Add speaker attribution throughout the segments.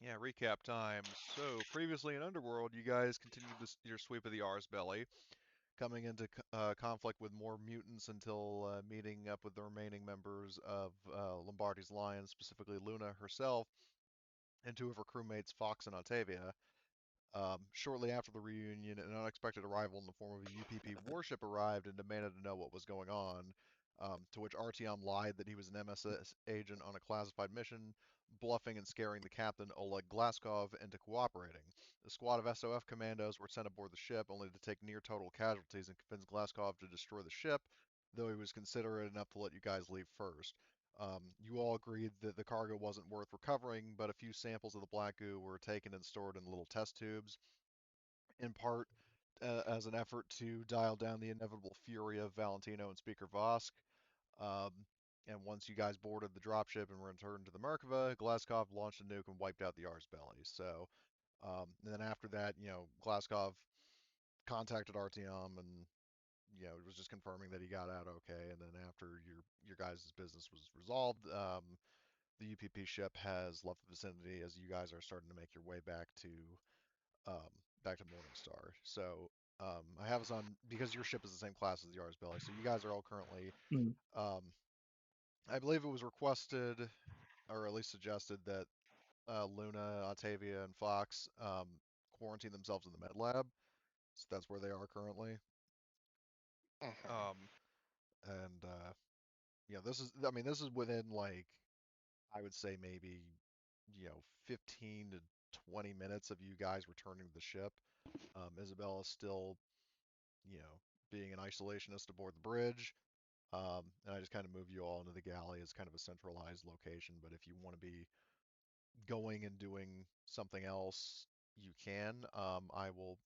Speaker 1: Yeah, recap time. So, previously in Underworld, you guys continued your sweep of the R's belly, coming into conflict with more mutants until meeting up with the remaining members of Lombardi's Lions, specifically Luna herself, and two of her crewmates, Fox and Octavia. Shortly after the reunion, an unexpected arrival in the form of a UPP warship arrived and demanded to know what was going on. To which Artyom lied that he was an MSS agent on a classified mission, bluffing and scaring the captain, Oleg Glaskov, into cooperating. A squad of SOF commandos were sent aboard the ship, only to take near total casualties and convince Glaskov to destroy the ship, though he was considerate enough to let you guys leave first. You all agreed that the cargo wasn't worth recovering, but a few samples of the black goo were taken and stored in little test tubes, in part as an effort to dial down the inevitable fury of Valentino and Speaker Vosk. Um, and once you guys boarded the dropship and returned to the Merkava, Glaskov launched a nuke and wiped out the R's belly. So, and then after that, Glaskov contacted Artyom and it was just confirming that he got out okay. And then after your guys' business was resolved, the UPP ship has left the vicinity as you guys are starting to make your way um, back to Morningstar. So I have us on because your ship is the same class as the R's belly. So you guys are all currently,
Speaker 2: Mm.
Speaker 1: um, I believe it was requested or at least suggested that Luna, Octavia, and Fox quarantine themselves in the med lab. So that's where they are currently.
Speaker 3: Mhm.
Speaker 1: Um, and this is, I mean, this is within like, I would say maybe, 15 to 20 minutes of you guys returning to the ship. Isabella's still, you know, being an isolationist aboard the bridge. And I just kind of move you all into the galley as kind of a centralized location. But if you want to be going and doing something else, you can. I will,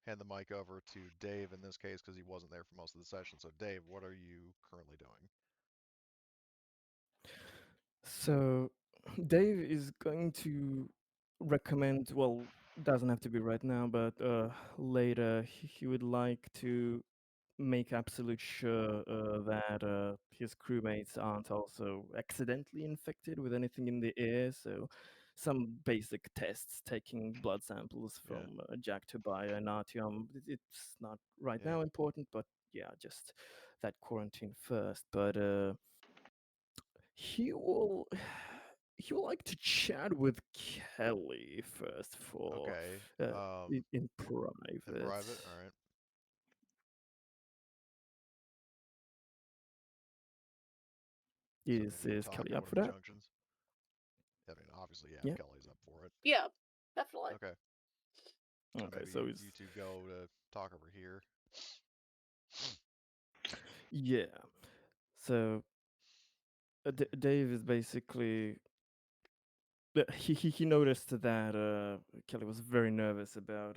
Speaker 1: hand the mic over to Dave in this case because he wasn't there for most of the session. So, Dave, what are you currently doing?
Speaker 2: So, Dave is going to recommend, well, doesn't have to be right now, but later he would like to make absolute sure that his crewmates aren't also accidentally infected with anything in the air. So, some basic tests, taking blood samples
Speaker 1: Yeah,
Speaker 2: from Jack Tobiah and Artyom. It's not right
Speaker 1: yeah.
Speaker 2: now important, but yeah, just that quarantine first. But he will he will like to chat with Kelly first for
Speaker 1: Okay.
Speaker 2: in
Speaker 1: In
Speaker 2: private.
Speaker 1: private, all right. So, I mean,
Speaker 2: Is
Speaker 1: you can
Speaker 2: is
Speaker 1: talk
Speaker 2: Kelly
Speaker 1: at
Speaker 2: up
Speaker 1: one
Speaker 2: for
Speaker 1: of the
Speaker 2: that?
Speaker 1: junctions. I mean, obviously, yeah, if
Speaker 2: Yeah.
Speaker 1: Kelly's up for it.
Speaker 3: Yeah, definitely.
Speaker 1: Okay. So
Speaker 2: Okay.
Speaker 1: maybe
Speaker 2: So
Speaker 1: you
Speaker 2: he's
Speaker 1: two go to talk over here.
Speaker 2: yeah. So Dave is basically he noticed that Kelly was very nervous about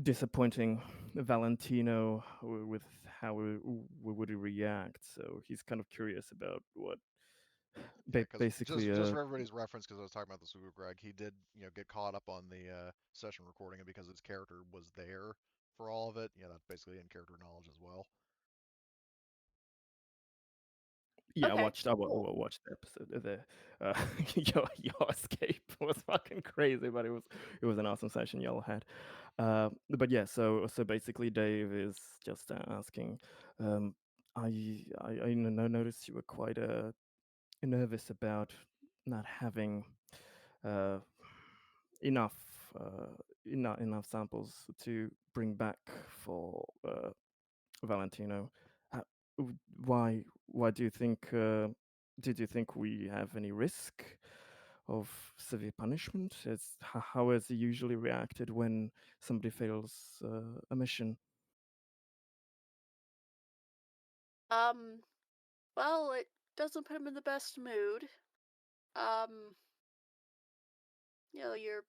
Speaker 2: disappointing Valentino with how we would react. So he's kind of curious about what
Speaker 1: Yeah, because
Speaker 2: basically
Speaker 1: just for everybody's reference, because I was talking about the Super Greg, he did get caught up on the session recording, and because his character was there for all of it, that's basically in character knowledge as well.
Speaker 2: yeah,
Speaker 3: Okay,
Speaker 2: I
Speaker 3: cool.
Speaker 2: watched the episode. Your escape was fucking crazy, but it was an awesome session y'all had. But yeah, so basically, Dave is just asking. Um, I noticed you were quite nervous about not having uh, enough enough samples to bring back for Valentino. Uh, why do you think? Did you think we have any risk of severe punishment? How has he usually reacted when somebody fails a mission?
Speaker 3: Um, well, it doesn't put him in the best mood. Um, you're.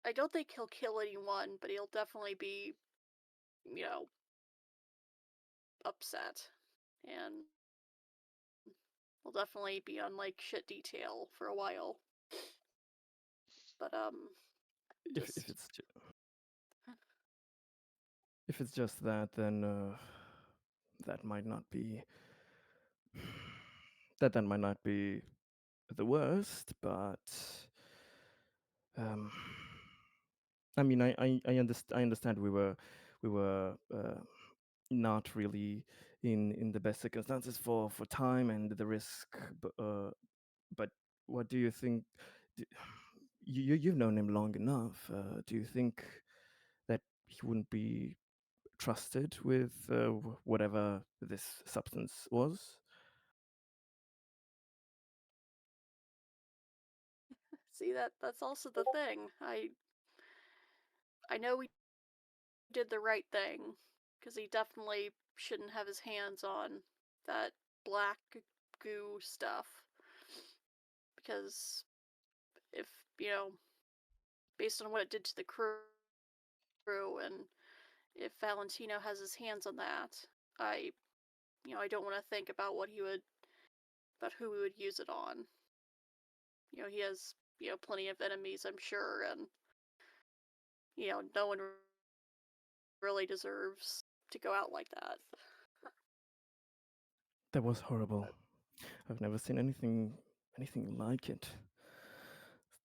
Speaker 3: I don't think he'll kill anyone, but he'll definitely be, you know, upset, and he'll definitely be on like shit detail for a while. But
Speaker 2: If
Speaker 3: just
Speaker 2: if it's just that, then that might not be that might not be the worst, but um, I mean, I understand we were not really in the best circumstances for time and the risk, but what do you think? d- you've known him long enough. Do you think that he wouldn't be trusted with whatever this substance was?
Speaker 3: See, that's also the thing. I know we did the right thing because he definitely shouldn't have his hands on that black goo stuff because if, based on what it did to the crew and if Valentino has his hands on that, I I don't want to think about about who he would use it on. He has, plenty of enemies, I'm sure, and no one really deserves to go out like that.
Speaker 2: That was horrible. I've never seen anything like it.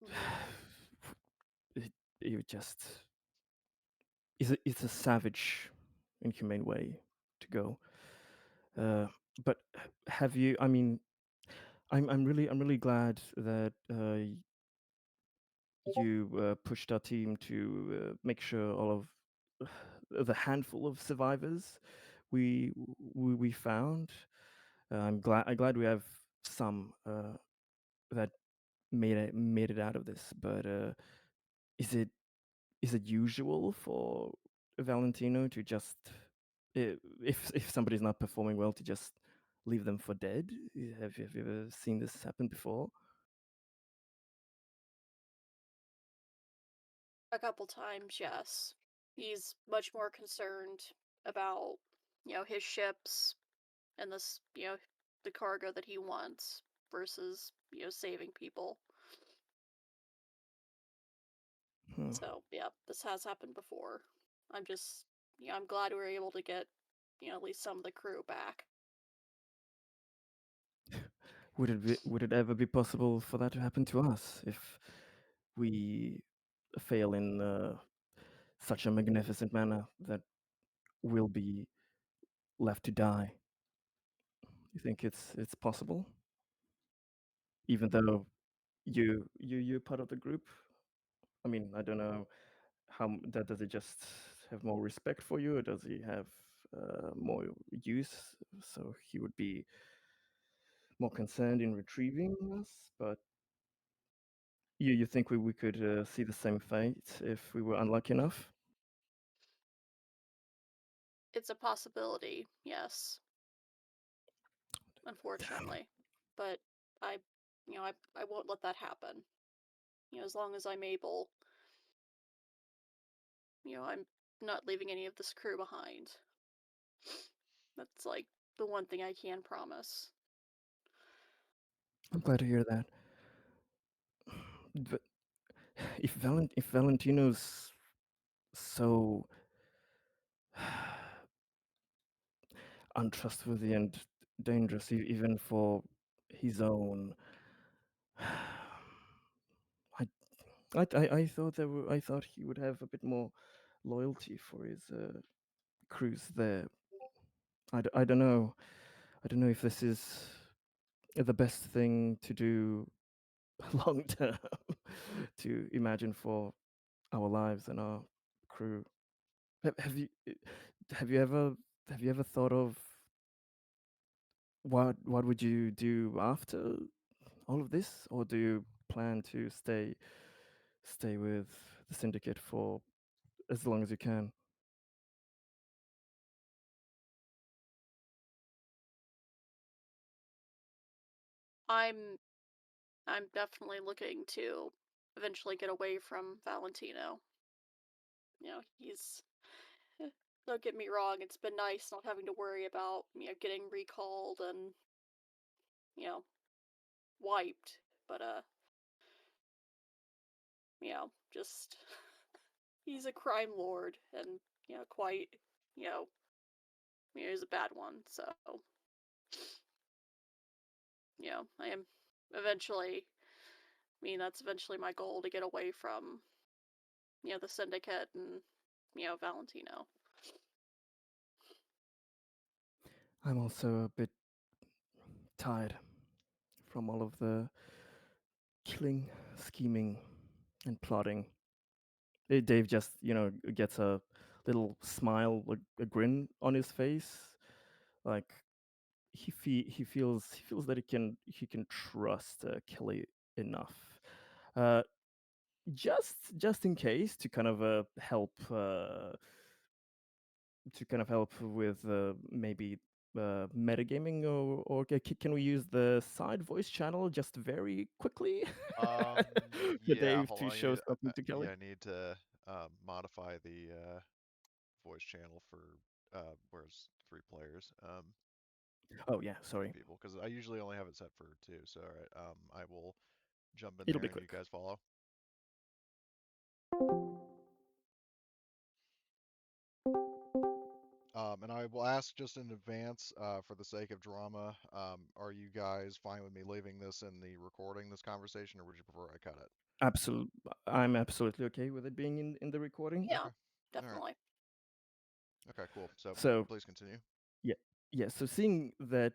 Speaker 3: Hmm.
Speaker 2: It, it just it's a savage, inhumane way to go. Uh, but have you? I mean, I'm really glad that you pushed our team to make sure all of the handful of survivors we found. I'm glad we have some that made it out of this. But is it is it usual for Valentino to just if somebody's not performing well to just leave them for dead? Have you ever seen this happen before?
Speaker 3: A couple times, yes. He's much more concerned about, his ships and the cargo that he wants versus, saving people.
Speaker 2: Hmm.
Speaker 3: So, yeah, this has happened before. I'm just, I'm glad we were able to get, at least some of the crew back.
Speaker 2: Would it ever be possible for that to happen to us if we fail in such a magnificent manner that we'll be left to die? You think it's possible, even though you're part of the group? I mean, I don't know that does he just have more respect for you, or does he have more use? So he would be more concerned in retrieving us. But you think we could see the same fate if we were unlucky enough?
Speaker 3: It's a possibility, yes,
Speaker 2: Damn.
Speaker 3: unfortunately. But I, I won't let that happen. As long as I'm able, I'm not leaving any of this crew behind. That's like the one thing I can promise.
Speaker 2: I'm glad to hear that. But if Valentino's so untrustworthy and dangerous, even for his own, I I thought I thought he would have a bit more loyalty for his crews there. I don't know. I don't know if this is the best thing to do long term to imagine for our lives and our crew. Have you have you ever have you ever thought of what would you do after all of this, or do you plan to stay with the syndicate for as long as you can?
Speaker 3: I'm I'm definitely looking to eventually get away from Valentino. He's don't get me wrong, it's been nice not having to worry about, getting recalled and, you know, wiped. But just he's a crime lord and, quite, you know, he's a bad one. So I am eventually. I mean, that's eventually my goal to get away from, the syndicate and, Valentino.
Speaker 2: I'm also a bit tired from all of the killing, scheming, and plotting. Dave just, gets a little smile, a grin on his face, like he feels that he can trust Kelly enough, uh, just in case to kind of help with maybe metagaming, or can we use the side voice channel just very quickly for
Speaker 1: Yeah,
Speaker 2: Dave
Speaker 1: hold
Speaker 2: to
Speaker 1: on.
Speaker 2: show something to Kelly?
Speaker 1: I need to modify the voice channel for where's 3 players,
Speaker 2: Oh yeah,
Speaker 1: three
Speaker 2: sorry,
Speaker 1: people, because I usually only have it set for 2. So, all right, I will jump in
Speaker 2: it'll
Speaker 1: there
Speaker 2: be
Speaker 1: and you
Speaker 2: quick.
Speaker 1: guys follow. And I will ask just in advance, for the sake of drama, are you guys fine with me leaving this in the recording, this conversation, or would you prefer I cut it?
Speaker 2: Absolutely, I'm absolutely okay with it being in the recording.
Speaker 3: Yeah,
Speaker 1: Okay. All right.
Speaker 3: definitely.
Speaker 1: Okay, cool. So
Speaker 2: So
Speaker 1: please continue.
Speaker 2: yeah, yeah. So seeing that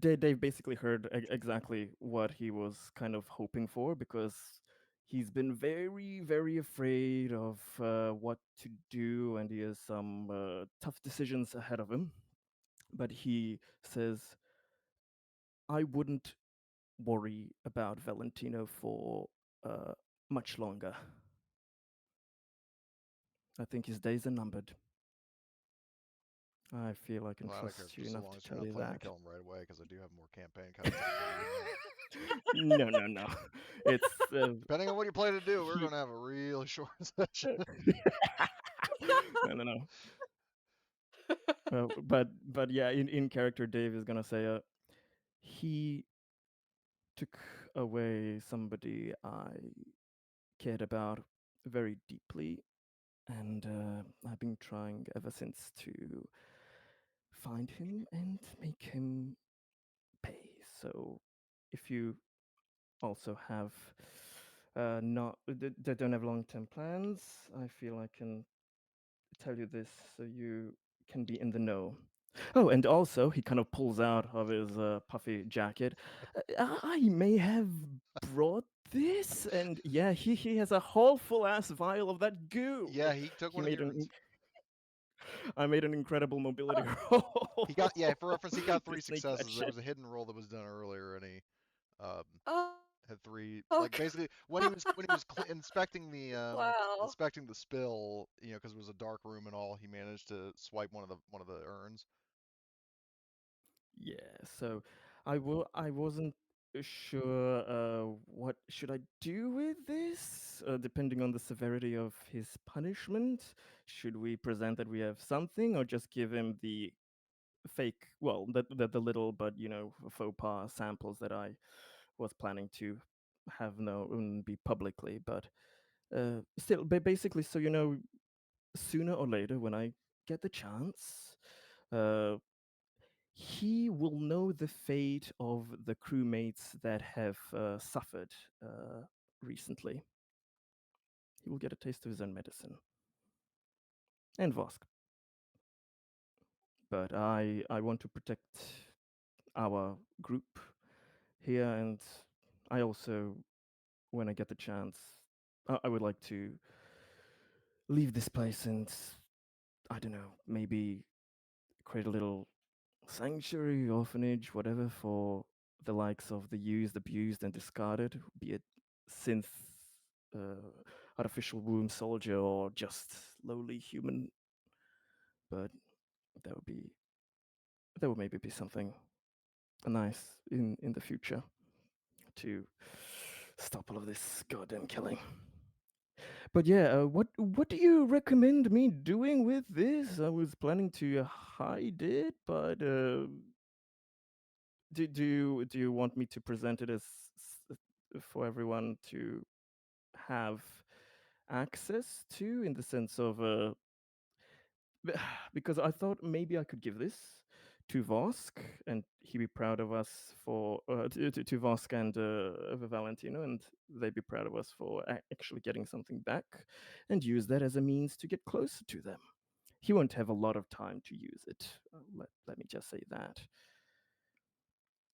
Speaker 2: Dave basically heard exactly what he was kind of hoping for, because he's been very, very afraid of what to do, and he has some tough decisions ahead of him. But he says, I wouldn't worry about Valentino for uh, much longer. I think his days are numbered. I feel I can
Speaker 1: Glad I care
Speaker 2: trust
Speaker 1: for
Speaker 2: you
Speaker 1: so
Speaker 2: enough
Speaker 1: long
Speaker 2: to
Speaker 1: as you're
Speaker 2: tell
Speaker 1: not
Speaker 2: you
Speaker 1: planning to
Speaker 2: that.
Speaker 1: kill him right away, because I do have more campaign content for you.
Speaker 2: No, no, no. It's
Speaker 1: Depending on what you plan to do, we're
Speaker 2: he.
Speaker 1: going to have a really short session.
Speaker 2: No, no, no. But yeah, in character, Dave is gonna say, he took away somebody I cared about very deeply, and I've been trying ever since to find him and make him pay. So, if you also have not they don't have long-term plans, I feel I can tell you this so you can be in the know. Oh, and also he kind of pulls out of his puffy jacket. I may have brought this, and yeah, he has a whole full ass vial of that goo.
Speaker 1: Yeah, he took
Speaker 2: He
Speaker 1: one of the
Speaker 2: made an
Speaker 1: urns.
Speaker 2: I made an incredible mobility
Speaker 1: He got, yeah, for
Speaker 2: roll
Speaker 1: reference, he got
Speaker 2: to
Speaker 1: 3
Speaker 2: sneak that
Speaker 1: successes. There
Speaker 2: shit.
Speaker 1: was a hidden roll that was done earlier, and he um,
Speaker 3: Oh,
Speaker 1: had 3. Like
Speaker 3: okay.
Speaker 1: basically, when he was
Speaker 3: Wow.
Speaker 1: inspecting the spill, because it was a dark room and all, he managed to swipe one of the urns.
Speaker 2: Yeah, so I wasn't sure what should I do with this, depending on the severity of his punishment. Should we present that we have something, or just give him the fake, well, the little but faux pas samples that I was planning to have known be publicly, but still, basically, so sooner or later when I get the chance, uh, he will know the fate of the crewmates that have suffered recently. He will get a taste of his own medicine. And Vosk. But I want to protect our group here, and I also, when I get the chance, I would like to leave this place and, I don't know, maybe create a little sanctuary, orphanage, whatever, for the likes of the used, abused, and discarded, be it synth, uh, artificial womb soldier, or just lowly human. But that would be that would maybe be something nice in the future to stop all of this goddamn killing. But yeah, what do you recommend me doing with this? I was planning to hide it, but do you want me to present it as for everyone to have access to, in the sense of because I thought maybe I could give this to Vosk, and he'd be proud of us for to Vosk and Valentino, and they'd be proud of us for actually getting something back, and use that as a means to get closer to them. He won't have a lot of time to use it. Let me just say that.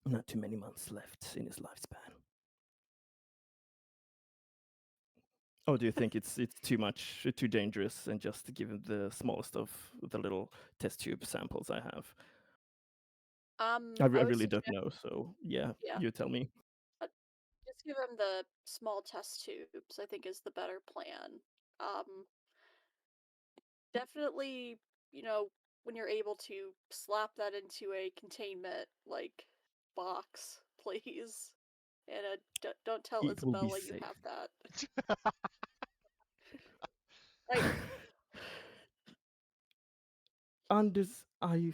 Speaker 2: Not too many months left in his lifespan. Oh, do you think it's too much, too dangerous, and just give him the smallest of the little test tube samples I have? I
Speaker 3: I would
Speaker 2: really don't
Speaker 3: suggest,
Speaker 2: know, so yeah,
Speaker 3: yeah,
Speaker 2: you tell me.
Speaker 3: uh, just give him the small test tubes. I think is the better plan. Um, Definitely, you know, when you're able to slap that into a containment like box, please, and don't tell
Speaker 2: It will be
Speaker 3: Isabella you
Speaker 2: safe.
Speaker 3: have that. I
Speaker 2: Anders, I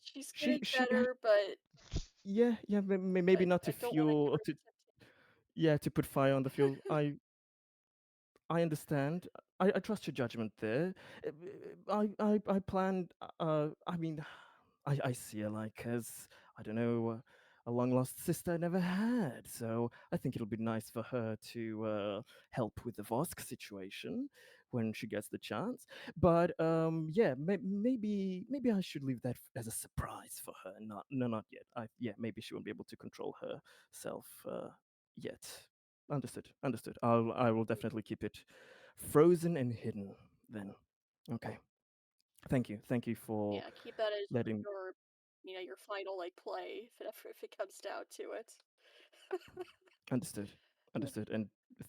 Speaker 3: she's
Speaker 2: she
Speaker 3: getting
Speaker 2: she
Speaker 3: better, but
Speaker 2: yeah, maybe not to
Speaker 3: I don't want to
Speaker 2: fuel
Speaker 3: give
Speaker 2: or
Speaker 3: her
Speaker 2: to,
Speaker 3: the
Speaker 2: yeah, to put fire on the fuel. I understand. I trust your judgment there. I planned. I mean, I see her like as, I don't know, a long lost sister I never had. So I think it'll be nice for her to help with the Vosk situation when she gets the chance. But yeah, maybe I should leave that as a surprise for her. Not yet. Yeah, maybe she won't be able to control herself yet. Understood. I will definitely keep it frozen and hidden then. Okay. Thank you for
Speaker 3: yeah, keep that as
Speaker 2: letting.
Speaker 3: your your final like play if it comes down to it.
Speaker 2: Understood. Understood. And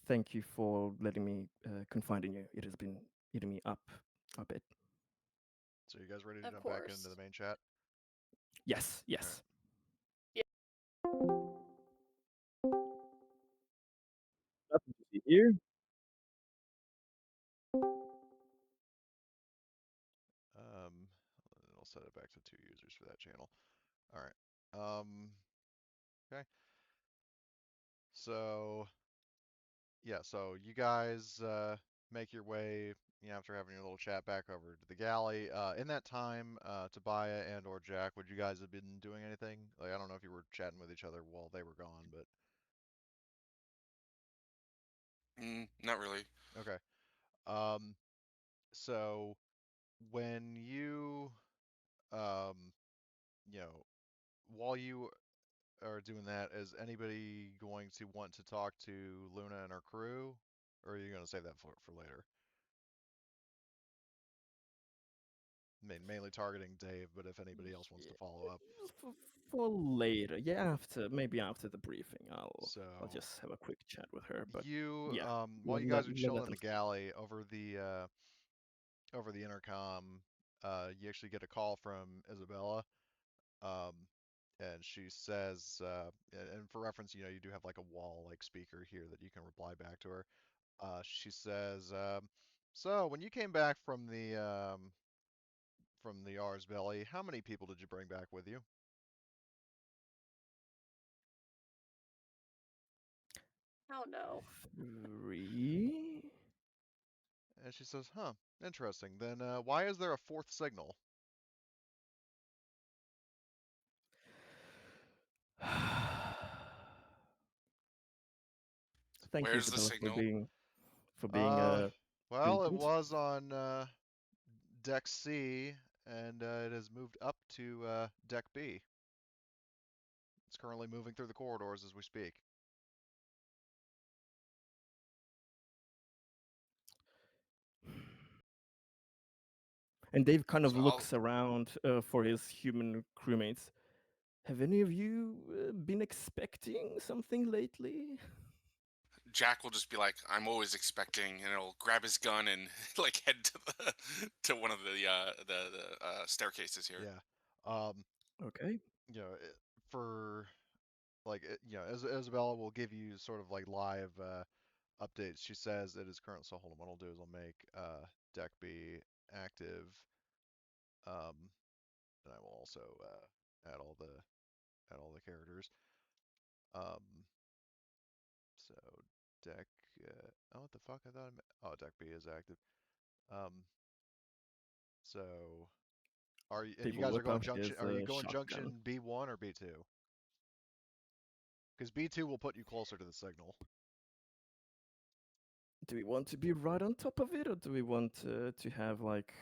Speaker 2: thank you for letting me confide in you. It has been eating me up a bit.
Speaker 1: So you guys ready to
Speaker 3: Of
Speaker 1: jump back into
Speaker 3: course.
Speaker 1: the main chat?
Speaker 2: Yes,
Speaker 1: All right.
Speaker 2: yes.
Speaker 3: Yeah.
Speaker 2: Nothing to see here.
Speaker 1: Um, I'll set it back to 2 users for that channel. All right. Okay. So yeah, so you guys make your way, after having your little chat back over to the galley. In that time, Tobiah and or Jack, would you guys have been doing anything? Like, I don't know if you were chatting with each other while they were gone, but
Speaker 4: Not really.
Speaker 1: okay. Um, so when um, you know, while you are doing that, is anybody going to want to talk to Luna and her crew, or are you going to save that for later? Mainly targeting Dave, but if anybody else wants to follow up.
Speaker 2: For, for later. Yeah, maybe after the briefing, I'll
Speaker 1: So
Speaker 2: just have a quick chat with her. But
Speaker 1: you,
Speaker 2: yeah,
Speaker 1: while you guys are chilling
Speaker 2: let
Speaker 1: in
Speaker 2: them
Speaker 1: the
Speaker 2: speak.
Speaker 1: galley over the intercom, you actually get a call from Isabella, um, and she says, and for reference, you do have like a wall like speaker here that you can reply back to her. She says, so when you came back from the R's belly, how many people did you bring back with you?
Speaker 3: Oh no.
Speaker 2: 3.
Speaker 1: And she says, huh, interesting. Then why is there a fourth signal?
Speaker 2: Thank you,
Speaker 4: Where's the
Speaker 2: Isabella,
Speaker 4: signal?
Speaker 2: for being
Speaker 1: Uh, well, it
Speaker 2: lenient.
Speaker 1: was on deck C, and it has moved up to deck B. It's currently moving through the corridors as we speak.
Speaker 2: And Dave kind of
Speaker 4: So I'll
Speaker 2: looks around for his human crewmates. Have any of you been expecting something lately?
Speaker 4: Jack will just be like, I'm always expecting, and he'll grab his gun and like head to the to one of the staircases here.
Speaker 1: Yeah. Um,
Speaker 2: Okay.
Speaker 1: for like, Isabella will give you sort of like live updates. She says it is current. So hold on. What I'll do is I'll make deck B active, um, and I will also add all the characters. Um, so deck. Oh, what the fuck? I thought. Oh, deck B is active. Um, so And you
Speaker 2: People
Speaker 1: guys are
Speaker 2: whip
Speaker 1: going
Speaker 2: out
Speaker 1: junction?
Speaker 2: his
Speaker 1: Are you going
Speaker 2: shotgun.
Speaker 1: junction B1 or B2? Because B2 will put you closer to the signal.
Speaker 2: Do we want to be right on top of it, or do we want to have like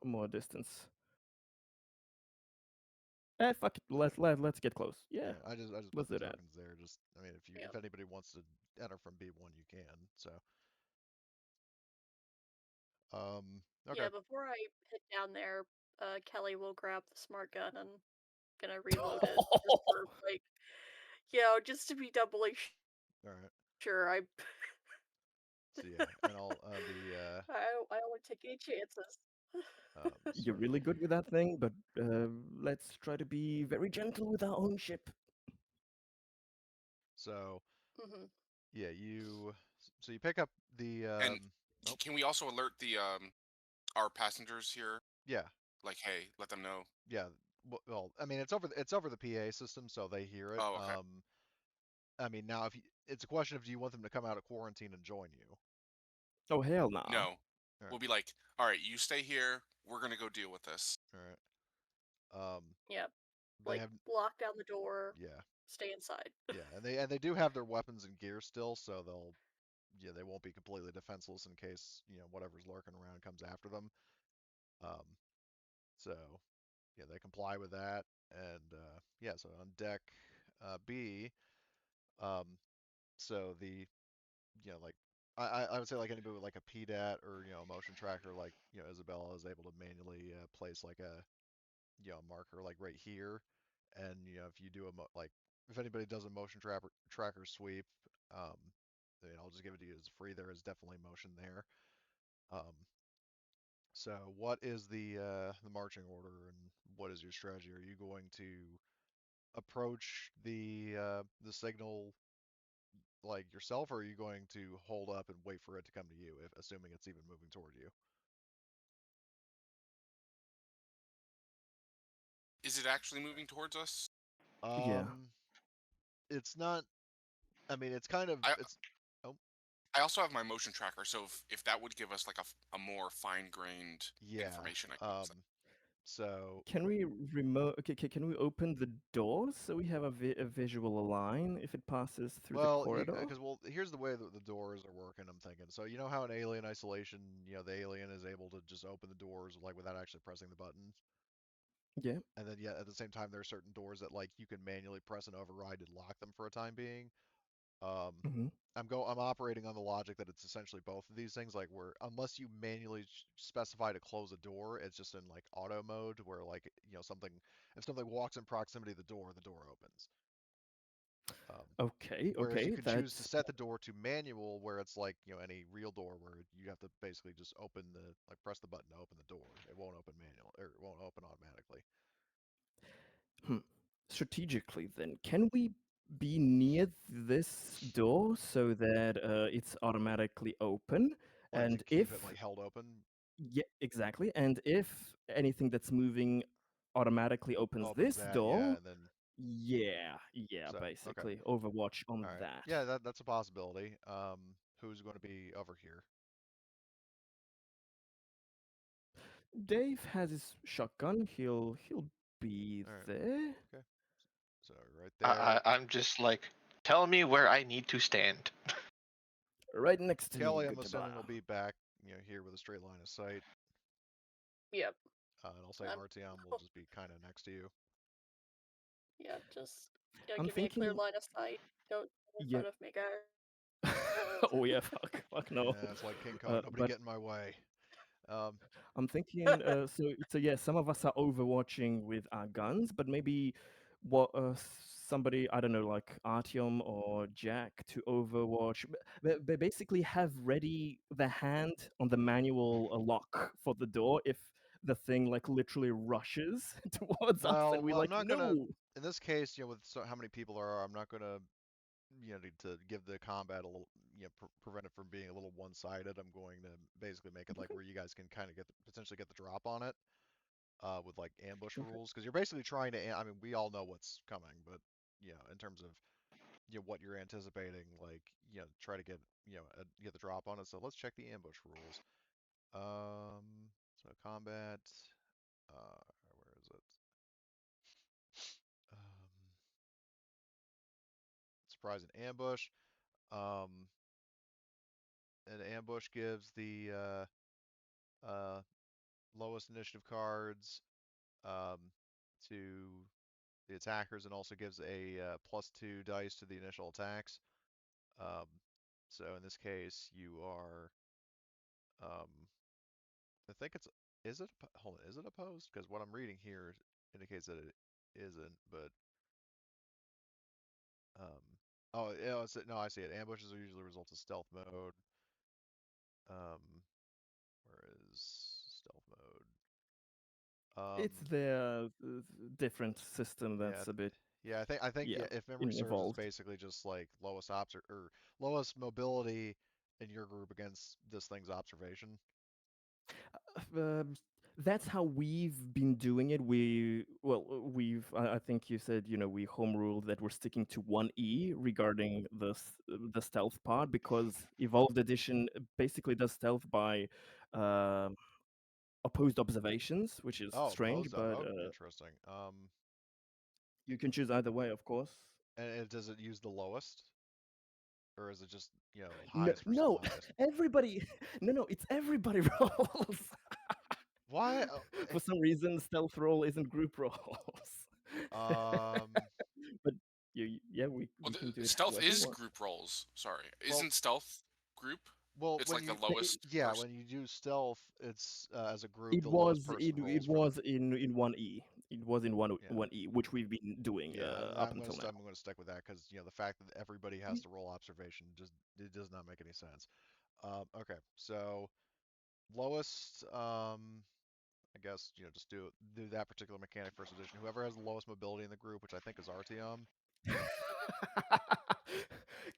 Speaker 2: more distance? Fuck it. Let's get close. Yeah,
Speaker 1: I just
Speaker 2: let's
Speaker 1: put the
Speaker 2: do that.
Speaker 1: tokens there. Just I mean,
Speaker 3: Yeah.
Speaker 1: if anybody wants to enter from B1, you can. So okay.
Speaker 3: Yeah, before I head down there, Kelly will grab the smart gun and gonna reload it just for like, just to be doubly
Speaker 1: All right.
Speaker 3: sure.
Speaker 1: So yeah, and I'll the
Speaker 3: I don't want to take any chances.
Speaker 2: You're
Speaker 1: sorry.
Speaker 2: really good with that thing, but let's try to be very gentle with our own ship.
Speaker 1: So
Speaker 3: Hmm.
Speaker 1: yeah, so you pick up the
Speaker 4: And
Speaker 1: oh
Speaker 4: can we also alert the our passengers here?
Speaker 1: yeah
Speaker 4: Like, hey, let them know.
Speaker 1: yeah. Well, I mean it's over the PA system, so they hear it.
Speaker 4: Oh, okay.
Speaker 1: I mean now if it's a question of do you want them to come out of quarantine and join you?
Speaker 2: Oh hell nah.
Speaker 4: No,
Speaker 1: All
Speaker 4: we'll
Speaker 1: right.
Speaker 4: be like, all right, you stay here. We're gonna go deal with this.
Speaker 1: All right.
Speaker 3: Yeah,
Speaker 1: They
Speaker 3: like
Speaker 1: have
Speaker 3: lock down the door,
Speaker 1: yeah
Speaker 3: stay inside.
Speaker 1: yeah, and they do have their weapons and gear still, so they won't be completely defenseless in case whatever's lurking around comes after them. Um, so yeah, they comply with that, and yeah, so on deck B, um, so the like I would say like anybody with like a PDAT or a motion tracker like Isabella is able to manually place like a marker like right here, and if you do like if anybody does a motion tracker sweep, um, I'll just give it to you as free. There is definitely motion there. Um, so what is the marching order and what is your strategy? Are you going to approach the signal like yourself, or are you going to hold up and wait for it to come to you, if assuming it's even moving toward you?
Speaker 4: Is it actually moving towards us?
Speaker 2: Yeah.
Speaker 1: Um, it's not. I mean, it's kind of
Speaker 4: I
Speaker 1: it's. Oh,
Speaker 4: I also have my motion tracker, so if that would give us like a more fine grained
Speaker 1: yeah.
Speaker 4: information, I guess.
Speaker 1: So
Speaker 2: Can we remote? Okay, can we open the doors so we have a visual line if it passes through the
Speaker 1: well,
Speaker 2: corridor?
Speaker 1: because here's the way that the doors are working. I'm thinking. So you know how in Alien Isolation, the alien is able to just open the doors like without actually pressing the buttons,
Speaker 2: Yeah.
Speaker 1: and then yeah, at the same time, there are certain doors that like you can manually press and override to lock them for a time being. Um,
Speaker 2: Hmm.
Speaker 1: I'm operating on the logic that it's essentially both of these things. Like where unless you manually specify to close a door, it's just in like auto mode where like something if something walks in proximity to the door opens. Um,
Speaker 2: Okay.
Speaker 1: Whereas you
Speaker 2: Okay.
Speaker 1: can choose to
Speaker 2: That's
Speaker 1: set the door to manual, where it's like any real door where you have to basically just press the button to open the door. It won't open manual or it won't open automatically.
Speaker 2: hmm. Strategically. Then, can we be near this door so that it's automatically open?
Speaker 1: Like to
Speaker 2: And
Speaker 1: keep it
Speaker 2: if
Speaker 1: like held open,
Speaker 2: yeah, exactly. And if anything that's moving automatically opens
Speaker 1: opens
Speaker 2: this
Speaker 1: that, yeah,
Speaker 2: door,
Speaker 1: and then
Speaker 2: yeah,
Speaker 1: so okay.
Speaker 2: basically Overwatch
Speaker 1: All
Speaker 2: on
Speaker 1: right.
Speaker 2: that.
Speaker 1: Yeah, that's a possibility. Who's going to be over here?
Speaker 2: Dave has his shotgun. He'll be
Speaker 1: All right.
Speaker 2: there,
Speaker 1: Okay. So right there.
Speaker 5: I'm just like, tell me where I need to stand.
Speaker 2: right next to me.
Speaker 1: Kelly, I'm
Speaker 2: Good
Speaker 1: assuming
Speaker 2: job.
Speaker 1: will be back, here with a straight line of sight.
Speaker 3: Yep.
Speaker 1: And I'll say
Speaker 3: Um,
Speaker 1: Artyom will just be kind of next to you.
Speaker 3: yeah, just
Speaker 2: I'm
Speaker 3: give me a clear
Speaker 2: thinking,
Speaker 3: line of sight. Don't get in
Speaker 2: yeah.
Speaker 3: front of me, guys.
Speaker 2: Oh yeah, fuck no.
Speaker 1: Yeah, it's like King Kong. Nobody
Speaker 2: But
Speaker 1: get in my way. Um,
Speaker 2: I'm thinking, so yeah, some of us are overwatching with our guns, but maybe what somebody I don't know, like Artyom or Jack to overwatch, but basically have ready the hand on the manual lock for the door if the thing like literally rushes towards us, and we
Speaker 1: well, I'm
Speaker 2: like
Speaker 1: not gonna.
Speaker 2: no.
Speaker 1: In this case, with how many people there are, I'm not gonna, to give the combat a little, prevent it from being a little one-sided. I'm going to basically make it like
Speaker 2: Okay,
Speaker 1: where you guys can kind of potentially get the drop on it, with like ambush
Speaker 2: okay.
Speaker 1: rules, because you're basically trying to. I mean, we all know what's coming, but in terms of what you're anticipating, like try to get get the drop on it. So let's check the ambush rules. So combat. Where is it? Surprise and ambush. An ambush gives the lowest initiative cards to the attackers, and also gives a +2 dice to the initial attacks. So in this case, you are, I think it's, hold on, is it opposed? Because what I'm reading here indicates that it isn't, but, oh, yeah, no, I see it. Ambushes are usually results of stealth mode. Where is stealth mode?
Speaker 2: It's their different system
Speaker 1: Yeah,
Speaker 2: that's a bit
Speaker 1: yeah. I think
Speaker 2: yeah
Speaker 1: yeah. If memory serves, it's
Speaker 2: involved.
Speaker 1: basically just like lowest mobility in your group against this thing's observation.
Speaker 2: Um, that's how we've been doing it. I think you said, we home ruled that we're sticking to 1E regarding the stealth part, because Evolved Edition basically does stealth by opposed observations, which is
Speaker 1: Oh,
Speaker 2: strange,
Speaker 1: opposed.
Speaker 2: but
Speaker 1: Oh, interesting.
Speaker 2: you can choose either way, of course.
Speaker 1: And does it use the lowest, or is it just
Speaker 2: No,
Speaker 1: highest versus the
Speaker 2: no,
Speaker 1: highest?
Speaker 2: everybody, no, it's everybody rolls.
Speaker 1: Why?
Speaker 2: For some reason, stealth roll isn't group rolls. But yeah, we
Speaker 4: Well,
Speaker 2: can do it
Speaker 4: stealth
Speaker 2: however you
Speaker 4: is
Speaker 2: want.
Speaker 4: group rolls. Sorry,
Speaker 1: Well,
Speaker 4: isn't stealth group?
Speaker 1: well,
Speaker 4: It's
Speaker 1: when
Speaker 4: like the
Speaker 1: you
Speaker 4: lowest
Speaker 1: yeah,
Speaker 4: person.
Speaker 1: when you do stealth, it's as a group,
Speaker 2: It
Speaker 1: the lowest
Speaker 2: was
Speaker 1: person
Speaker 2: it,
Speaker 1: rolls
Speaker 2: it
Speaker 1: for the
Speaker 2: was in 1E. It was in
Speaker 1: yeah.
Speaker 2: 1E, which we've been doing
Speaker 1: Yeah, and
Speaker 2: up until now.
Speaker 1: I'm gonna stick with that because the fact that everybody has to roll observation just it does not make any sense. Okay, so lowest, I guess just do that particular mechanic first edition. Whoever has the lowest mobility in the group, which I think is Artyom.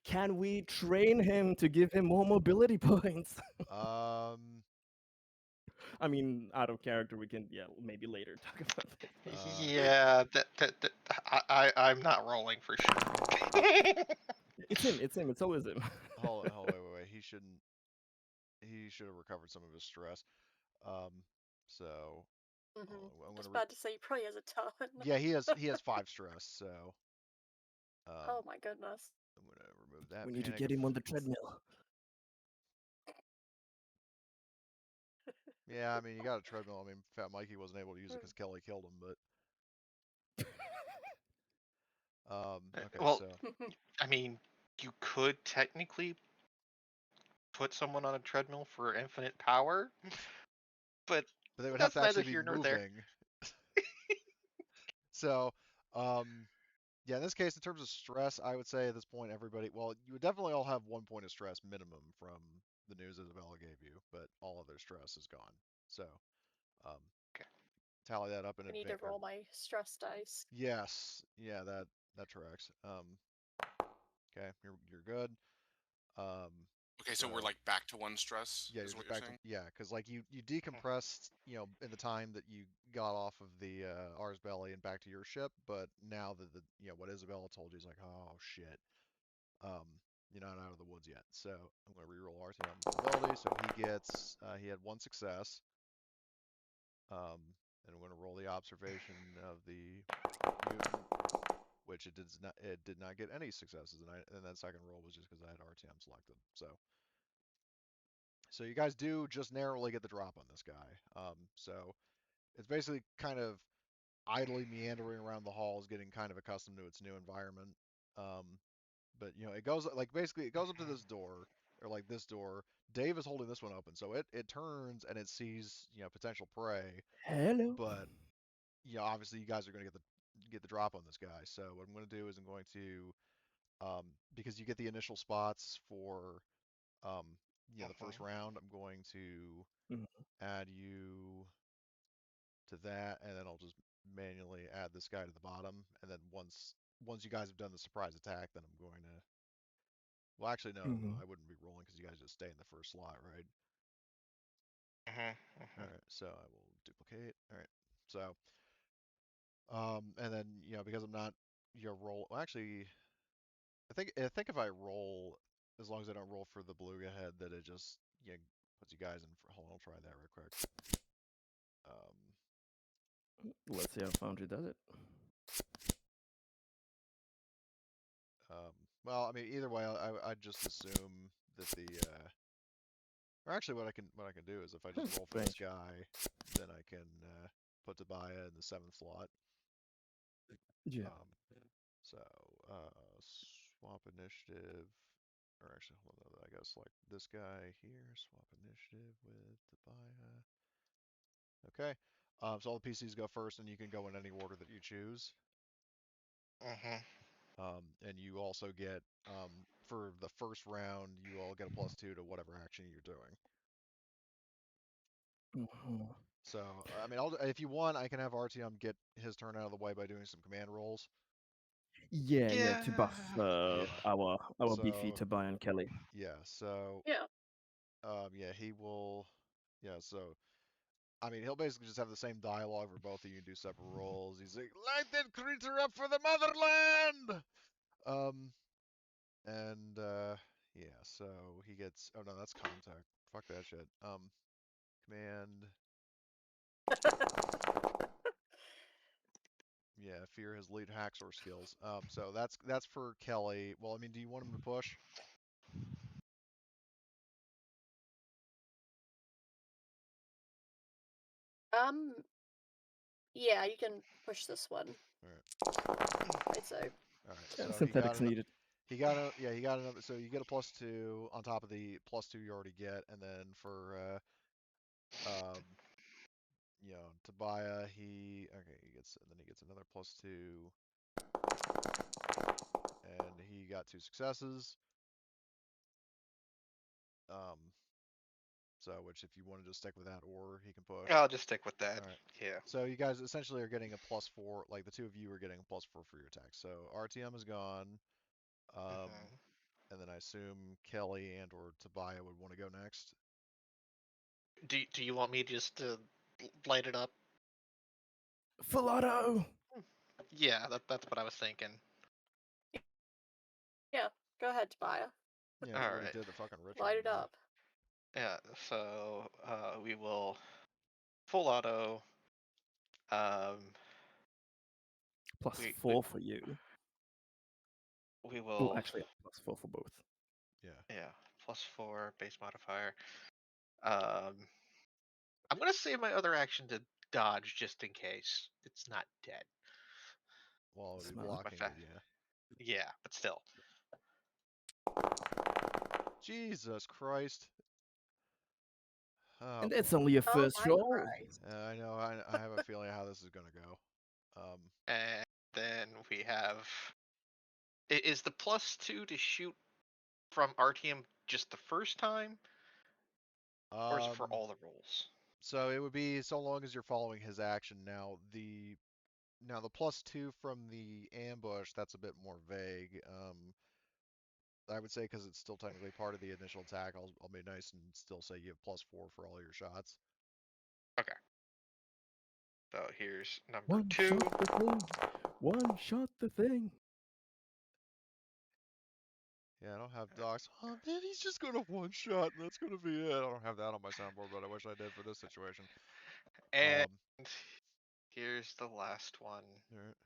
Speaker 2: Can we train him to give him more mobility points?
Speaker 1: Um,
Speaker 2: I mean, out of character, we can maybe later talk about this.
Speaker 5: Yeah, I'm not rolling for sure.
Speaker 2: It's him. It's always him.
Speaker 1: wait. He should have recovered some of his stress. So
Speaker 3: Mm-hmm.
Speaker 1: I'm
Speaker 3: I was
Speaker 1: gonna
Speaker 3: about to say he probably has a ton.
Speaker 1: yeah, he has 5 stress, so
Speaker 3: Oh my goodness.
Speaker 1: I'm gonna remove that
Speaker 2: We need to
Speaker 1: panic.
Speaker 2: get him on the treadmill.
Speaker 1: Yeah, I mean, you got a treadmill. I mean, Fat Mikey wasn't able to use it because Kelly killed him, but okay,
Speaker 5: Well,
Speaker 1: so
Speaker 5: I mean, you could technically put someone on a treadmill for infinite power, but
Speaker 1: they would have
Speaker 5: that's
Speaker 1: to
Speaker 5: neither
Speaker 1: actually be
Speaker 5: here nor there.
Speaker 1: moving. So, yeah, in this case, in terms of stress, I would say at this point, everybody, well, you would definitely all have 1 point of stress minimum from the news Isabella gave you, but all of their stress is gone. So, um,
Speaker 5: Okay.
Speaker 1: tally that up in
Speaker 3: I need to
Speaker 1: advance.
Speaker 3: roll my stress dice.
Speaker 1: Yes, yeah, that tracks. Okay, you're good.
Speaker 4: Okay, so we're
Speaker 1: So
Speaker 4: like back to 1 stress,
Speaker 1: yeah, you're
Speaker 4: is what
Speaker 1: just
Speaker 4: you're
Speaker 1: back to
Speaker 4: saying?
Speaker 1: yeah, because like you decompressed, in the time that you got off of the R's belly and back to your ship, but now that the what Isabella told you is like, oh shit, um, you're not out of the woods yet. So I'm gonna reroll Artyom's ability. So he had 1 success. And I'm gonna roll the observation of the mutant, which it did not get any successes, and that second roll was just because I had Artyom selected. So you guys do just narrowly get the drop on this guy. So it's basically kind of idly meandering around the halls, getting kind of accustomed to its new environment. But it goes like basically it goes up to this door, or like this door. Dave is holding this one open, so it turns and it sees potential prey.
Speaker 2: Hello.
Speaker 1: But obviously you guys are going to get the drop on this guy. So what I'm going to do is I'm going to because you get the initial spots for um, the first round, I'm going to
Speaker 2: Mhm.
Speaker 1: add you to that, and then I'll just manually add this guy to the bottom. And then once you guys have done the surprise attack, then I'm going to. Well, actually, no,
Speaker 2: Mhm.
Speaker 1: I wouldn't be rolling because you guys just stay in the first slot, right? All right, so I will duplicate. All right, so and then because I'm not roll. Well, actually, I think if I roll, as long as I don't roll for the beluga head, that it just puts you guys in. Hold on, I'll try that real quick. Um,
Speaker 2: Let's see how Foundry does it.
Speaker 1: Well, I mean, either way, I'd just assume that the or actually, what I can do is if I just roll for this
Speaker 2: Strange.
Speaker 1: guy, then I can put Tobiah in the 7th slot.
Speaker 2: Yeah.
Speaker 1: So swap initiative, or actually, hold on, I gotta select this guy here. Swap initiative with Tobiah. Okay. So all the PCs go first, and you can go in any order that you choose. And you also get, for the first round, you all get a +2 to whatever action you're doing. So, I mean, if you want, I can have Artyom get his turn out of the way by doing some command rolls.
Speaker 2: Yeah, to buff
Speaker 1: Yeah.
Speaker 2: our beefy
Speaker 1: So,
Speaker 2: Tobiah and Kelly.
Speaker 1: yeah, so,
Speaker 3: Yeah.
Speaker 1: yeah, he will, yeah, so, I mean, he'll basically just have the same dialogue for both of you and do separate rolls. He's like, light that creature up for the motherland! And, yeah, so he gets, oh no, that's contact. Fuck that shit. Command, yeah, fear his lead hacksaw skills. So that's for Kelly. Well, I mean, do you want him to push?
Speaker 3: Yeah, you can push this one.
Speaker 1: Alright.
Speaker 3: I'd say.
Speaker 1: Alright,
Speaker 2: Yeah,
Speaker 1: so
Speaker 2: synthetics needed.
Speaker 1: he got another, so you get a +2 on top of the +2 you already get, and then for you know, Tobiah, he gets another +2, and he got 2 successes. So which if you wanted to stick with that, or he can push.
Speaker 5: I'll just stick with that.
Speaker 1: All right.
Speaker 5: Yeah.
Speaker 1: So you guys essentially are getting a +4, like the two of you are getting a +4 for your attacks. So RTM is gone. And then I assume Kelly and or Tobiah would want to go next.
Speaker 5: Do you want me just to light it up?
Speaker 2: Full auto!
Speaker 5: Yeah, that's what I was thinking.
Speaker 3: Yeah, go ahead, Tobiah.
Speaker 1: Yeah, that's what he
Speaker 5: Alright.
Speaker 1: did to fucking Richard.
Speaker 3: Light it up.
Speaker 5: Yeah, so we will full auto.
Speaker 2: +4 for you.
Speaker 5: We
Speaker 2: Well,
Speaker 5: will
Speaker 2: actually, +4 for both.
Speaker 1: Yeah.
Speaker 5: +4 base modifier. I'm gonna save my other action to dodge just in case it's not dead.
Speaker 1: Well, it'll be
Speaker 2: Smart.
Speaker 1: blocking it, yeah.
Speaker 5: Yeah, but still.
Speaker 1: Jesus Christ. Oh,
Speaker 2: And it's
Speaker 1: boy.
Speaker 2: only a
Speaker 3: Oh
Speaker 2: first
Speaker 3: my
Speaker 2: roll.
Speaker 3: Christ.
Speaker 1: I know. I have a feeling how this is gonna go.
Speaker 5: And then we have. Is the +2 to shoot from RTM just the first time? Or is it for all the rolls?
Speaker 1: So it would be so long as you're following his action. Now the +2 from the ambush, that's a bit more vague. I would say because it's still technically part of the initial attack, I'll be nice and still say you have +4 for all your shots.
Speaker 5: Okay. So here's number
Speaker 2: One
Speaker 5: 2.
Speaker 2: shot the thing. One shot the thing.
Speaker 1: Yeah, I don't have docs. Oh man, he's just gonna one shot and that's gonna be it. I don't have that on my soundboard, but I wish I did for this situation.
Speaker 5: And here's the last one.
Speaker 1: Alright.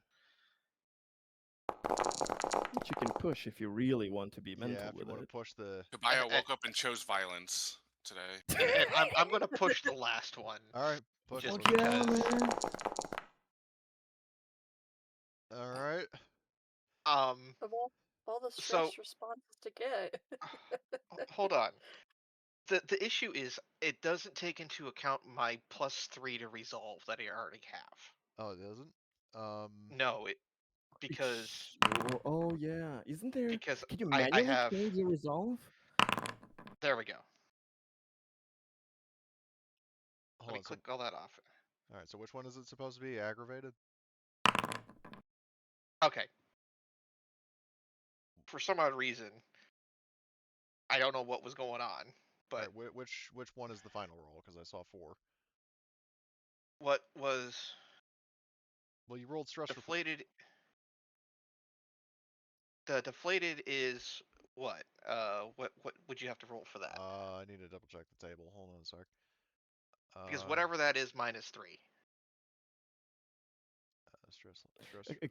Speaker 2: Which you can push if you really want to be mental
Speaker 1: Yeah, if you
Speaker 2: with
Speaker 1: want
Speaker 2: it.
Speaker 1: to push the.
Speaker 4: Tobiah woke up and chose violence today.
Speaker 5: And I'm gonna push the last one.
Speaker 1: All right, push
Speaker 5: Just
Speaker 1: it.
Speaker 2: Fuck yeah,
Speaker 5: because.
Speaker 2: man.
Speaker 1: All right.
Speaker 3: Of all the
Speaker 5: So-
Speaker 3: stress responses to get.
Speaker 5: Hold on. The issue is it doesn't take into account my +3 to resolve that I already have.
Speaker 1: Oh, it doesn't.
Speaker 5: No, because
Speaker 2: Oh yeah, isn't there?
Speaker 5: because
Speaker 2: Can you
Speaker 5: I
Speaker 2: manually
Speaker 5: have.
Speaker 2: change your resolve?
Speaker 5: There we go.
Speaker 1: Hold
Speaker 5: Let me
Speaker 1: on.
Speaker 5: click all that off.
Speaker 1: All right. So which one is it supposed to be? Aggravated.
Speaker 5: Okay. For some odd reason, I don't know what was going on, but
Speaker 1: All right, which one is the final roll? Because I saw 4.
Speaker 5: what was
Speaker 1: Well, you rolled stress.
Speaker 5: deflated? The deflated is what? What would you have to roll for that?
Speaker 1: I need to double check the table. Hold on a sec.
Speaker 5: Because whatever that is, -3.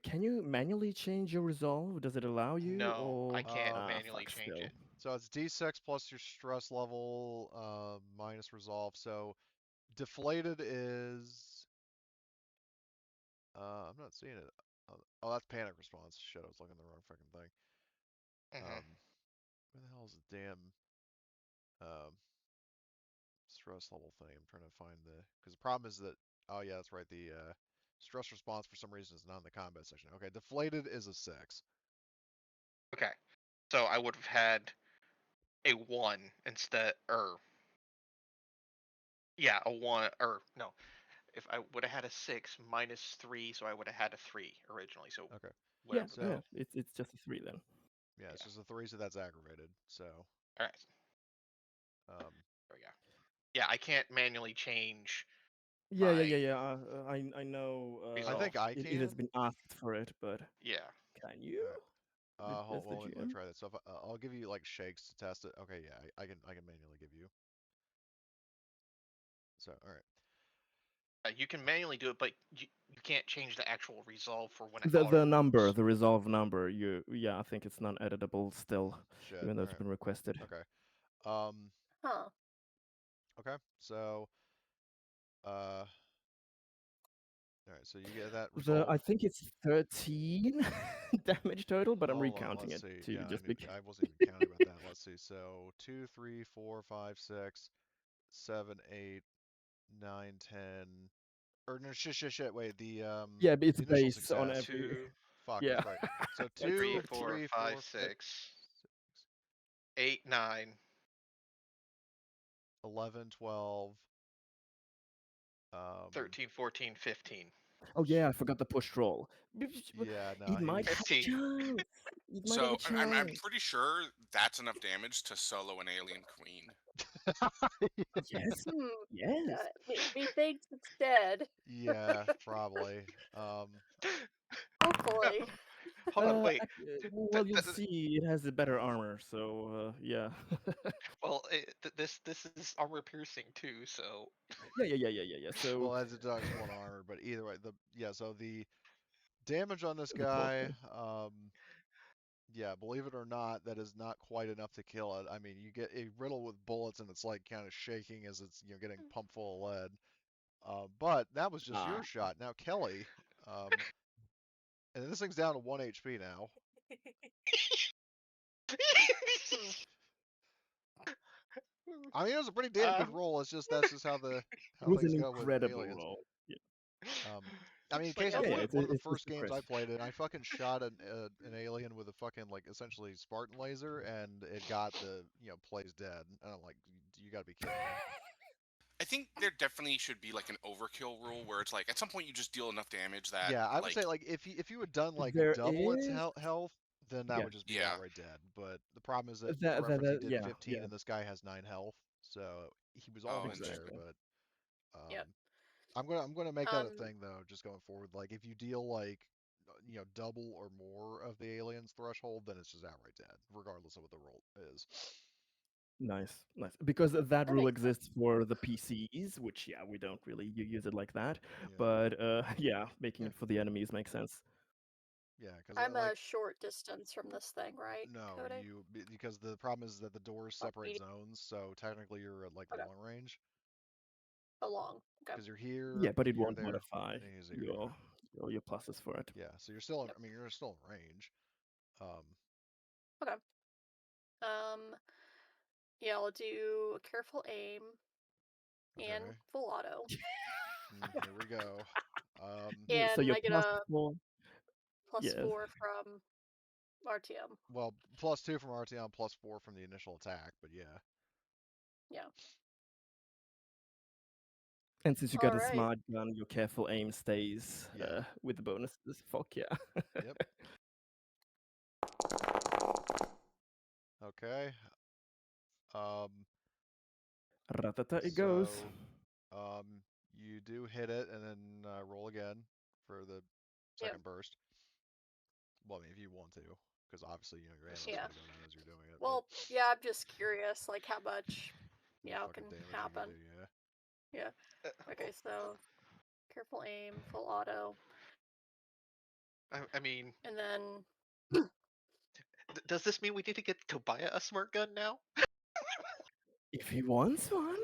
Speaker 2: Can you manually change your resolve? Does it allow you?
Speaker 5: No,
Speaker 2: or...
Speaker 5: I can't
Speaker 1: Ah,
Speaker 5: manually
Speaker 2: fuck,
Speaker 5: change
Speaker 2: still.
Speaker 5: it.
Speaker 1: So it's D6 plus your stress level minus resolve. So deflated is. I'm not seeing it. Oh, that's panic response. Shit, I was looking at the wrong fucking thing.
Speaker 5: Mhm.
Speaker 1: Where the hell is the damn stress level thing? I'm trying to find the. Because the problem is that. Oh yeah, that's right. The stress response for some reason is not in the combat section. Okay, deflated is a 6.
Speaker 5: Okay, so I would have had a 1 instead, or yeah, a 1, or no, if I would have had a 6 minus 3, so I would have had a 3 originally. So
Speaker 1: Okay.
Speaker 2: Yeah,
Speaker 5: whatever.
Speaker 1: So
Speaker 2: it's just a 3 then.
Speaker 1: yeah, it's
Speaker 5: Yeah.
Speaker 1: just a 3, so that's aggravated. So
Speaker 5: All right,
Speaker 1: um,
Speaker 5: there we go. Yeah, I can't manually change.
Speaker 2: Yeah. I know.
Speaker 1: I think I
Speaker 2: it has
Speaker 1: can.
Speaker 2: been asked for it, but
Speaker 5: Yeah.
Speaker 2: can you?
Speaker 1: All right.
Speaker 2: As the
Speaker 1: Let me
Speaker 2: GM?
Speaker 1: try that. So if I'll give you like shakes to test it. Okay, yeah, I can manually give you. So all right.
Speaker 5: You can manually do it, but you can't change the actual resolve for when it
Speaker 2: The number,
Speaker 5: auto-rolls.
Speaker 2: the resolve number. I think it's non-editable still,
Speaker 1: Shit.
Speaker 2: even though
Speaker 1: All
Speaker 2: it's
Speaker 1: right.
Speaker 2: been requested.
Speaker 1: Okay.
Speaker 3: Huh.
Speaker 1: Okay. So all right. So you get that
Speaker 2: I
Speaker 1: resolve.
Speaker 2: think it's 13 damage total, but I'm
Speaker 1: Hold on.
Speaker 2: recounting
Speaker 1: Let's
Speaker 2: it
Speaker 1: see.
Speaker 2: too,
Speaker 1: Yeah,
Speaker 2: just because.
Speaker 1: I wasn't even counting about that. Let's see. So 2, 3, 4, 5, 6, 7, 8, 9, 10. Or no, shit. Wait,
Speaker 2: Yeah, but it's
Speaker 1: the initial
Speaker 2: based on
Speaker 1: success.
Speaker 2: every.
Speaker 5: 2,
Speaker 1: Fuck,
Speaker 2: Yeah.
Speaker 1: that's right. So
Speaker 2: That's
Speaker 5: 3,
Speaker 1: 2,
Speaker 5: 4,
Speaker 2: 13.
Speaker 1: 3,
Speaker 5: 5,
Speaker 1: 4, 5,
Speaker 5: 6,
Speaker 1: 6,
Speaker 5: 8, 9.
Speaker 1: 11, 12.
Speaker 5: 13, 14, 15.
Speaker 2: Oh yeah, I forgot the push roll.
Speaker 1: Yeah, no,
Speaker 2: It
Speaker 1: he
Speaker 2: might have
Speaker 1: was.
Speaker 2: a
Speaker 5: 15.
Speaker 2: chance. It might have a
Speaker 4: So I'm
Speaker 2: chance.
Speaker 4: pretty sure that's enough damage to solo an alien queen.
Speaker 2: Yes.
Speaker 3: Hmm.
Speaker 2: Yes.
Speaker 3: Methinks it's dead.
Speaker 1: Yeah, probably.
Speaker 3: Hopefully.
Speaker 5: Hold on, wait.
Speaker 2: Well, you'll see. It has a better armor, so yeah.
Speaker 5: Well, this is armor piercing too, so
Speaker 2: Yeah. So
Speaker 1: Well, as it deducts 1 armor, but either way, so the damage on this
Speaker 2: the
Speaker 1: guy,
Speaker 2: total.
Speaker 1: yeah, believe it or not, that is not quite enough to kill it. I mean, you get a riddle with bullets, and it's like kind of shaking as it's getting pumped full of lead. But that was just your shot. Now Kelly, and this thing's down to 1 HP now. I mean, it was a pretty damn good roll. It's just that's just how
Speaker 2: It was
Speaker 1: things
Speaker 2: an
Speaker 1: go with
Speaker 2: incredible
Speaker 1: aliens.
Speaker 2: roll. Yeah.
Speaker 1: I mean,
Speaker 5: It's like,
Speaker 1: case in
Speaker 2: Yeah,
Speaker 1: point, one of the
Speaker 2: it's
Speaker 1: first games I
Speaker 2: impressive.
Speaker 1: played it, I fucking shot an alien with a fucking like essentially Spartan laser, and it got the plays dead. And I'm like, you got to be kidding me.
Speaker 4: I think there definitely should be like an overkill rule where it's like at some point you just deal enough damage that
Speaker 1: Yeah, I would say
Speaker 4: like
Speaker 1: like if you had done like
Speaker 2: There
Speaker 1: double its
Speaker 2: is
Speaker 1: health, then that
Speaker 2: yeah.
Speaker 1: would just be
Speaker 4: yeah.
Speaker 1: outright dead. But the problem is that for reference, he
Speaker 2: That
Speaker 1: did
Speaker 2: yeah
Speaker 1: 15, and this guy has 9 health, so he was
Speaker 4: Oh,
Speaker 1: almost there.
Speaker 2: exactly.
Speaker 4: interesting.
Speaker 1: But
Speaker 3: Yep.
Speaker 1: um, I'm gonna make that a
Speaker 3: Um.
Speaker 1: thing though, just going forward. Like if you deal like double or more of the alien's threshold, then it's just outright dead, regardless of what the roll is.
Speaker 2: Nice. Because that
Speaker 3: That
Speaker 2: rule
Speaker 3: makes sense.
Speaker 2: exists for the PCs, which we don't really use it like that.
Speaker 1: Yeah,
Speaker 2: But yeah, making
Speaker 1: yeah,
Speaker 2: it for the enemies makes sense.
Speaker 1: yeah. Because
Speaker 3: I'm
Speaker 1: like
Speaker 3: a short distance from this thing, right,
Speaker 1: no,
Speaker 3: Cody?
Speaker 1: because the problem is that the doors
Speaker 3: Oh,
Speaker 1: separate zones, so technically you're at like
Speaker 3: okay.
Speaker 1: long range.
Speaker 3: Along. Okay.
Speaker 1: Because you're here,
Speaker 2: Yeah, but it
Speaker 1: you're
Speaker 2: won't
Speaker 1: there,
Speaker 2: modify
Speaker 1: and he's here.
Speaker 2: your pluses for it.
Speaker 1: Yeah, so you're still,
Speaker 3: Yep.
Speaker 1: I mean, you're still in range.
Speaker 3: Okay. Yeah, I'll do a careful aim and
Speaker 1: Okay.
Speaker 3: full auto.
Speaker 1: Here we go.
Speaker 2: So
Speaker 3: And
Speaker 2: your
Speaker 3: I get
Speaker 2: plus
Speaker 3: a
Speaker 2: 4, yes.
Speaker 3: +4 from RTM.
Speaker 1: Well, +2 from RTM, +4 from the initial attack, but yeah.
Speaker 3: Yeah.
Speaker 2: And since you got a
Speaker 3: Alright.
Speaker 2: smart gun, your careful aim stays
Speaker 1: Yeah.
Speaker 2: with the bonuses. Fuck yeah.
Speaker 1: Yep. Okay.
Speaker 2: Ratata it goes.
Speaker 1: So, you do hit it and then roll again for the
Speaker 3: Yep.
Speaker 1: second burst. Well, I mean, if you want to, because obviously, your ammo's
Speaker 3: Yeah.
Speaker 1: going to go down as you're doing it.
Speaker 3: Well, yeah, I'm just curious, like, how much,
Speaker 1: Fucking
Speaker 3: can
Speaker 1: damage
Speaker 3: happen.
Speaker 1: you can do,
Speaker 3: Yeah. Okay, so careful aim, full auto.
Speaker 5: I mean,
Speaker 3: And then
Speaker 5: does this mean we need to get Tobiah a smart gun now?
Speaker 2: If he wants one.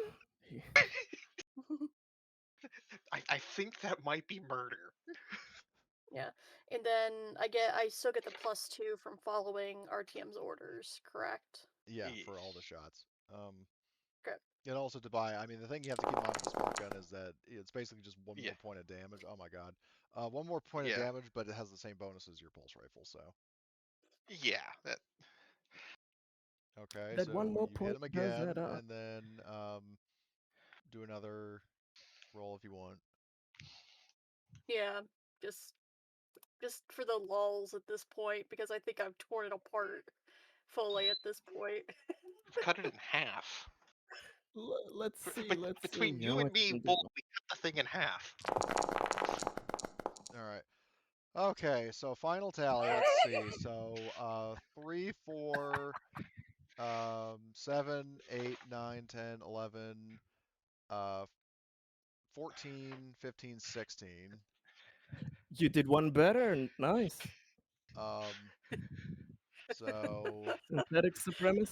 Speaker 5: I think that might be murder.
Speaker 3: yeah, and then I still get the +2 from following RTM's orders, correct?
Speaker 1: Yeah,
Speaker 5: Yes.
Speaker 1: for all the shots.
Speaker 3: Okay.
Speaker 1: And also to buy, I mean, the thing you have to keep in mind with the smart gun is that it's basically just one
Speaker 5: Yeah.
Speaker 1: more point of damage. Oh my god. One more point of
Speaker 5: Yeah.
Speaker 1: damage, but it has the same bonus as your pulse rifle, so.
Speaker 5: Yeah.
Speaker 1: Okay,
Speaker 2: That one
Speaker 1: so
Speaker 2: more
Speaker 1: you hit
Speaker 2: point
Speaker 1: him
Speaker 2: does
Speaker 1: again,
Speaker 2: add up.
Speaker 1: and then do another roll if you want.
Speaker 3: Yeah, just for the lulls at this point, because I think I've torn it apart fully at this point.
Speaker 5: Cut it in half.
Speaker 2: Let's see.
Speaker 5: But
Speaker 2: Let's
Speaker 5: between
Speaker 2: see
Speaker 5: you
Speaker 2: how
Speaker 5: and
Speaker 2: much you
Speaker 5: me,
Speaker 2: can do.
Speaker 5: Wolf, we cut the thing in half.
Speaker 1: All right. Okay, so final tally. Let's see. So 3, 4, 7, 8, 9, 10, 11, 14, 15, 16.
Speaker 2: You did one better. Nice.
Speaker 1: Um, so
Speaker 2: Synthetic supremacy.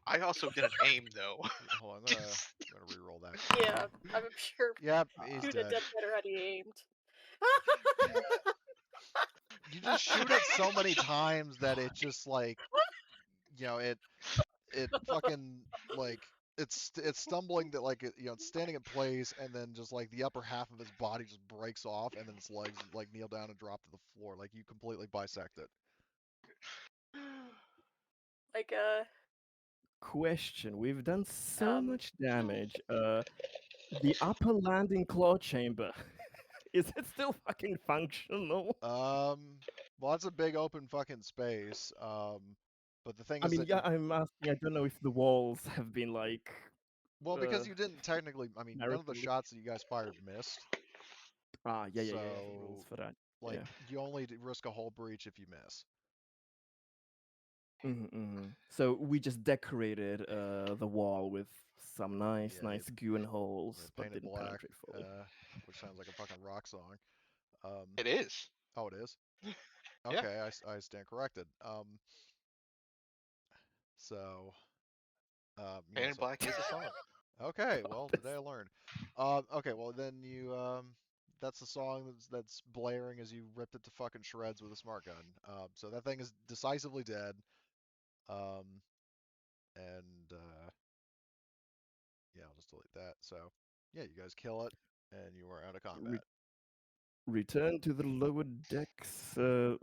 Speaker 5: I also didn't aim though.
Speaker 1: hold on, I'm gonna re-roll that.
Speaker 3: Yeah, I'm sure
Speaker 1: Yep, he's
Speaker 3: you'd have
Speaker 1: dead.
Speaker 3: done better had he aimed.
Speaker 1: You just shoot it so many times that it just like, it fucking like it's stumbling that like it's standing in place, and then just like the upper half of his body just breaks off, and then its legs like kneel down and drop to the floor, like you completely bisect it.
Speaker 3: Like
Speaker 2: Question. We've done so
Speaker 3: um
Speaker 2: much damage. The upper landing claw chamber. Is it still fucking functional?
Speaker 1: Well, that's a big open fucking space. But the thing
Speaker 2: I
Speaker 1: is
Speaker 2: mean,
Speaker 1: that
Speaker 2: yeah, I'm asking. I don't know if the walls have been like
Speaker 1: well,
Speaker 2: uh,
Speaker 1: because you didn't technically, I mean, none of the
Speaker 2: narratively.
Speaker 1: shots that you guys fired missed.
Speaker 2: Yeah. Some rules
Speaker 1: So
Speaker 2: for that.
Speaker 1: like
Speaker 2: Yeah.
Speaker 1: you only risk a hull breach if you miss.
Speaker 2: So we just decorated the wall with some nice,
Speaker 1: Yeah,
Speaker 2: nice goo and holes, but
Speaker 1: painted
Speaker 2: didn't
Speaker 1: black,
Speaker 2: penetrate fully.
Speaker 1: which sounds like a fucking rock song.
Speaker 5: It is.
Speaker 1: Oh, it is?
Speaker 5: Yeah.
Speaker 1: Okay, I stand corrected. So,
Speaker 5: Man in Black is a song.
Speaker 1: okay,
Speaker 2: God,
Speaker 1: well,
Speaker 2: that's
Speaker 1: today I learned. Okay, well then that's the song that's blaring as you ripped it to fucking shreds with a smart gun. So that thing is decisively dead. Um, and yeah, I'll just delete that. So, yeah, you guys kill it, and you are out of combat.
Speaker 2: return to the lower decks so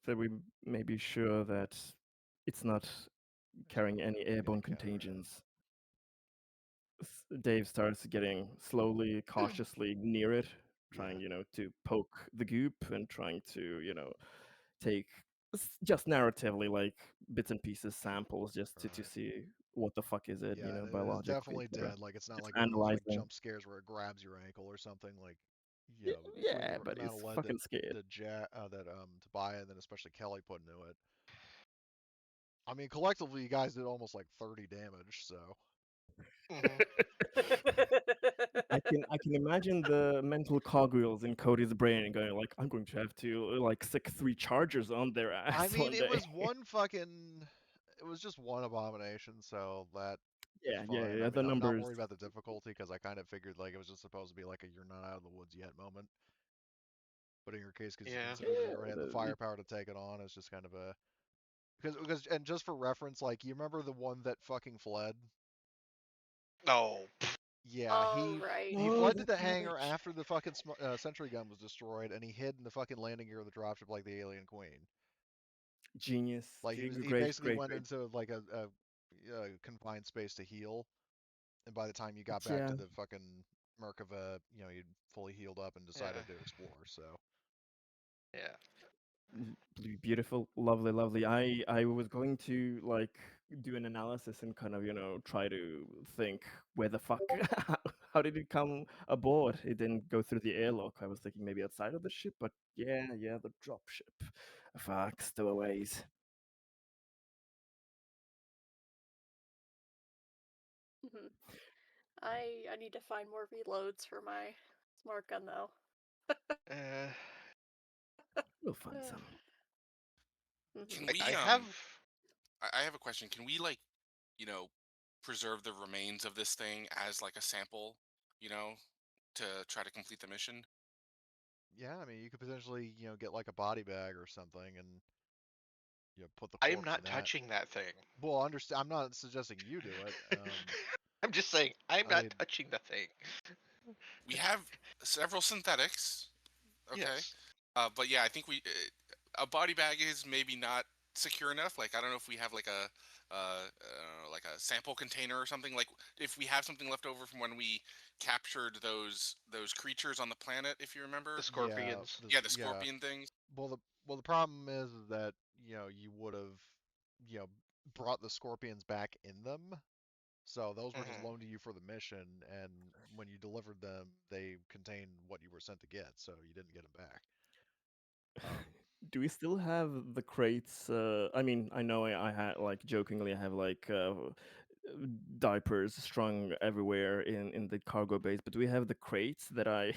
Speaker 2: that we may be sure that it's not carrying any airborne contagions. Dave starts getting slowly, cautiously near it, trying,
Speaker 1: Yeah.
Speaker 2: to poke the goop and trying to, take just narratively like bits and pieces, samples, just to
Speaker 1: Right.
Speaker 2: see what the fuck is it,
Speaker 1: Yeah, it is
Speaker 2: biologically.
Speaker 1: definitely
Speaker 2: So
Speaker 1: dead. Like it's not
Speaker 2: it's
Speaker 1: like one of those like
Speaker 2: analyzing.
Speaker 1: jump scares where it grabs your ankle or something. Like, between
Speaker 2: Yeah,
Speaker 1: the
Speaker 2: but
Speaker 1: amount
Speaker 2: it's
Speaker 1: of lead
Speaker 2: fucking scared.
Speaker 1: that Tobiah and then especially Kelly put into it. I mean, collectively, you guys did almost like 30 damage. So
Speaker 5: Mhm.
Speaker 2: I can imagine the mental cogwheels in Cody's brain going like, I'm going to have to like stick 3 chargers on their
Speaker 1: I
Speaker 2: ass
Speaker 1: mean,
Speaker 2: one
Speaker 1: it
Speaker 2: day.
Speaker 1: was one fucking, it was just one abomination. So that's fine. I
Speaker 2: Yeah.
Speaker 1: mean,
Speaker 2: The
Speaker 1: I'm not
Speaker 2: numbers.
Speaker 1: worried about the difficulty because I kind of figured like it was just supposed to be like a you're not out of the woods yet moment. But in your case,
Speaker 5: Yeah.
Speaker 1: considering you already had the
Speaker 2: The,
Speaker 1: firepower to take it on, it's just kind of a because and just for reference, like you remember the one that fucking fled?
Speaker 5: No.
Speaker 1: Yeah,
Speaker 3: all
Speaker 1: he
Speaker 3: right.
Speaker 1: he
Speaker 2: oh,
Speaker 1: fled
Speaker 2: the
Speaker 1: to the hangar
Speaker 2: bitch.
Speaker 1: after the fucking sentry gun was destroyed, and he hid in the fucking landing gear of the dropship like the alien queen.
Speaker 2: Genius.
Speaker 1: Like he
Speaker 2: Great,
Speaker 1: basically
Speaker 2: great,
Speaker 1: went
Speaker 2: great.
Speaker 1: into like a confined space to heal, and by the time you got back to
Speaker 2: Yeah.
Speaker 1: the fucking Merkava, you'd fully healed up and
Speaker 5: Yeah.
Speaker 1: decided to explore. So
Speaker 5: Yeah.
Speaker 2: Beautiful, lovely, lovely. I was going to like do an analysis and kind of try to think where the fuck how did it come aboard? It didn't go through the airlock. I was thinking maybe outside of the ship, but yeah, the drop ship. Fuck, stowaways.
Speaker 3: Mhm. I need to find more reloads for my smart gun though.
Speaker 5: Uh,
Speaker 2: We'll find some.
Speaker 4: Can
Speaker 3: Mhm.
Speaker 4: we
Speaker 5: I have.
Speaker 4: I have a question. Can we like, you know, preserve the remains of this thing as like a sample, you know, to try to complete the mission?
Speaker 1: Yeah, I mean, you could potentially, get like a body bag or something and, put the
Speaker 5: I am
Speaker 1: corpse in
Speaker 5: not
Speaker 1: that.
Speaker 5: touching that thing.
Speaker 1: Well, understand. I'm not suggesting you do it.
Speaker 5: I'm just saying, I'm
Speaker 1: I
Speaker 5: not
Speaker 1: mean,
Speaker 5: touching the thing.
Speaker 4: We have several synthetics, okay?
Speaker 5: Yes.
Speaker 4: But yeah, I think a body bag is maybe not secure enough. Like I don't know if we have like a sample container or something. Like if we have something left over from when we captured those creatures on the planet, if you remember.
Speaker 5: The
Speaker 1: yeah,
Speaker 5: scorpions.
Speaker 4: Yeah, the
Speaker 1: yeah.
Speaker 4: scorpion things.
Speaker 1: Well, the problem is that you would have, you know, brought the scorpions back in them. So those were just
Speaker 5: Hmm.
Speaker 1: loaned to you for the mission, and when you delivered them, they contained what you were sent to get, so you didn't get them back. Um,
Speaker 2: Do we still have the crates? I mean, I know I had like jokingly, I have like diapers strung everywhere in the cargo base, but do we have the crates that I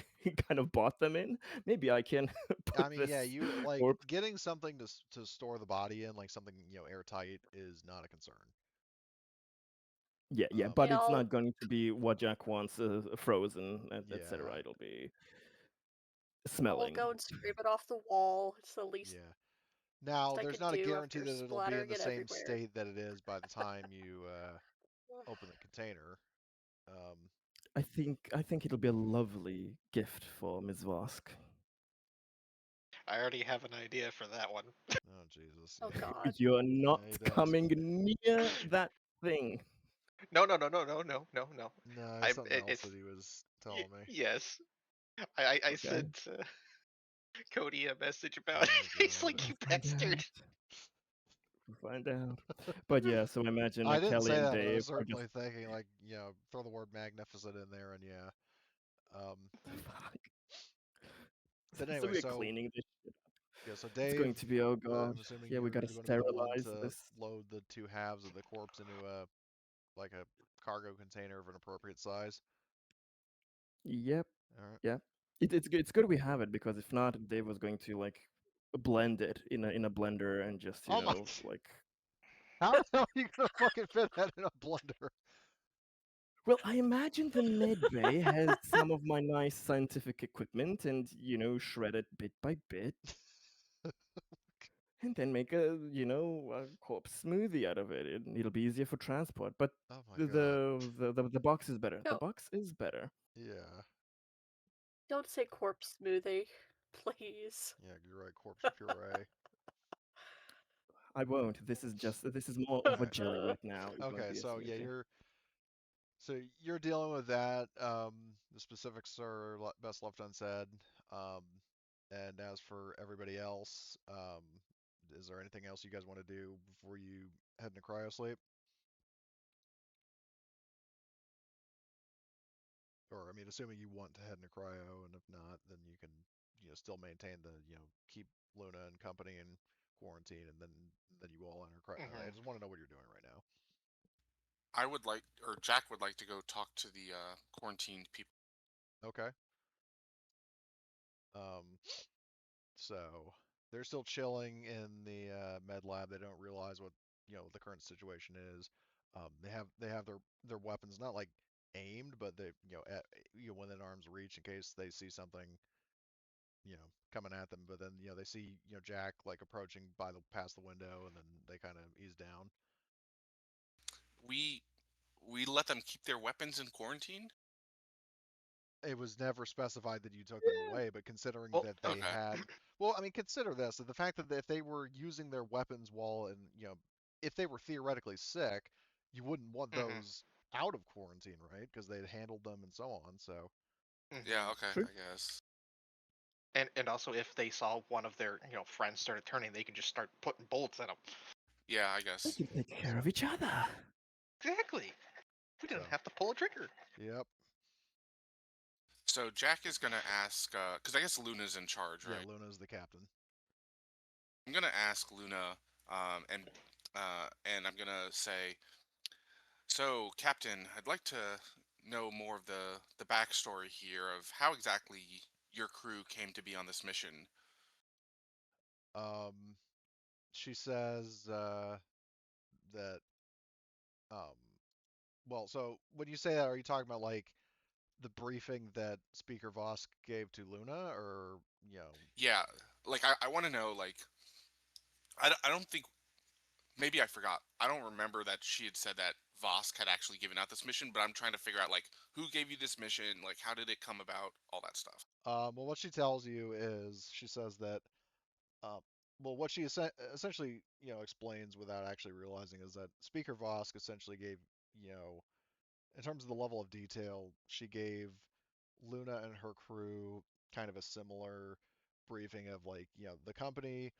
Speaker 2: kind of bought them in? Maybe I can
Speaker 1: I
Speaker 2: put
Speaker 1: mean,
Speaker 2: this
Speaker 1: yeah, you like
Speaker 2: corpse.
Speaker 1: getting something to store the body in, like something airtight, is not a concern.
Speaker 2: Yeah, yeah,
Speaker 1: Um,
Speaker 2: but
Speaker 3: Yeah,
Speaker 2: it's not going to be what Jack wants, frozen, etc.
Speaker 1: yeah,
Speaker 2: It'll be
Speaker 3: I'll
Speaker 2: smelling.
Speaker 3: go and scrape it off the wall. It's the least
Speaker 1: yeah. Now,
Speaker 3: I
Speaker 1: there's
Speaker 3: could
Speaker 1: not a
Speaker 3: do
Speaker 1: guarantee
Speaker 3: after
Speaker 1: that it'll be in
Speaker 3: splattering
Speaker 1: the
Speaker 3: it
Speaker 1: same
Speaker 3: everywhere.
Speaker 1: state that it is by the time you open the container. Um,
Speaker 2: I think it'll be a lovely gift for Ms. Vosk.
Speaker 5: I already have an idea for that one.
Speaker 1: oh Jesus,
Speaker 3: Oh
Speaker 1: yeah,
Speaker 3: God.
Speaker 2: You're not
Speaker 1: yeah, he does.
Speaker 2: coming near that thing.
Speaker 5: No, no, no, no, no, no, no, no.
Speaker 1: No, it's
Speaker 5: I'm.
Speaker 1: something else
Speaker 5: It's
Speaker 1: that he was telling me.
Speaker 5: yes. I
Speaker 2: Okay.
Speaker 5: sent Cody a message about.
Speaker 1: Oh
Speaker 5: He's
Speaker 1: God.
Speaker 5: like, you
Speaker 2: Find
Speaker 5: bastard.
Speaker 2: out. Find out. But yeah, so I imagine
Speaker 1: I didn't
Speaker 2: Kelly
Speaker 1: say
Speaker 2: and
Speaker 1: that, but I
Speaker 2: Dave
Speaker 1: was
Speaker 2: are just
Speaker 1: certainly thinking like, throw the word magnificent in there, and yeah. Um,
Speaker 2: fuck.
Speaker 1: but
Speaker 2: So
Speaker 1: anyway,
Speaker 2: we're
Speaker 1: so
Speaker 2: cleaning this shit.
Speaker 1: yeah, so
Speaker 2: It's
Speaker 1: Dave,
Speaker 2: going to be, oh god.
Speaker 1: I'm assuming
Speaker 2: Yeah, we
Speaker 1: you're
Speaker 2: gotta
Speaker 1: going to be the one
Speaker 2: sterilize
Speaker 1: to
Speaker 2: this.
Speaker 1: load the two halves of the corpse into a like a cargo container of an appropriate size.
Speaker 2: Yep.
Speaker 1: All right.
Speaker 2: Yeah. It's good we have it, because if not, Dave was going to like blend it in a blender and just,
Speaker 1: Oh my!
Speaker 2: like.
Speaker 1: How the hell are you gonna fucking fit that in a blender?
Speaker 2: Well, I imagine the med bay has some of my nice scientific equipment and, shred it bit by bit and then make a corpse smoothie out of it. It'll be easier for transport. But
Speaker 1: Oh my
Speaker 2: the
Speaker 1: God.
Speaker 2: the box is better. The
Speaker 3: No,
Speaker 2: box is better.
Speaker 1: Yeah.
Speaker 3: don't say corpse smoothie, please.
Speaker 1: Yeah, you're right. Corpse puree.
Speaker 2: I won't. This is more
Speaker 1: All
Speaker 2: of a
Speaker 1: right.
Speaker 2: jelly right now. It won't
Speaker 1: Okay,
Speaker 2: be a
Speaker 1: so yeah,
Speaker 2: smoothie.
Speaker 1: you're dealing with that. The specifics are best left unsaid. Um, and as for everybody else, is there anything else you guys want to do before you head into cryo sleep? Or I mean, assuming you want to head into cryo, and if not, then you can, still maintain the, keep Luna and company in quarantine, and then you all enter cryo. I
Speaker 5: Hmm.
Speaker 1: just want to know what you're doing right now.
Speaker 4: I would like, or Jack would like to go talk to the quarantined people.
Speaker 1: Okay. Um, so they're still chilling in the med lab. They don't realize what the current situation is. They have their weapons not like aimed, but they within arm's reach in case they see something coming at them. But then they see Jack like approaching past the window, and then they kind of ease down.
Speaker 4: We we let them keep their weapons in quarantine.
Speaker 1: It was never specified that you took them away, but considering
Speaker 5: Well,
Speaker 1: that they
Speaker 4: Okay.
Speaker 1: had, well, I mean, consider this: the fact that if they were using their weapons while, and if they were theoretically sick, you wouldn't want
Speaker 5: hmm
Speaker 1: those out of quarantine, right? Because they'd handled them and so on. So,
Speaker 4: Yeah.
Speaker 5: hmm
Speaker 4: Okay.
Speaker 2: True.
Speaker 4: I guess.
Speaker 5: and also if they saw one of their friends started turning, they can just start putting bullets in them.
Speaker 4: Yeah. I
Speaker 2: They
Speaker 4: guess.
Speaker 2: can take care of each other.
Speaker 5: Exactly. We
Speaker 1: so,
Speaker 5: didn't have to pull a trigger.
Speaker 1: yep,
Speaker 4: So Jack is gonna ask, because I guess Luna's in charge,
Speaker 1: yeah,
Speaker 4: right?
Speaker 1: Luna's the captain.
Speaker 4: I'm gonna ask Luna, and I'm gonna say, so Captain, I'd like to know more of the backstory here of how exactly your crew came to be on this mission.
Speaker 1: Um, she says that um, well, so when you say that, are you talking about like the briefing that Speaker Vosk gave to Luna, or you know?
Speaker 4: Yeah, like I want to know, like I don't think, maybe I forgot. I don't remember that she had said that Vosk had actually given out this mission, but I'm trying to figure out like who gave you this mission, like how did it come about, all that stuff.
Speaker 1: Well, what she tells you is she says that uh, well, what she essentially explains without actually realizing is that Speaker Vosk essentially gave you know in terms of the level of detail, she gave Luna and her crew kind of a similar briefing of like, the company,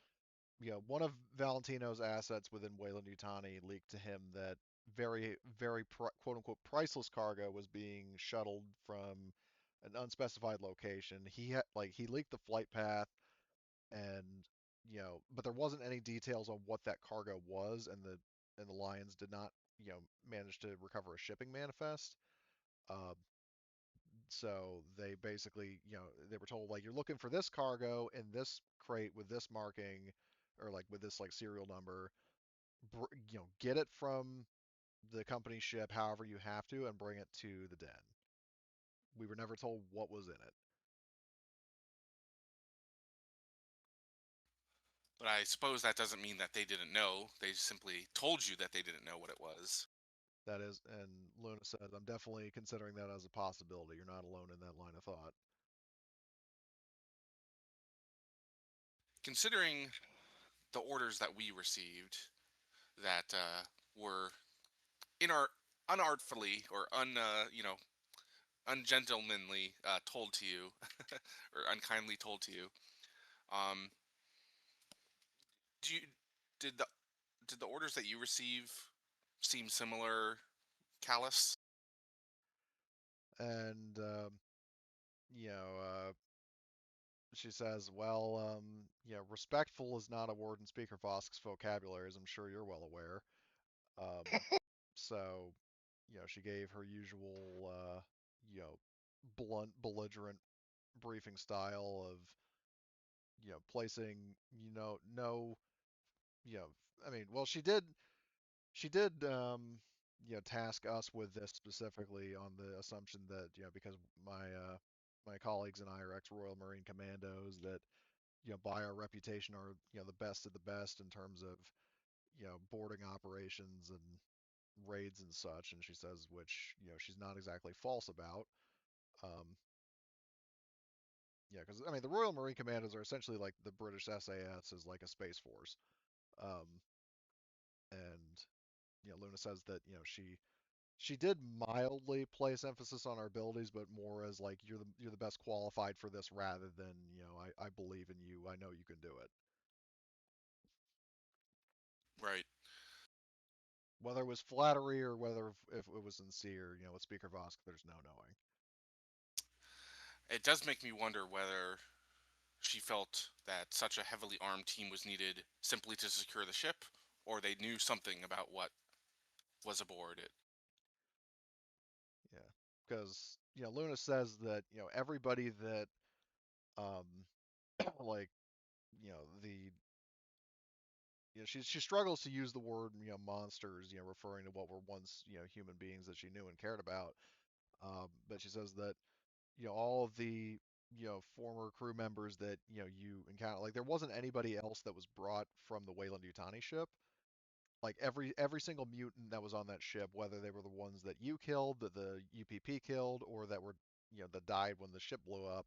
Speaker 1: one of Valentino's assets within Wayland Yutani leaked to him that very, very quote unquote priceless cargo was being shuttled from an unspecified location. He leaked the flight path and but there wasn't any details on what that cargo was, and the Lions did not manage to recover a shipping manifest. Uh, so they basically, they were told like you're looking for this cargo in this crate with this marking, or like with this like serial number. Get it from the company ship, however you have to, and bring it to the den. We were never told what was in it.
Speaker 4: But I suppose that doesn't mean that they didn't know. They simply told you that they didn't know what it was.
Speaker 1: That is, and Luna says, I'm definitely considering that as a possibility. You're not alone in that line of thought.
Speaker 4: Considering the orders that we received that were in our unartfully or ungentlemanly told to you or unkindly told to you, um, do you did the orders that you receive seem similar, callous?
Speaker 1: And you know, she says, well, respectful is not a word in Speaker Vosk's vocabulary, as I'm sure you're well aware. Um, so, she gave her usual, blunt, belligerent briefing style of, placing, no, you know, I mean, well, she did, task us with this specifically on the assumption that, because my colleagues and I are ex-Royal Marine Commandos, that by our reputation are the best of the best in terms of boarding operations and raids and such. And she says, which she's not exactly false about. Um, yeah, because I mean the Royal Marine Commandos are essentially like the British SAS is like a space force. Um, and Luna says that she did mildly place emphasis on our abilities, but more as like you're the best qualified for this rather than I believe in you. I know you can do it.
Speaker 4: Right.
Speaker 1: Whether it was flattery or whether if it was sincere, with Speaker Vosk, there's no knowing.
Speaker 4: It does make me wonder whether she felt that such a heavily armed team was needed simply to secure the ship, or they knew something about what was aboard it.
Speaker 1: Yeah, because Luna says that everybody that um like the she struggles to use the word monsters, referring to what were once human beings that she knew and cared about. But she says that all of the former crew members that you encounter, like there wasn't anybody else that was brought from the Wayland Yutani ship. Like every single mutant that was on that ship, whether they were the ones that you killed, that the UPP killed, or that were that died when the ship blew up,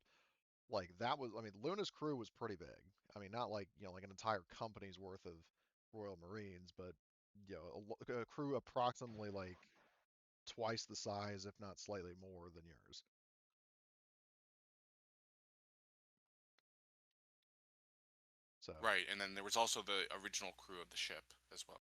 Speaker 1: like that was, I mean, Luna's crew was pretty big. I mean, not like like an entire company's worth of Royal Marines, but a crew approximately like twice the size, if not slightly more than yours. So
Speaker 4: Right, and then there was also the original crew of the ship as well.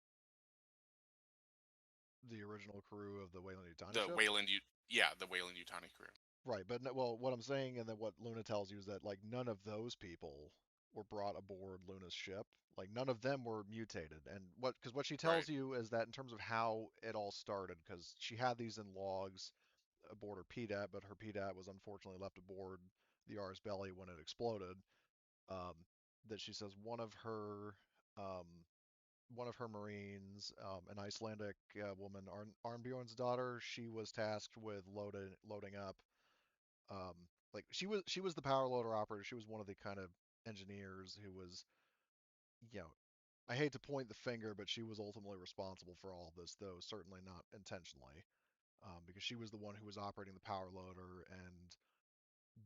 Speaker 1: the original crew of the Wayland Yutani
Speaker 4: The
Speaker 1: ship.
Speaker 4: Wayland, yeah, the Wayland Yutani crew.
Speaker 1: Right, but well, what I'm saying and then what Luna tells you is that like none of those people were brought aboard Luna's ship. Like none of them were mutated. And because what she
Speaker 4: Right,
Speaker 1: tells you is that in terms of how it all started, because she had these in logs aboard her PDAT, but her PDAT was unfortunately left aboard the R's belly when it exploded. Um, that she says one of her Marines, an Icelandic woman, Arnbjorn's daughter, she was tasked with loading up. Like she was the power loader operator. She was one of the kind of engineers who was, you know, I hate to point the finger, but she was ultimately responsible for all of this, though certainly not intentionally, because she was the one who was operating the power loader and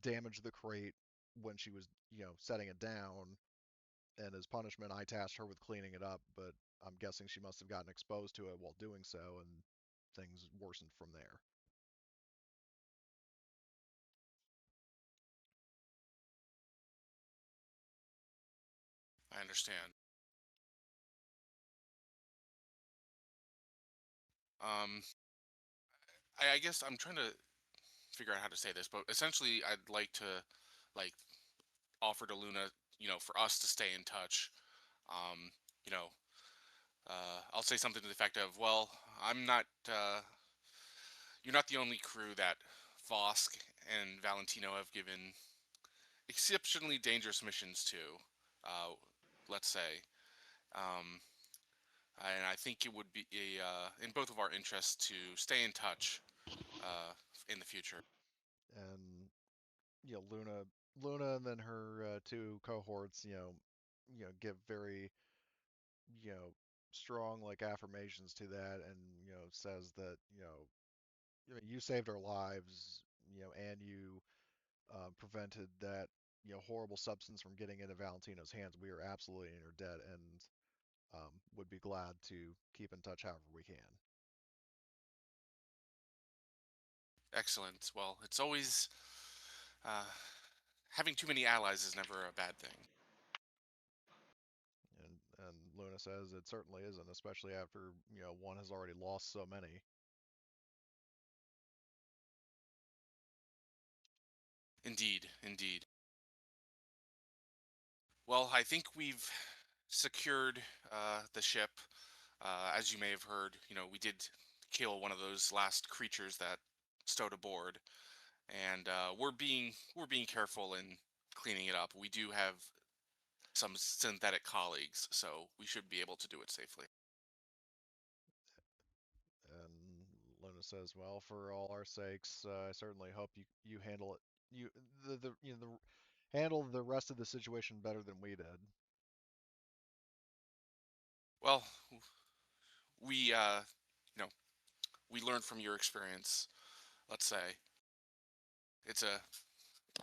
Speaker 1: damaged the crate when she was, setting it down. And as punishment, I tasked her with cleaning it up, but I'm guessing she must have gotten exposed to it while doing so, and things worsened from there.
Speaker 4: I understand. Um, I guess I'm trying to figure out how to say this, but essentially, I'd like to like offer to Luna, for us to stay in touch. Um, you know, I'll say something to the effect of, well, I'm not. You're not the only crew that Vosk and Valentino have given exceptionally dangerous missions to. Uh, let's say. Um, and I think it would be in both of our interests to stay in touch uh, in the future.
Speaker 1: And Luna, and then her two cohorts, give very, you know, strong like affirmations to that, and says that you saved our lives, and you prevented that horrible substance from getting into Valentino's hands. We are absolutely in your debt, and would be glad to keep in touch however we can.
Speaker 4: Excellent. Well, it's always uh, having too many allies is never a bad thing.
Speaker 1: And Luna says it certainly isn't, especially after one has already lost so many.
Speaker 4: Indeed, indeed. Well, I think we've secured the ship. As you may have heard, we did kill one of those last creatures that stowed aboard, and we're being careful in cleaning it up. We do have some synthetic colleagues, so we should be able to do it safely.
Speaker 1: And Luna says, "Well, for all our sakes, I certainly hope you handle it. You the handle the rest of the situation better than we did."
Speaker 4: Well, we you know we learned from your experience. Let's say it's a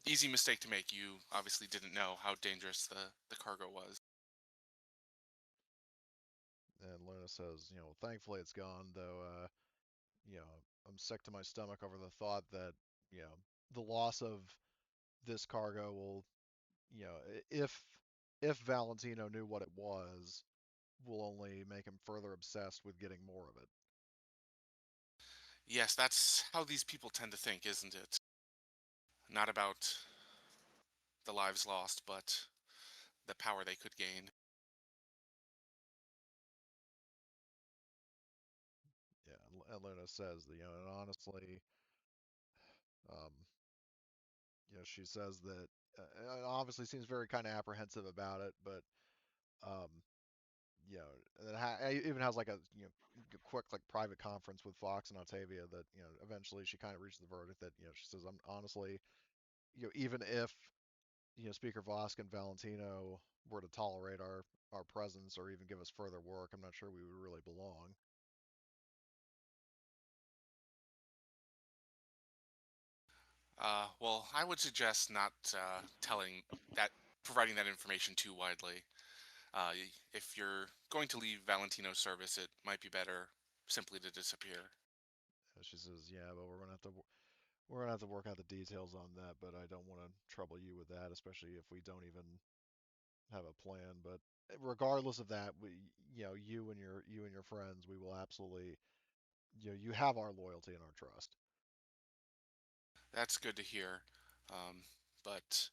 Speaker 4: easy mistake to make. You obviously didn't know how dangerous the cargo was.
Speaker 1: And Luna says, "Thankfully it's gone, though. I'm sick to my stomach over the thought that you know the loss of this cargo will, if Valentino knew what it was, will only make him further obsessed with getting more of it."
Speaker 4: Yes, that's how these people tend to think, isn't it? Not about the lives lost, but the power they could gain.
Speaker 1: Yeah, and Luna says that, and honestly, um, she says that obviously seems very kind of apprehensive about it, but um, it even has like a quick like private conference with Fox and Octavia that eventually she kind of reaches the verdict that she says, "I'm honestly, even if Speaker Vosk and Valentino were to tolerate our presence or even give us further work, I'm not sure we would really belong."
Speaker 4: Well, I would suggest not providing that information too widely. If you're going to leave Valentino's service, it might be better simply to disappear.
Speaker 1: She says, "Yeah, but we're gonna have to work out the details on that, but I don't want to trouble you with that, especially if we don't even have a plan. But regardless of that, you and your friends, we will absolutely, you have our loyalty and our trust."
Speaker 4: That's good to hear. Um, but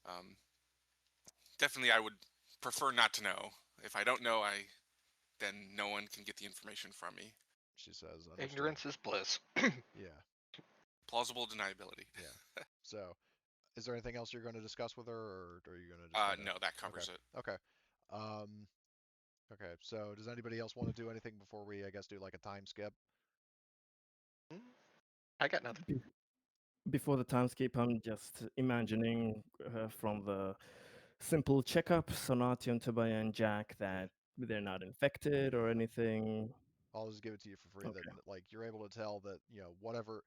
Speaker 4: um, definitely, I would prefer not to know. If I don't know, then no one can get the information from me.
Speaker 1: She says, "Understood."
Speaker 5: Ignorance is bliss.
Speaker 1: Yeah,
Speaker 4: Plausible deniability.
Speaker 1: yeah. So Is there anything else you're going to discuss with her, or are you going to just kind of?
Speaker 4: No, that covers
Speaker 1: Okay.
Speaker 4: it.
Speaker 1: Okay. Um. Okay. So, does anybody else want to do anything before we, I guess, do like a time skip?
Speaker 5: I got nothing.
Speaker 2: Be- Before the time skip, I'm just imagining from the simple checkup, Sonati and Tobiah and Jack, that they're not infected or
Speaker 1: Yeah.
Speaker 2: anything.
Speaker 1: I'll just give it to you for free. That
Speaker 2: Okay.
Speaker 1: like you're able to tell that whatever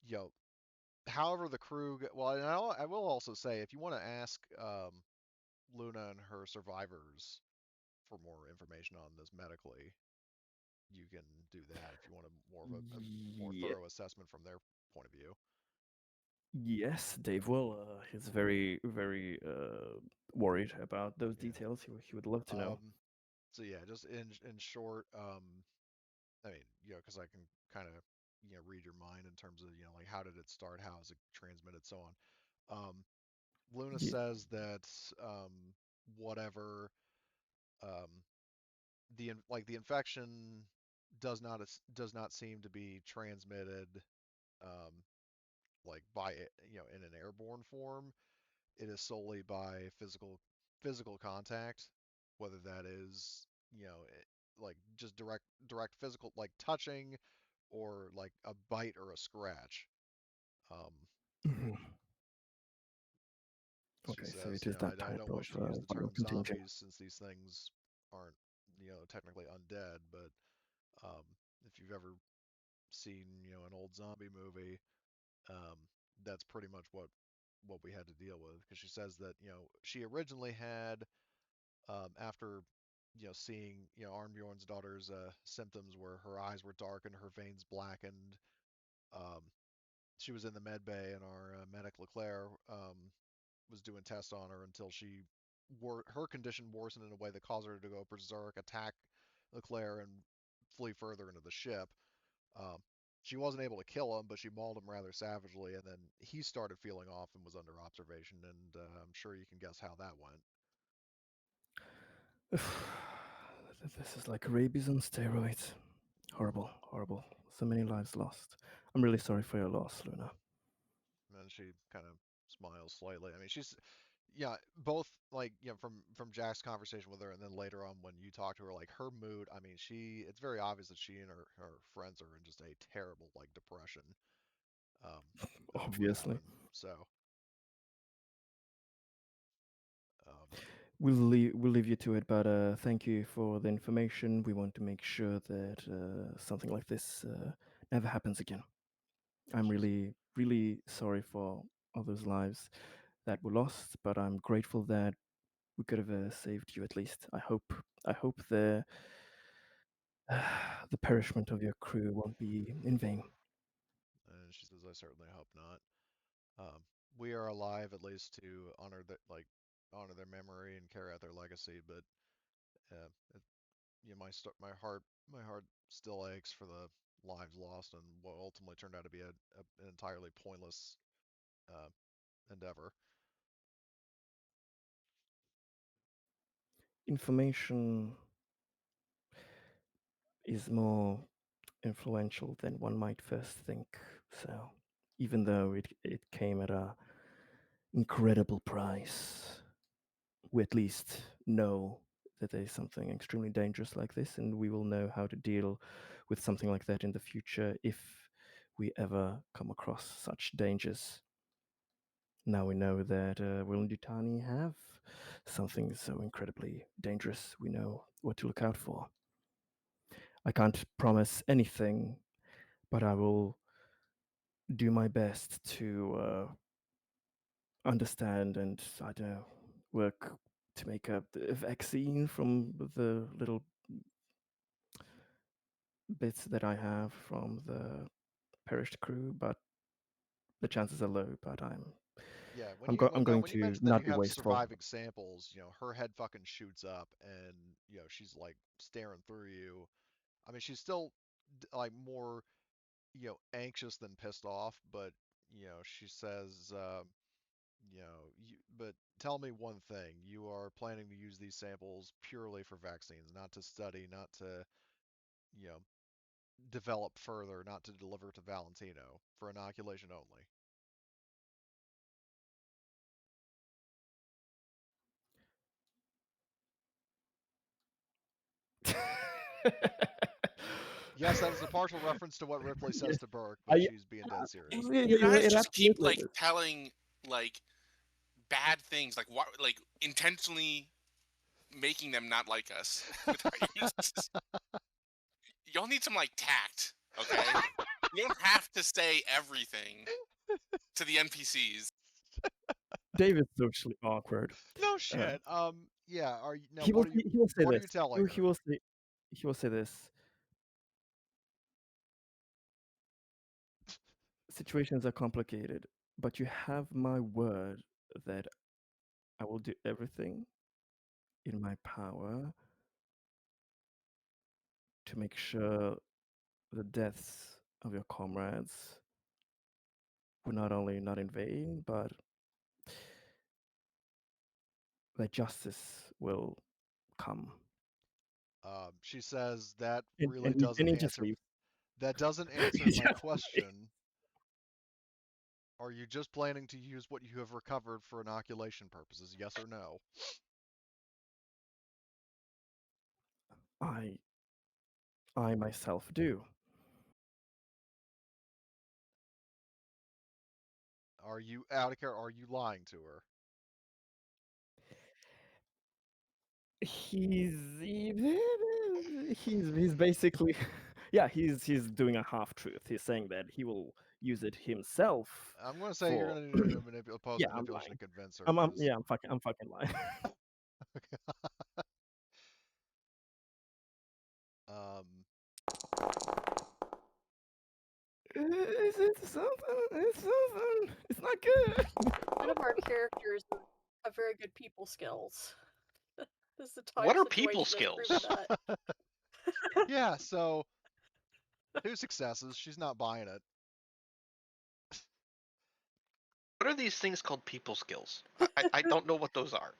Speaker 1: you know, however the crew. Well, and I will also say if you want to ask Luna and her survivors for more information on this medically, you can do that if you want more of a more
Speaker 2: Yeah.
Speaker 1: thorough assessment from their point of view.
Speaker 2: Yes, Dave will. He's very, very worried about those
Speaker 1: Yeah.
Speaker 2: details. He would love to know.
Speaker 1: So yeah, just in short, I mean, because I can kind of read your mind in terms of like how did it start, how is it transmitted, so on. Luna
Speaker 2: Yeah.
Speaker 1: says that whatever um, the infection does not seem to be transmitted um, like by in an airborne form. It is solely by physical contact, whether that is like just direct physical like touching or like a bite or a scratch. Um,
Speaker 2: Mhm.
Speaker 1: she
Speaker 2: Okay, so
Speaker 1: says,
Speaker 2: it is that
Speaker 1: I
Speaker 2: type
Speaker 1: don't
Speaker 2: of
Speaker 1: wish to use the
Speaker 2: viral
Speaker 1: term
Speaker 2: contagion.
Speaker 1: zombies since these things aren't, technically undead, but um, if you've ever seen, an old zombie movie, um, that's pretty much what we had to deal with. Because she says that, she originally had, after, seeing, Arnbjorn's daughter's symptoms where her eyes were darkened, her veins blackened. Um, she was in the med bay, and our medic Leclerc was doing tests on her until her condition worsened in a way that caused her to go berserk, attack Leclerc, and flee further into the ship. Um, she wasn't able to kill him, but she mauled him rather savagely, and then he started feeling off and was under observation, and I'm sure you can guess how that went.
Speaker 2: This is like rabies on steroids. Horrible, horrible. So many lives lost. I'm really sorry for your loss, Luna.
Speaker 1: And she kind of smiles slightly. I mean, she's yeah, both like from Jack's conversation with her, and then later on when you talk to her, like her mood. I mean, it's very obvious that she and her friends are in just a terrible like depression um, over what
Speaker 2: Obviously.
Speaker 1: happened. So um,
Speaker 2: We'll leave you to it, but thank you for the information. We want to make sure that something like this never happens again. I'm
Speaker 1: she's
Speaker 2: really, really sorry for all those lives that were lost, but I'm grateful that we could have saved you at least. I hope the the perishment of your crew won't be in vain.
Speaker 1: and she says, I certainly hope not. Um, we are alive at least to honor their memory and carry out their legacy. But it, my heart still aches for the lives lost and what ultimately turned out to be an entirely pointless uh, endeavor.
Speaker 2: Information is more influential than one might first think. So, even though it came at a incredible price, we at least know that there's something extremely dangerous like this, and we will know how to deal with something like that in the future if we ever come across such dangers. Now we know that Will and Yutani have something so incredibly dangerous. We know what to look out for. I can't promise anything, but I will do my best to understand and I don't know work to make a vaccine from the little bits that I have from the perished crew. But the chances are low. But
Speaker 1: Yeah,
Speaker 2: I'm going
Speaker 1: when you
Speaker 2: to
Speaker 1: mentioned that
Speaker 2: not
Speaker 1: you
Speaker 2: be
Speaker 1: have
Speaker 2: wasteful.
Speaker 1: surviving samples, her head fucking shoots up, and she's like staring through you. I mean, she's still like more anxious than pissed off, but she says, but tell me one thing: you are planning to use these samples purely for vaccines, not to study, not to you know develop further, not to deliver to Valentino, for inoculation only. Yes, that is a partial reference to what Ripley says
Speaker 2: Yes.
Speaker 1: to Burke, but
Speaker 2: I-
Speaker 1: she's being dead serious.
Speaker 4: You guys
Speaker 2: it
Speaker 4: just keep
Speaker 2: absolutely
Speaker 4: like
Speaker 2: is.
Speaker 4: telling like bad things, like what, like intentionally making them not like us. Y'all need some like tact, okay? You don't have to say everything to the NPCs.
Speaker 2: Dave is socially awkward.
Speaker 1: No shit. Yeah. Are you now?
Speaker 2: He will.
Speaker 1: What are you?
Speaker 2: He will say
Speaker 1: What are
Speaker 2: this.
Speaker 1: you telling
Speaker 2: He
Speaker 1: her?
Speaker 2: will say. He will say this. Situations are complicated, but you have my word that I will do everything in my power to make sure the deaths of your comrades were not only not in vain, but that justice will come.
Speaker 1: She says that
Speaker 2: And,
Speaker 1: really
Speaker 2: and, he,
Speaker 1: doesn't
Speaker 2: and he just
Speaker 1: answer.
Speaker 2: leaves.
Speaker 1: That doesn't answer
Speaker 2: He
Speaker 1: my
Speaker 2: just
Speaker 1: question. Are you just planning to use what you have recovered for inoculation purposes? Yes or no?
Speaker 2: I myself do.
Speaker 1: Are you out of care? Are you lying to her?
Speaker 2: He's basically he's doing a half truth. He's saying that he will use it himself
Speaker 1: I'm going to say you're
Speaker 2: for
Speaker 1: going to need to do post
Speaker 2: yeah, I'm
Speaker 1: manipulation
Speaker 2: lying.
Speaker 1: to convince her.
Speaker 2: I'm
Speaker 1: 'Cause-
Speaker 2: yeah, I'm fucking lying.
Speaker 1: um,
Speaker 2: It's something. It's something. It's not good.
Speaker 3: None of our characters have very good people skills. This is a
Speaker 5: What
Speaker 3: time
Speaker 5: are people
Speaker 3: situation that's proven
Speaker 5: skills?
Speaker 3: that.
Speaker 1: yeah. So 2 successes. She's not buying it.
Speaker 5: What are these things called people skills? I don't know what those are.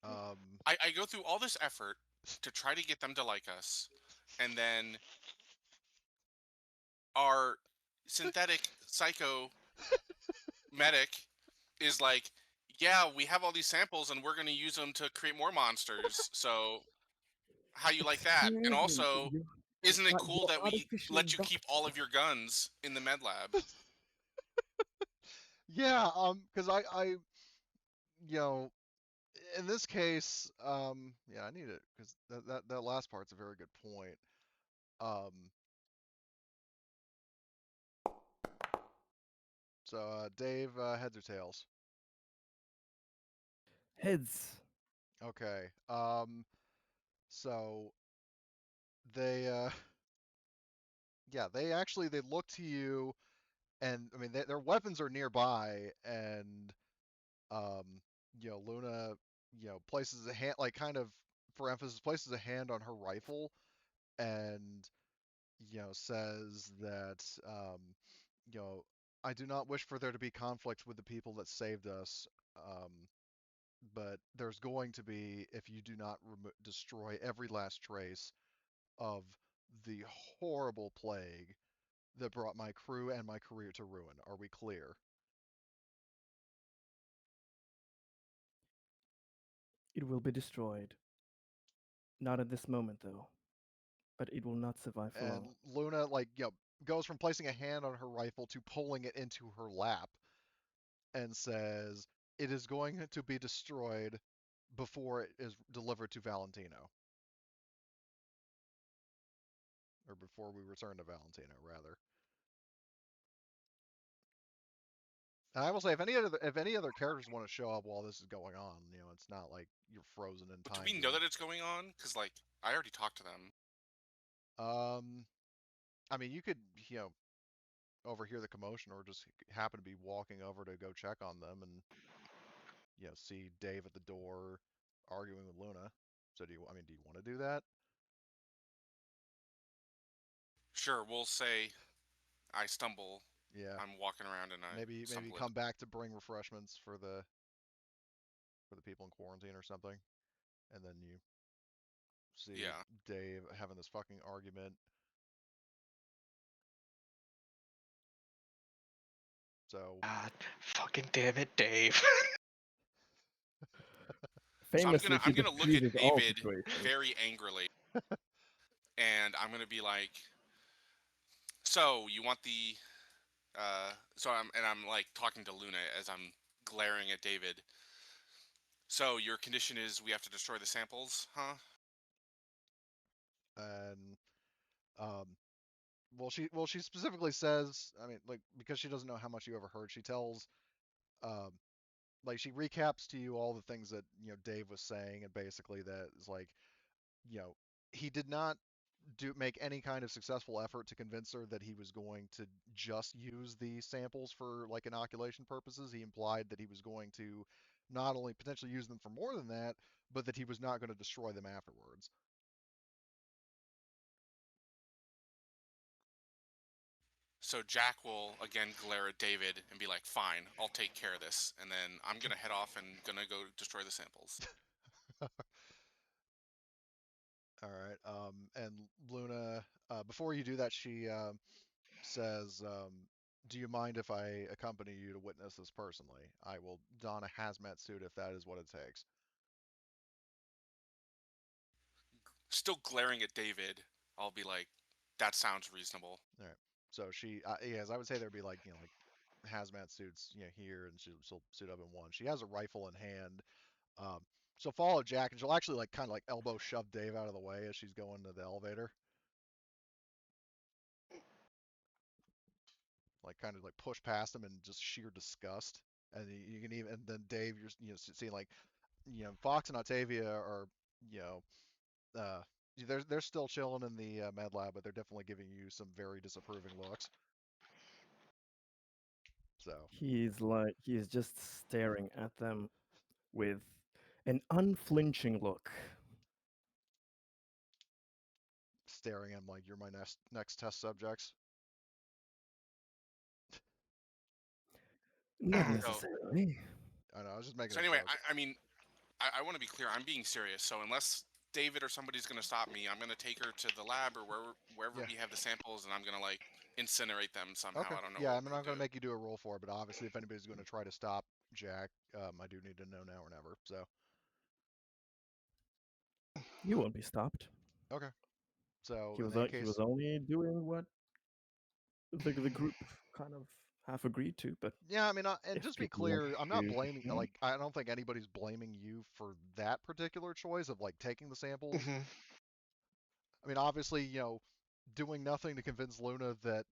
Speaker 1: Um,
Speaker 4: I go through all this effort to try to get them to like us, and then our synthetic psycho medic is like, yeah, we have all these samples and we're going to use them to create more monsters. So how you like that? And
Speaker 2: Excuse me.
Speaker 4: also, isn't it cool
Speaker 2: You're
Speaker 4: that we
Speaker 2: artificial
Speaker 4: let you keep all
Speaker 2: doctor.
Speaker 4: of your guns in the med lab?
Speaker 1: yeah. Because I, you know, in this case, yeah, I need it because that last part's a very good point. Um, so Dave, heads or tails?
Speaker 2: Heads.
Speaker 1: Okay. So they, yeah, they look to you, and I mean their weapons are nearby, and um, Luna, places a hand, like kind of for emphasis, places a hand on her rifle, and says that you know, I do not wish for there to be conflict with the people that saved us, um, but there's going to be if you do not destroy every last trace of the horrible plague that brought my crew and my career to ruin. Are we clear?
Speaker 2: It will be destroyed. Not at this moment, though. But it will not survive for
Speaker 1: And
Speaker 2: long.
Speaker 1: Luna, like, goes from placing a hand on her rifle to pulling it into her lap and says, it is going to be destroyed before it is delivered to Valentino. Or before we return to Valentino, rather. And I will say, if any other characters want to show up while this is going on, it's not like you're frozen in
Speaker 4: But do
Speaker 1: time.
Speaker 4: we know that it's going on? Because, like, I already talked to them.
Speaker 1: I mean, you could, overhear the commotion or just happen to be walking over to go check on them and, see Dave at the door arguing with Luna. So do you want to do that?
Speaker 4: Sure, we'll say I stumble.
Speaker 1: Yeah.
Speaker 4: I'm walking around and I
Speaker 1: Maybe
Speaker 4: stumble.
Speaker 1: come back to bring refreshments for the people in quarantine or something, and then you see
Speaker 4: Yeah.
Speaker 1: Dave having this fucking argument. So
Speaker 5: God, fucking damn it, Dave.
Speaker 4: So
Speaker 2: Famously,
Speaker 4: I'm
Speaker 2: he
Speaker 4: gonna look at
Speaker 2: diffuses all
Speaker 4: David
Speaker 2: situations.
Speaker 4: very angrily. and I'm gonna be like, so you want the I'm like talking to Luna as I'm glaring at David. So your condition is we have to destroy the samples, huh?
Speaker 1: And she specifically says, I mean, like, because she doesn't know how much you overheard, she tells, um, like, she recaps to you all the things that Dave was saying, and basically that is like, you know he did not make any kind of successful effort to convince her that he was going to just use the samples for like inoculation purposes. He implied that he was going to not only potentially use them for more than that, but that he was not going to destroy them afterwards.
Speaker 4: So Jack will again glare at David and be like, "Fine, I'll take care of this," and then I'm gonna head off and gonna go destroy the samples.
Speaker 1: All right. And Luna, before you do that, she says, "Do you mind if I accompany you to witness this personally? I will don a hazmat suit if that is what it takes."
Speaker 4: Still glaring at David, I'll be like, "That sounds reasonable."
Speaker 1: All right. So she, yes, I would say there'd be like like hazmat suits, here, and she'll suit up in one. She has a rifle in hand. Um, she'll follow Jack, and she'll actually like kind of like elbow shove Dave out of the way as she's going to the elevator. Like kind of like push past him in just sheer disgust. And you can even, and then Dave, you're seeing like, Fox and Octavia are, you know, uh, they're still chilling in the med lab, but they're definitely giving you some very disapproving looks. So
Speaker 2: He's just staring at them with an unflinching look.
Speaker 1: staring at him like, you're my next test subjects.
Speaker 2: Not
Speaker 4: So,
Speaker 2: necessarily.
Speaker 1: I know, I was just making
Speaker 4: so
Speaker 1: a
Speaker 4: anyway,
Speaker 1: joke.
Speaker 4: I mean, I want to be clear. I'm being serious. So unless David or somebody's gonna stop me, I'm gonna take her to the lab or wherever
Speaker 1: Yeah.
Speaker 4: we have the samples, and I'm gonna like incinerate them somehow.
Speaker 1: Okay.
Speaker 4: I don't know
Speaker 1: Yeah,
Speaker 4: what
Speaker 1: I'm
Speaker 4: we're
Speaker 1: not
Speaker 4: gonna
Speaker 1: going to
Speaker 4: do.
Speaker 1: make you do a roll for it, but obviously, if anybody's going to try to stop Jack, I do need to know now or never. So,
Speaker 2: You won't be stopped.
Speaker 1: okay. So,
Speaker 2: He
Speaker 1: in
Speaker 2: was
Speaker 1: that
Speaker 2: he
Speaker 1: case,
Speaker 2: was only doing what the group kind of half agreed to. But
Speaker 1: yeah, I mean, and
Speaker 2: if
Speaker 1: just be
Speaker 2: people want
Speaker 1: clear, I'm not
Speaker 2: to,
Speaker 1: blaming,
Speaker 2: yeah.
Speaker 1: like, I don't think anybody's blaming you for that particular choice of, like, taking the samples.
Speaker 5: Mhm.
Speaker 1: I mean, obviously, doing nothing to convince Luna that,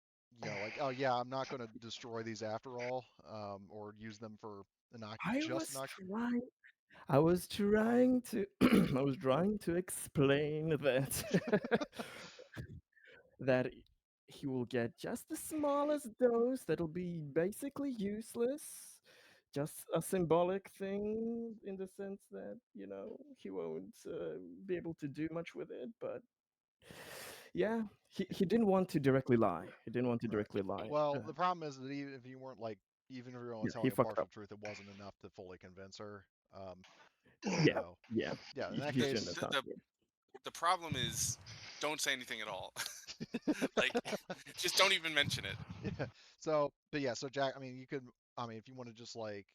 Speaker 1: like, oh, yeah, I'm not going to destroy these after all, or use them for
Speaker 2: I
Speaker 1: just
Speaker 2: was
Speaker 1: inoc.
Speaker 2: trying. I was trying to. I was trying to explain that that he will get just the smallest dose that'll be basically useless, just a symbolic thing in the sense that he won't be able to do much with it. But yeah, he didn't want to directly lie. He didn't want to
Speaker 1: Right.
Speaker 2: directly lie.
Speaker 1: Well, the problem is that even if you weren't, like, even if you were only
Speaker 2: Yeah, he
Speaker 1: telling a
Speaker 2: fucked
Speaker 1: partial
Speaker 2: up.
Speaker 1: truth, it wasn't enough to fully convince her. Um,
Speaker 2: Yeah,
Speaker 1: so,
Speaker 2: yeah.
Speaker 1: yeah, in that
Speaker 2: He shouldn't
Speaker 1: case,
Speaker 2: have
Speaker 4: The,
Speaker 2: done
Speaker 4: the
Speaker 2: it.
Speaker 4: the problem is, don't say anything at all. Like, just don't even mention it.
Speaker 1: yeah. So, but yeah, so Jack, I mean, you could, I mean, if you want to just like,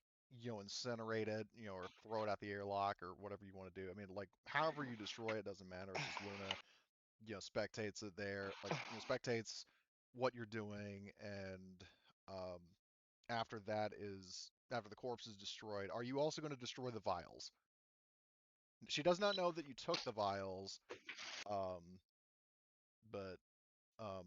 Speaker 1: incinerate it, or throw it out the airlock or whatever you want to do. I mean, like, however you destroy it doesn't matter. It's just Luna, spectates it there, like, spectates what you're doing, and um, after the corpse is destroyed, are you also going to destroy the vials? She does not know that you took the vials, um, but um,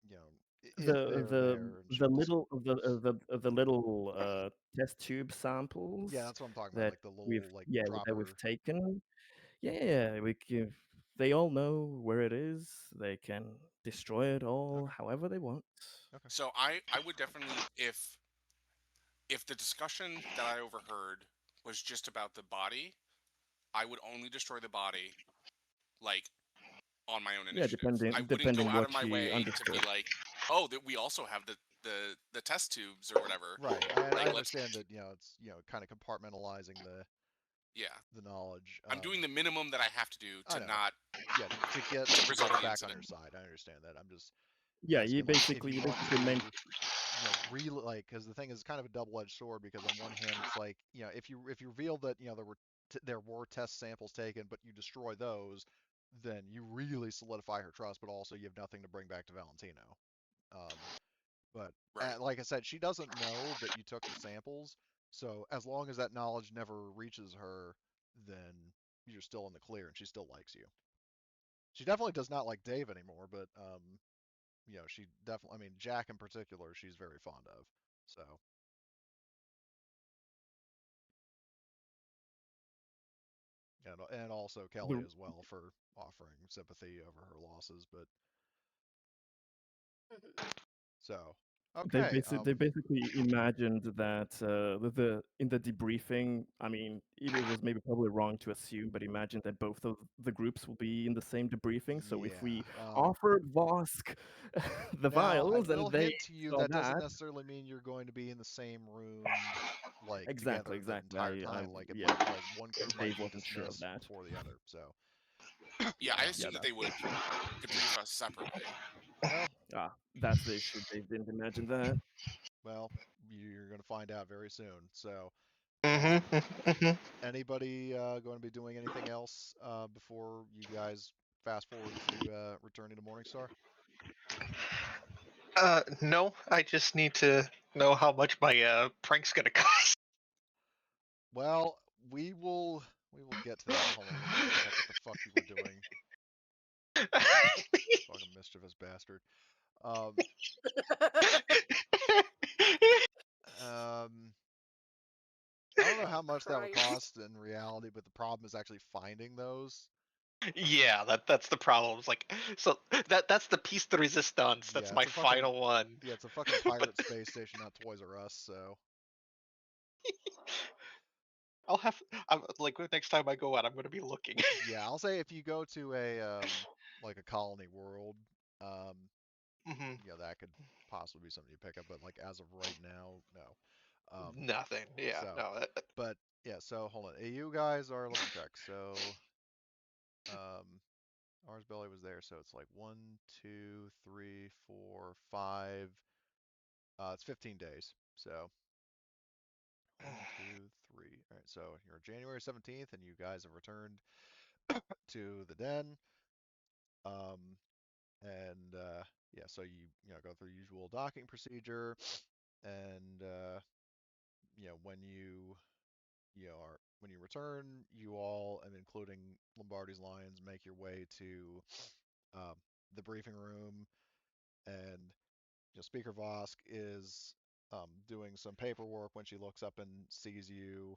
Speaker 1: you know, if
Speaker 2: the
Speaker 1: they're
Speaker 2: the
Speaker 1: there, and
Speaker 2: the
Speaker 1: she'll just.
Speaker 2: little the little test tube samples
Speaker 1: Yeah, that's what I'm talking about,
Speaker 2: that
Speaker 1: like the little like
Speaker 2: that we've
Speaker 1: dropper.
Speaker 2: taken. Yeah, we give. They all know where it is. They can destroy it all
Speaker 1: Okay,
Speaker 2: however they want.
Speaker 1: okay,
Speaker 4: So I would definitely, if the discussion that I overheard was just about the body, I would only destroy the body, like, on my own
Speaker 2: Yeah,
Speaker 4: initiative. I wouldn't go
Speaker 2: depending
Speaker 4: out of
Speaker 2: what
Speaker 4: my
Speaker 2: she
Speaker 4: way to be
Speaker 2: understood.
Speaker 4: like, oh, that we also have the test tubes or whatever.
Speaker 1: right. I
Speaker 4: Like, let's,
Speaker 1: understand that it's kind of compartmentalizing
Speaker 4: yeah.
Speaker 1: the knowledge.
Speaker 4: I'm doing the minimum that I have to do
Speaker 1: I
Speaker 4: to
Speaker 1: know.
Speaker 4: not
Speaker 1: Yeah,
Speaker 4: to
Speaker 1: to get
Speaker 4: result
Speaker 1: her
Speaker 4: in the
Speaker 1: back on
Speaker 4: incident.
Speaker 1: her side. I understand that. I'm just
Speaker 2: Yeah,
Speaker 1: asking, like, if you
Speaker 2: you
Speaker 1: want
Speaker 2: basically meant.
Speaker 1: to, like, because the thing is kind of a double-edged sword, because on one hand it's like, if you reveal that there were test samples taken, but you destroy those, then you really solidify her trust, but also you have nothing to bring back to Valentino. But
Speaker 4: Right.
Speaker 1: like I said, she doesn't know that you took the samples, so as long as that knowledge never reaches her, then you're still in the clear, and she still likes you. She definitely does not like Dave anymore, but she definitely, I mean, Jack in particular, she's very fond of. So, and also Kelly
Speaker 2: The-
Speaker 1: as well for offering sympathy over her losses. But
Speaker 3: Mhm.
Speaker 1: so,
Speaker 2: They
Speaker 1: okay,
Speaker 2: basically imagined that in the debriefing. I mean, it was maybe probably wrong to assume, but imagine that both of the groups will be in the same debriefing. So if
Speaker 1: yeah.
Speaker 2: we offered Vosk the
Speaker 1: Now, I
Speaker 2: vials
Speaker 1: will
Speaker 2: and they
Speaker 1: hint to you
Speaker 2: saw
Speaker 1: that doesn't
Speaker 2: that,
Speaker 1: necessarily mean you're going to be in the same room, like
Speaker 2: exactly,
Speaker 1: together the
Speaker 2: exactly.
Speaker 1: entire time. Like it
Speaker 2: Yeah,
Speaker 1: might, like one crew might
Speaker 2: Dave
Speaker 1: be
Speaker 2: wasn't sure of
Speaker 1: dismissed
Speaker 2: that.
Speaker 1: before the other. So,
Speaker 4: Yeah, I
Speaker 2: Yeah,
Speaker 4: assume that they would debrief us separately.
Speaker 1: well,
Speaker 2: that's the issue. Dave didn't imagine that.
Speaker 1: well, you're going to find out very soon. So, um,
Speaker 5: Mm-hmm.
Speaker 1: anybody going to be doing anything else before you guys fast forward to returning to Morningstar?
Speaker 5: No, I just need to know how much my prank's gonna cost.
Speaker 1: Well, we will get to that. Hold on, let me look up what the fuck you were doing. Fucking mischievous bastard. Um, um, I don't know how much that will
Speaker 3: Christ.
Speaker 1: cost in reality, but the problem is actually finding those.
Speaker 5: Yeah, that's the problem. It's like, so that's the piece de resistance. That's
Speaker 1: Yeah,
Speaker 5: my final one.
Speaker 1: it's a fucking pirate space station, not Toys R Us. So
Speaker 5: I'll have like next time I go out, I'm gonna be looking.
Speaker 1: yeah, I'll say if you go to a like a Colony World, um,
Speaker 5: Hmm.
Speaker 1: that could possibly be something you pick up, but like as of right now, no.
Speaker 5: Nothing. Yeah.
Speaker 1: So,
Speaker 5: No.
Speaker 1: but yeah, so hold on. You guys are, let me check. So, um, Ours Belly was there, so it's like 1, 2, 3, 4, 5. It's 15 days. So 1, 2, 3. All right, so you're January 17th, and you guys have returned to the den. Um, and yeah, so you know go through the usual docking procedure, and when when you return, you all, and including Lombardi's Lions, make your way to um, the briefing room, and Speaker Vosk is doing some paperwork when she looks up and sees you,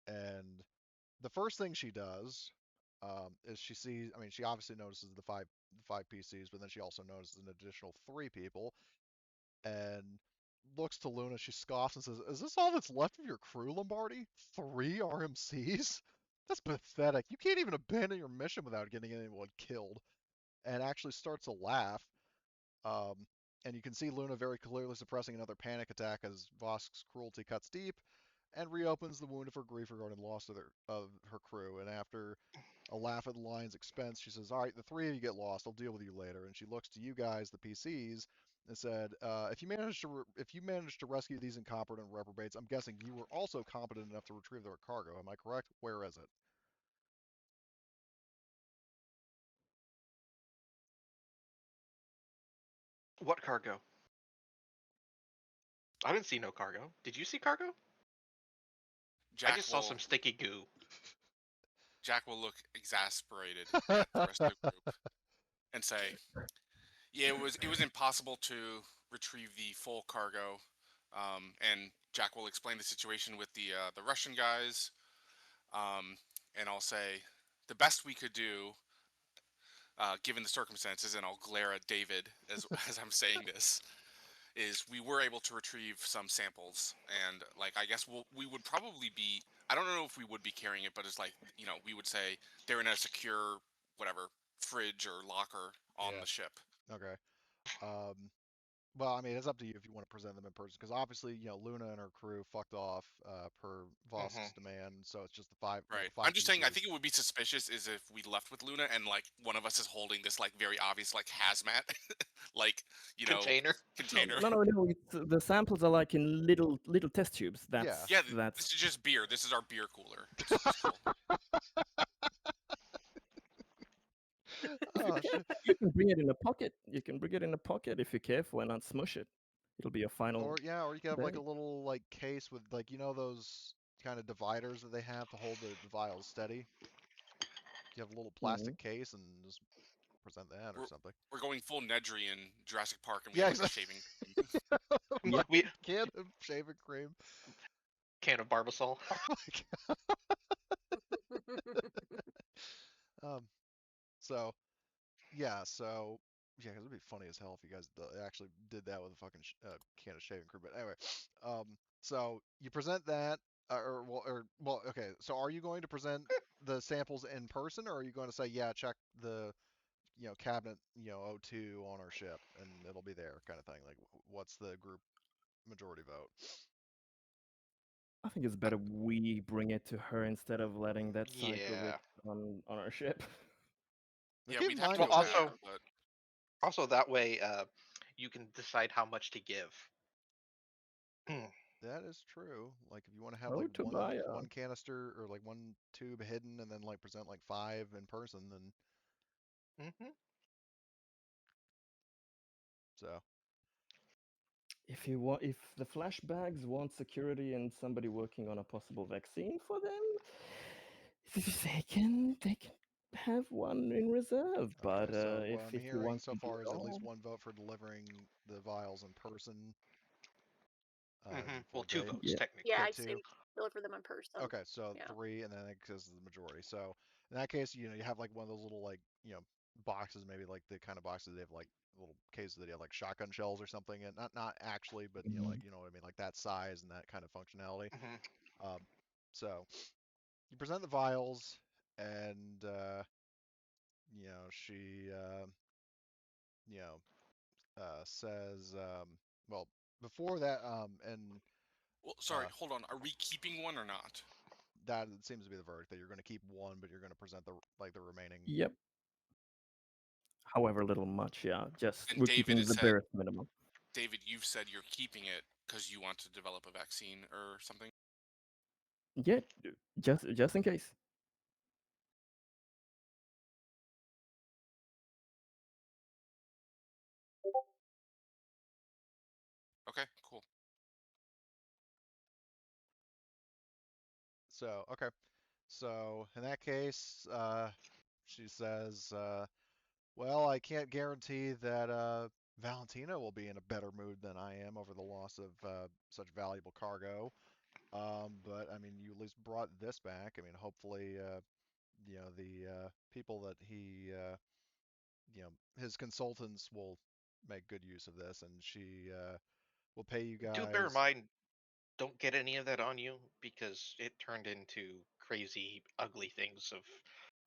Speaker 1: and the first thing she does is she sees. I mean, she obviously notices the five PCs, but then she also notices an additional three people, and looks to Luna. She scoffs and says, "Is this all that's left of your crew, Lombardi? 3 RMCs? That's pathetic. You can't even abandon your mission without getting anyone killed." And actually starts to laugh. Um, and you can see Luna very clearly suppressing another panic attack as Vosk's cruelty cuts deep and reopens the wound of her grief regarding the loss of her crew. And after a laugh at the lion's expense, she says, "All right, the three of you get lost. I'll deal with you later." And she looks to you guys, the PCs, and said, if you manage to rescue these incompetent reprobates, I'm guessing you were also competent enough to retrieve their cargo. Am I correct? Where is it?"
Speaker 5: What cargo? I didn't see no cargo. Did you see cargo? I
Speaker 4: Jack
Speaker 5: just saw
Speaker 4: will
Speaker 5: some sticky goo.
Speaker 4: Jack will look exasperated at the rest of the group and say, "Yeah, it was impossible to retrieve the full cargo." And Jack will explain the situation with the Russian guys, and I'll say the best we could do, given the circumstances, and I'll glare at David as as I'm saying this, is we were able to retrieve some samples, and like I guess we would probably be. I don't know if we would be carrying it, but it's like we would say they're in a secure whatever fridge or locker on
Speaker 1: Yeah.
Speaker 4: the ship.
Speaker 1: Okay. Um, Well, I mean, it's up to you if you want to present them in person, because obviously, Luna and her crew fucked off per
Speaker 5: Hmm.
Speaker 1: Vosk's demand, so it's just the five,
Speaker 4: Right.
Speaker 1: the five
Speaker 4: I'm just saying, I
Speaker 1: PCs.
Speaker 4: think it would be suspicious is if we left with Luna and like one of us is holding this like very obvious like hazmat, like
Speaker 5: Container.
Speaker 2: No,
Speaker 4: container.
Speaker 2: no, no, no. The samples are like in little test tubes.
Speaker 1: Yeah.
Speaker 4: Yeah,
Speaker 2: That's
Speaker 4: this is just beer. This is our beer cooler. It's cool.
Speaker 1: Oh shit.
Speaker 2: You can bring it in a pocket. You can bring it in a pocket if you're careful and not smush it. It'll be a final.
Speaker 1: Or yeah, or you could have like a
Speaker 2: day.
Speaker 1: little like case with like those kind of dividers that they have to hold the vials steady. You have a little plastic case and just present that or something.
Speaker 4: We're going full Nedry in Jurassic Park, and we
Speaker 1: Yeah,
Speaker 4: have like a
Speaker 1: exactly.
Speaker 4: shaving.
Speaker 2: Yep.
Speaker 5: We
Speaker 1: Can of shaving cream.
Speaker 5: can of Barbasol.
Speaker 1: Oh my god. So yeah, yeah, 'cause it'd be funny as hell if you guys actually did that with a fucking can of shaving cream. But anyway, so you present that, okay. So are you going to present the samples in person, or are you going to say, yeah, check the cabinet O2 on our ship, and it'll be there, kind of thing? Like, what's the group majority vote?
Speaker 2: I think it's better we bring it to her instead of letting that cycle
Speaker 5: Yeah.
Speaker 2: on our ship.
Speaker 1: Now,
Speaker 4: Yeah,
Speaker 1: keep
Speaker 4: we'd
Speaker 1: in
Speaker 4: have to
Speaker 1: mind,
Speaker 5: Well,
Speaker 4: go back,
Speaker 5: also
Speaker 4: but
Speaker 5: also that way, you can decide how much to give.
Speaker 1: that is true. Like, if you want to have
Speaker 2: Oh,
Speaker 1: like
Speaker 2: Tobiah.
Speaker 1: one canister or like one tube hidden, and then like present like 5 in person, then
Speaker 5: Hmm.
Speaker 1: so.
Speaker 2: If the flashbacks want security and somebody working on a possible vaccine for them, they can have one in reserve.
Speaker 1: Okay,
Speaker 2: But
Speaker 1: so what I'm
Speaker 2: if you
Speaker 1: hearing
Speaker 2: want
Speaker 1: so
Speaker 2: to do
Speaker 1: far
Speaker 2: it
Speaker 1: is at
Speaker 2: all,
Speaker 1: least one vote for delivering the vials in person
Speaker 5: Well,
Speaker 1: for
Speaker 5: two
Speaker 1: Dave.
Speaker 5: votes
Speaker 2: yeah,
Speaker 5: technically.
Speaker 3: Yeah,
Speaker 1: Okay,
Speaker 3: I say
Speaker 1: two.
Speaker 3: deliver them in person.
Speaker 1: Okay, so
Speaker 3: Yeah.
Speaker 1: 3, and then it goes to the majority. So in that case, you have like one of those little like boxes, maybe like the kind of boxes they have like little cases that you have like shotgun shells or something, and not actually, but
Speaker 2: mhm.
Speaker 1: like what I mean, like that size and that kind of functionality.
Speaker 5: Hmm.
Speaker 1: Um, so you present the vials, and she you know says, well, before that, and
Speaker 4: well, sorry,
Speaker 1: uh,
Speaker 4: hold on. Are we keeping one or not?
Speaker 1: that seems to be the verdict, that you're going to keep one, but you're going to present the remaining.
Speaker 2: Yep. However little much, yeah. Just
Speaker 4: And
Speaker 2: we're
Speaker 4: David
Speaker 2: keeping
Speaker 4: has
Speaker 2: the
Speaker 4: said,
Speaker 2: barest minimum.
Speaker 4: David, you've said you're keeping it because you want to develop a vaccine or something.
Speaker 2: Yeah, just in case.
Speaker 4: Okay, cool.
Speaker 1: So okay, so in that case, she says, well, I can't guarantee that Valentina will be in a better mood than I am over the loss of such valuable cargo. But I mean, you at least brought this back. I mean, hopefully, the people that his consultants will make good use of this, and she will pay you
Speaker 5: Do bear in
Speaker 1: guys.
Speaker 5: mind, don't get any of that on you because it turned into crazy, ugly things of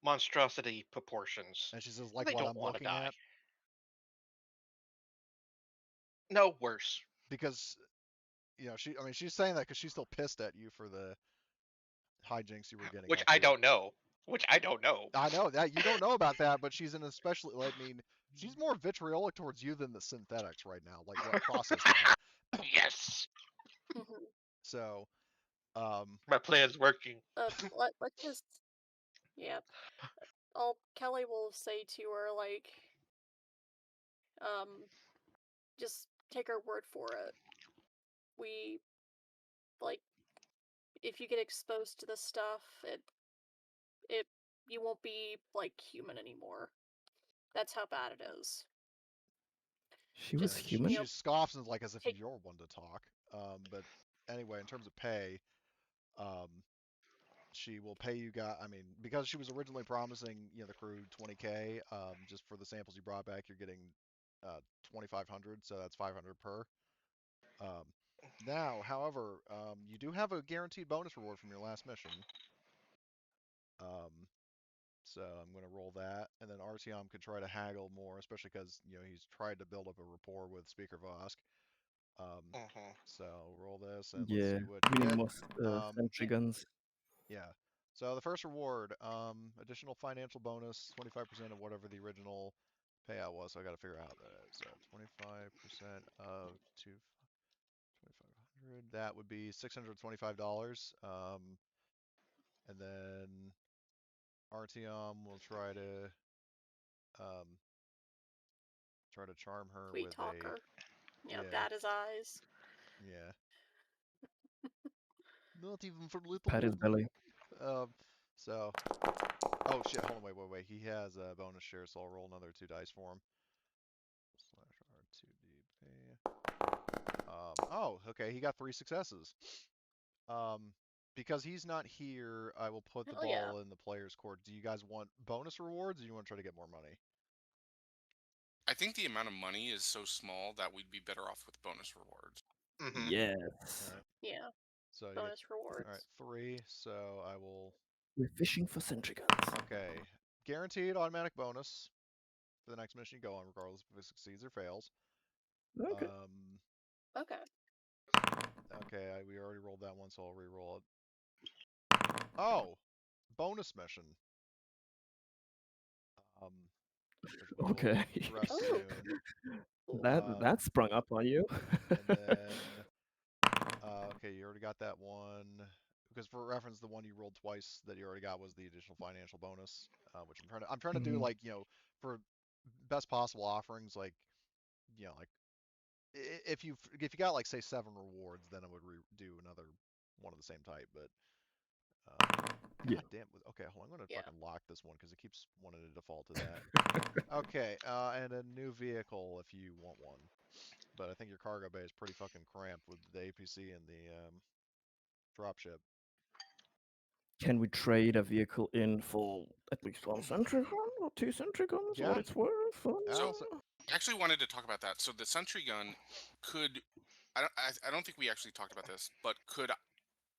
Speaker 5: monstrosity proportions.
Speaker 1: And she says,
Speaker 5: And
Speaker 1: like
Speaker 5: they
Speaker 1: what
Speaker 5: don't
Speaker 1: I'm
Speaker 5: want to
Speaker 1: looking
Speaker 5: die.
Speaker 1: at,
Speaker 5: No, worse.
Speaker 1: because I mean, she's saying that because she's still pissed at you for the hijinks you were getting
Speaker 5: Which
Speaker 1: up
Speaker 5: I
Speaker 1: to.
Speaker 5: don't know. Which I don't know.
Speaker 1: I know that you don't know about that, but she's in especially. I mean, she's more vitriolic towards you than the synthetics right now. Like what process that.
Speaker 5: Yes,
Speaker 1: So, um,
Speaker 5: my plan's working.
Speaker 3: Let's just, yeah. All Kelly will say to her, like, um, just take our word for it. We, like, if you get exposed to this stuff, it you won't be like human anymore. That's how bad it is.
Speaker 2: She was
Speaker 3: Just,
Speaker 1: and
Speaker 2: human.
Speaker 1: she scoffs and like as if
Speaker 3: take.
Speaker 1: you're one to talk. But anyway, in terms of pay, um, she will pay you guys. I mean, because she was originally promising the crew 20K. Just for the samples you brought back, you're getting 2,500, so that's 500 per. Um, Now, however, you do have a guaranteed bonus reward from your last mission. Um, so I'm going to roll that, and then Artyom could try to haggle more, especially because he's tried to build up a rapport with Speaker Vosk. Um,
Speaker 5: Hmm.
Speaker 1: so roll this, and let's
Speaker 2: Yeah,
Speaker 1: see what you
Speaker 2: we need
Speaker 1: get.
Speaker 2: more
Speaker 1: Um,
Speaker 2: sentry guns.
Speaker 1: yeah. So the first reward, additional financial bonus, 25% of whatever the original payout was. So I got to figure out that. So 25% of 2,500. That would be $625. And then Artyom will try to try to charm her
Speaker 3: Sweet
Speaker 1: with
Speaker 3: talker.
Speaker 1: Yeah.
Speaker 3: Bat his eyes.
Speaker 1: Yeah. Not even for little
Speaker 2: Pat his belly.
Speaker 1: So. Oh shit! Hold on, wait. He has a bonus share, so I'll roll another 2 dice for him. /R2DP. Oh, okay. He got 3 successes. Because he's not here, I will put the
Speaker 3: Hell yeah.
Speaker 1: ball in the player's court. Do you guys want bonus rewards, or do you want to try to get more money?
Speaker 4: I think the amount of money is so small that we'd be better off with bonus rewards.
Speaker 5: Mm-hmm.
Speaker 2: Yes.
Speaker 1: All right.
Speaker 3: Yeah.
Speaker 1: So you
Speaker 3: Bonus
Speaker 1: get,
Speaker 3: rewards.
Speaker 1: all right, 3. So I will.
Speaker 2: We're fishing for sentry guns.
Speaker 1: Okay. Guaranteed automatic bonus for the next mission you go on, regardless if it succeeds or fails.
Speaker 2: Okay.
Speaker 3: Okay.
Speaker 1: Okay, we already rolled that one, so I'll re-roll it. Oh, bonus mission. Which will
Speaker 2: Okay.
Speaker 1: rest
Speaker 3: Oh.
Speaker 1: soon.
Speaker 2: That sprung up on you.
Speaker 1: And then, okay, you already got that one. Because for reference, the one you rolled twice that you already got was the additional financial bonus, which I'm trying to do,
Speaker 2: Mhm.
Speaker 1: like, for best possible offerings, like, like if you got, like, say 7 rewards, then I would do another one of the same type. But
Speaker 2: Yeah.
Speaker 1: God damn. Okay, hold on. I'm gonna
Speaker 3: Yeah.
Speaker 1: fucking lock this one because it keeps wanting to default to that. Okay, and a new vehicle if you want one. But I think your cargo bay is pretty fucking cramped with the APC and the dropship.
Speaker 2: Can we trade a vehicle in for at least 1 sentry gun or 2 sentry guns?
Speaker 1: Yeah.
Speaker 2: What it's worth?
Speaker 1: So,
Speaker 4: I actually wanted to talk about that. So the sentry gun could, I don't think we actually talked about this, but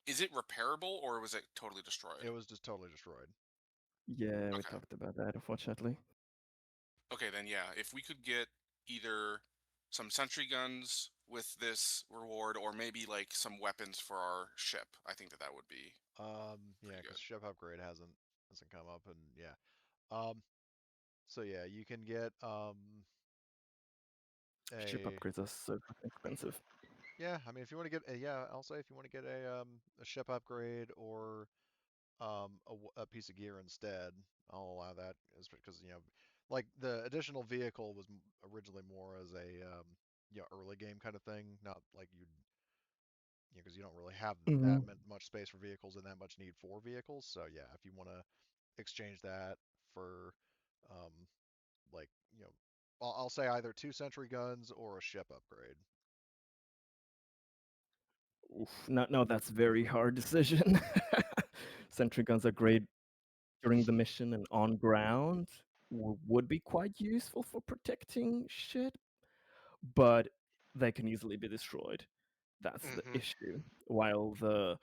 Speaker 4: is it repairable or was it totally destroyed?
Speaker 1: it was just totally destroyed.
Speaker 2: Yeah, we
Speaker 4: Okay.
Speaker 2: talked about that, unfortunately.
Speaker 4: Okay, then yeah, if we could get either some sentry guns with this reward or maybe like some weapons for our ship, I think that would be
Speaker 1: Yeah,
Speaker 4: pretty
Speaker 1: because
Speaker 4: good.
Speaker 1: ship upgrade hasn't come up, and yeah. So yeah, you can get
Speaker 2: Ship
Speaker 1: a
Speaker 2: upgrades are so fucking expensive.
Speaker 1: yeah. I mean, if you want to get yeah, I'll say if you want to get a ship upgrade or a piece of gear instead, I'll allow that, because like the additional vehicle was originally more as a early game kind of thing, not like because you don't really have that
Speaker 2: Mhm.
Speaker 1: much space for vehicles and that much need for vehicles. So yeah, if you want to exchange that for um like I'll say either 2 sentry guns or a ship upgrade.
Speaker 2: Oof. No, that's very hard decision. Sentry guns are great during the mission and on ground. Would be quite useful for protecting shit, but they can easily be destroyed. That's the
Speaker 5: Mm-hmm.
Speaker 2: issue. While the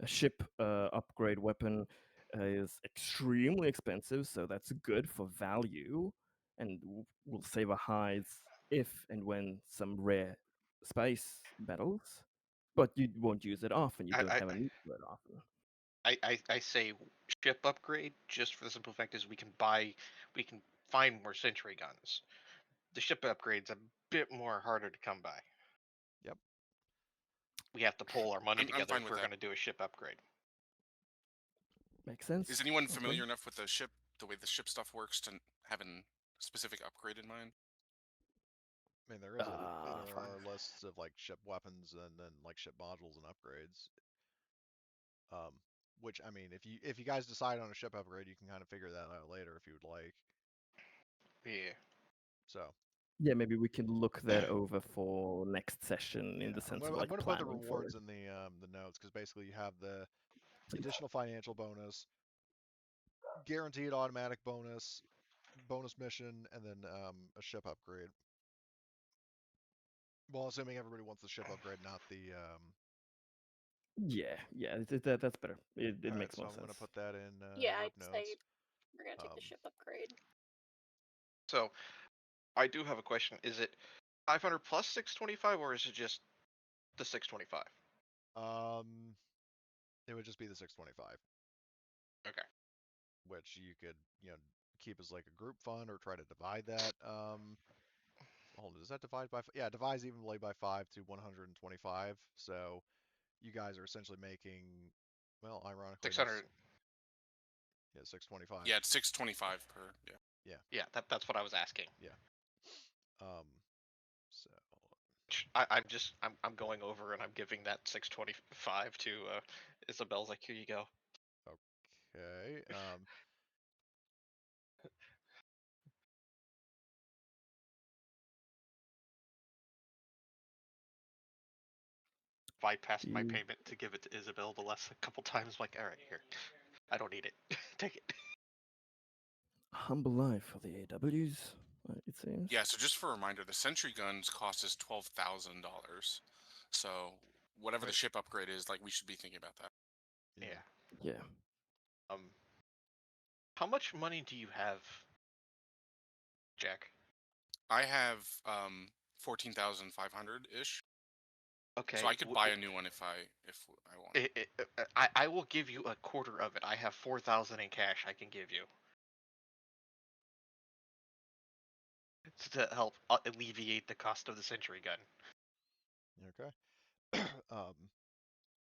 Speaker 2: ship upgrade weapon is extremely expensive, so that's good for value and will save our hides if and when some rare space battles. But you won't use it often. You don't
Speaker 5: I,
Speaker 2: have a need for it often.
Speaker 5: I say ship upgrade just for the simple fact is we can find more sentry guns. The ship upgrade's a bit more harder to come by.
Speaker 1: Yep.
Speaker 5: We have to pull our money
Speaker 4: I'm
Speaker 5: together
Speaker 4: fine
Speaker 5: if
Speaker 4: with
Speaker 5: we're
Speaker 4: that.
Speaker 5: going to do a ship upgrade.
Speaker 2: Makes sense.
Speaker 4: Is anyone
Speaker 2: Okay.
Speaker 4: familiar enough with the way the ship stuff works to have a specific upgrade in mind?
Speaker 1: I mean, there
Speaker 2: Fine.
Speaker 1: are lists of like ship weapons and then like ship modules and upgrades. Which, I mean, if you guys decide on a ship upgrade, you can kind of figure that out later if you would like.
Speaker 5: Yeah.
Speaker 1: So
Speaker 2: Yeah, maybe we can look that over for next session in
Speaker 1: yeah,
Speaker 2: the
Speaker 1: I'm
Speaker 2: sense of
Speaker 1: gonna
Speaker 2: like
Speaker 1: put the
Speaker 2: planning for
Speaker 1: rewards
Speaker 2: it.
Speaker 1: in the notes, because basically you have the
Speaker 2: Please.
Speaker 1: additional financial bonus, guaranteed automatic bonus, bonus mission, and then a ship upgrade. Well, assuming everybody wants the ship upgrade, not the
Speaker 2: Yeah, that's better. It
Speaker 1: All right,
Speaker 2: makes
Speaker 1: so
Speaker 2: more
Speaker 1: I'm gonna
Speaker 2: sense.
Speaker 1: put that in
Speaker 3: Yeah,
Speaker 1: group
Speaker 3: I'd say
Speaker 1: notes.
Speaker 3: we're gonna take the ship upgrade.
Speaker 5: So I do have a question. Is it 500 plus 625 or is it just the 625?
Speaker 1: It would just be the 625,
Speaker 5: Okay.
Speaker 1: which you could keep as like a group fund or try to divide that. Hold on, does that divide by? Yeah, it divides evenly by 5 to 125. So you guys are essentially making, well, ironically enough,
Speaker 5: 600.
Speaker 1: yeah, 625.
Speaker 4: Yeah, it's 625 per. Yeah.
Speaker 5: Yeah, that's what I was asking.
Speaker 1: Yeah. So
Speaker 5: I'm going over and I'm giving that 625 to Isabel's. Like, here you go.
Speaker 1: okay.
Speaker 5: Bypassed my payment to give it to Isabel the last couple times. Like, all right, here, I don't need it. Take it.
Speaker 2: Humble life for the AWs, it seems.
Speaker 4: Yeah, so just for a reminder, the sentry guns cost us $12,000. So whatever the
Speaker 1: Right.
Speaker 4: ship upgrade is, like, we should be thinking about that.
Speaker 5: Yeah.
Speaker 2: Yeah.
Speaker 5: How much money do you have, Jack?
Speaker 4: I have 14,500 ish.
Speaker 5: Okay.
Speaker 4: So I could buy a new one if I want.
Speaker 5: I will give you a quarter of it. I have 4,000 in cash. I can give you to help alleviate the cost of the sentry gun.
Speaker 1: Okay.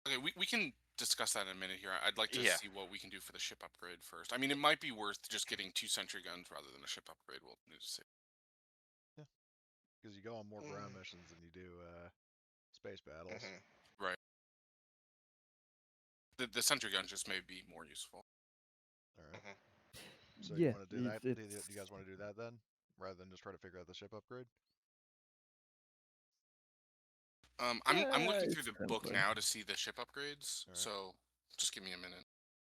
Speaker 4: Okay, we can discuss that in a minute here. I'd like to
Speaker 5: Yeah.
Speaker 4: see what we can do for the ship upgrade first. I mean, it might be worth just getting 2 sentry guns rather than a ship upgrade. We'll need to see.
Speaker 1: Yeah. Because you go on more ground missions than you do space battles.
Speaker 5: Mm-hmm.
Speaker 4: Right. The sentry gun just may be more useful.
Speaker 1: All right.
Speaker 5: Mm-hmm.
Speaker 1: So
Speaker 2: yeah,
Speaker 1: you want to do that? Do you
Speaker 2: it's
Speaker 1: guys want to do that then, rather than just try to figure out the ship upgrade?
Speaker 4: I'm looking through
Speaker 2: it's
Speaker 4: the book
Speaker 2: simpler.
Speaker 4: now to see the ship upgrades.
Speaker 1: All right.
Speaker 4: So just give me a minute.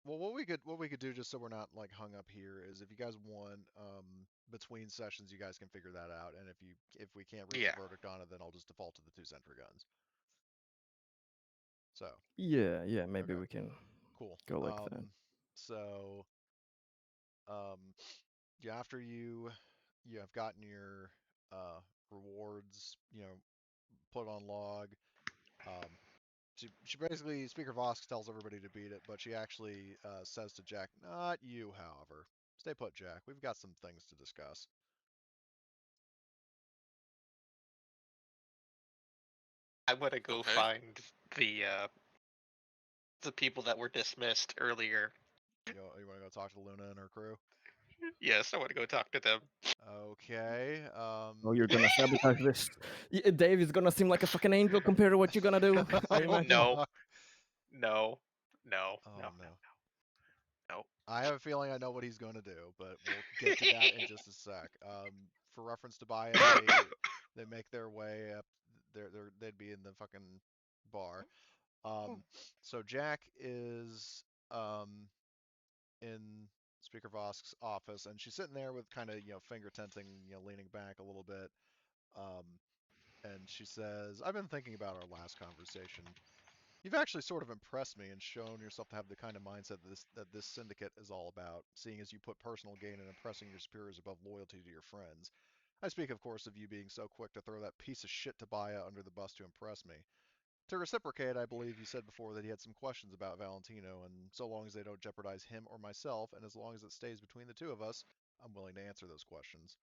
Speaker 1: Well, what we could do, just so we're not like hung up here, is if you guys want, between sessions, you guys can figure that out, and if we can't reach
Speaker 5: Yeah.
Speaker 1: a verdict on it, then I'll just default to the 2 sentry guns. So
Speaker 2: Yeah, maybe
Speaker 1: okay,
Speaker 2: we can
Speaker 1: cool.
Speaker 2: go like that.
Speaker 1: So yeah, after you have gotten your rewards, put on log. She basically, Speaker Vosk tells everybody to beat it, but she actually says to Jack, "Not you, however. Stay put, Jack. We've got some things to discuss."
Speaker 5: I want to go
Speaker 4: Okay.
Speaker 5: find the people that were dismissed earlier.
Speaker 1: You want to go talk to Luna and her crew?
Speaker 5: Yes, I want to go talk to them.
Speaker 1: Okay.
Speaker 2: Oh, you're gonna sabotage this. Dave is gonna seem like a fucking angel compared to what you're gonna do. I imagine.
Speaker 5: No. No.
Speaker 1: Oh no.
Speaker 5: No.
Speaker 1: I have a feeling I know what he's going to do, but we'll get to that in just a sec. For reference to Baya, they make their way up. They'd be in the fucking bar. So Jack is in Speaker Vosk's office, and she's sitting there with kind of finger tenting, leaning back a little bit. And she says, "I've been thinking about our last conversation. You've actually sort of impressed me and shown yourself to have the kind of mindset that this syndicate is all about, seeing as you put personal gain and impressing your superiors above loyalty to your friends. I speak, of course, of you being so quick to throw that piece of shit Tobiah under the bus to impress me. To reciprocate, I believe you said before that he had some questions about Valentino, and so long as they don't jeopardize him or myself, and as long as it stays between the two of us, I'm willing to answer those questions."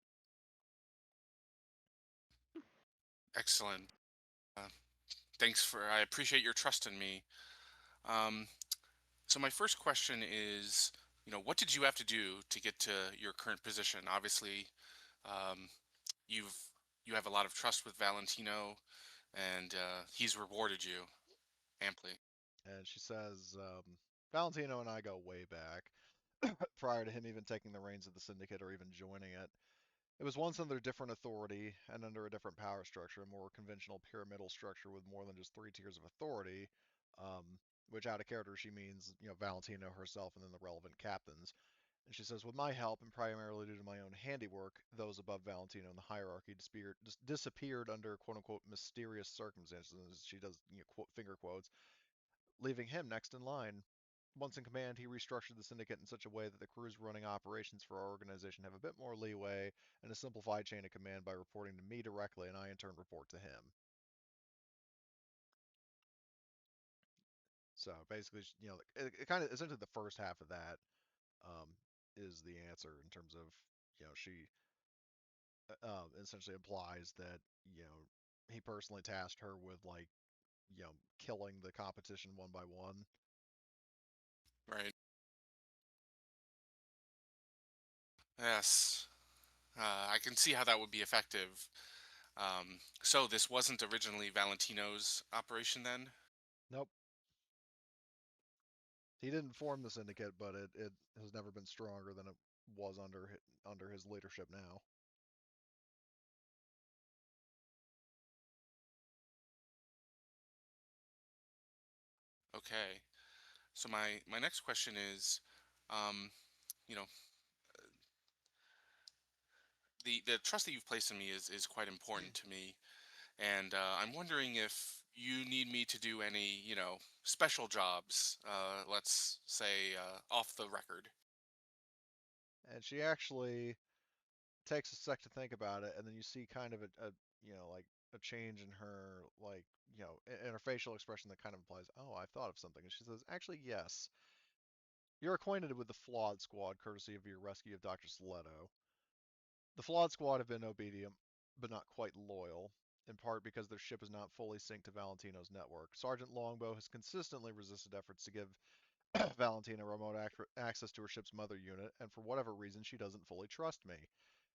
Speaker 4: Excellent. Thanks I appreciate your trust in me. So my first question is, what did you have to do to get to your current position? Obviously, um, you've you have a lot of trust with Valentino, and he's rewarded you amply.
Speaker 1: And she says, "Valentino and I go way back, prior to him even taking the reins of the syndicate or even joining it. It was once under a different authority and under a different power structure, a more conventional pyramidal structure with more than just 3 tiers of authority, um, which out of character she means, Valentino herself and then the relevant captains. And she says, with my help and primarily due to my own handiwork, those above Valentino in the hierarchy disappeared under quote unquote mysterious circumstances. She does finger quotes, leaving him next in line. Once in command, he restructured the syndicate in such a way that the crews running operations for our organization have a bit more leeway and a simplified chain of command by reporting to me directly, and I in turn report to him." So basically, it kind of essentially the first half of that is the answer in terms of, she essentially implies that, he personally tasked her with like, killing the competition one by one.
Speaker 4: Right. Yes. I can see how that would be effective. So this wasn't originally Valentino's operation then?
Speaker 1: Nope. He didn't form the syndicate, but it has never been stronger than it was under his leadership now.
Speaker 4: Okay. So my next question is, um, you know, the trust that you've placed in me is quite important to me, and I'm wondering if you need me to do any, special jobs. Let's say off the record.
Speaker 1: And she actually takes a sec to think about it, and then you see kind of like a change in her, like, in her facial expression that kind of implies, oh, I thought of something. And she says, actually, yes. You're acquainted with the Flawed Squad, courtesy of your rescue of Dr. Stiletto. The Flawed Squad have been obedient, but not quite loyal, in part because their ship is not fully synced to Valentino's network. Sergeant Longbow has consistently resisted efforts to give Valentina remote access to her ship's mother unit, and for whatever reason, she doesn't fully trust me.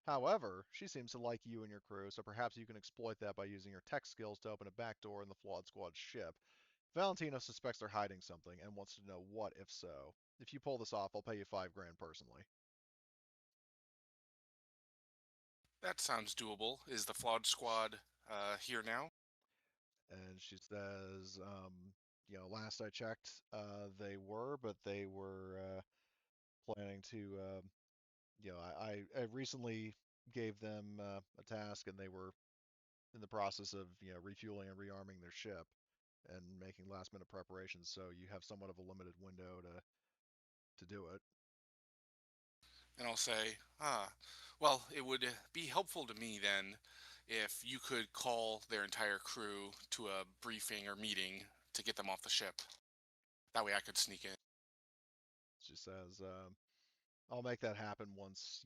Speaker 1: However, she seems to like you and your crew, so perhaps you can exploit that by using your tech skills to open a back door in the Flawed Squad's ship. Valentino suspects they're hiding something and wants to know what if so. If you pull this off, I'll pay you $5,000 personally.
Speaker 4: That sounds doable. Is the flawed squad here now?
Speaker 1: And she says, last I checked, they were, but they were planning to, I recently gave them a task, and they were in the process of, refueling and rearming their ship and making last minute preparations. So you have somewhat of a limited window to do it.
Speaker 4: And I'll say, well, it would be helpful to me then if you could call their entire crew to a briefing or meeting to get them off the ship. That way I could sneak in.
Speaker 1: She says, I'll make that happen once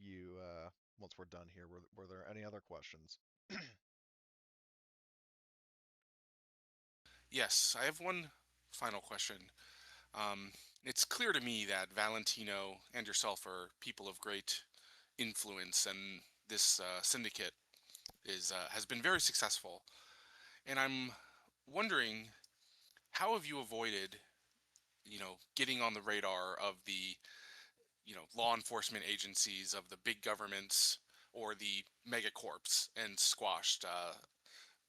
Speaker 1: we're done here. Were there any other questions?
Speaker 4: Yes, I have one final question. Um, it's clear to me that Valentino and yourself are people of great influence, and this syndicate has been very successful. And I'm wondering, how have you avoided, getting on the radar of the, law enforcement agencies of the big governments or the megacorps and squashed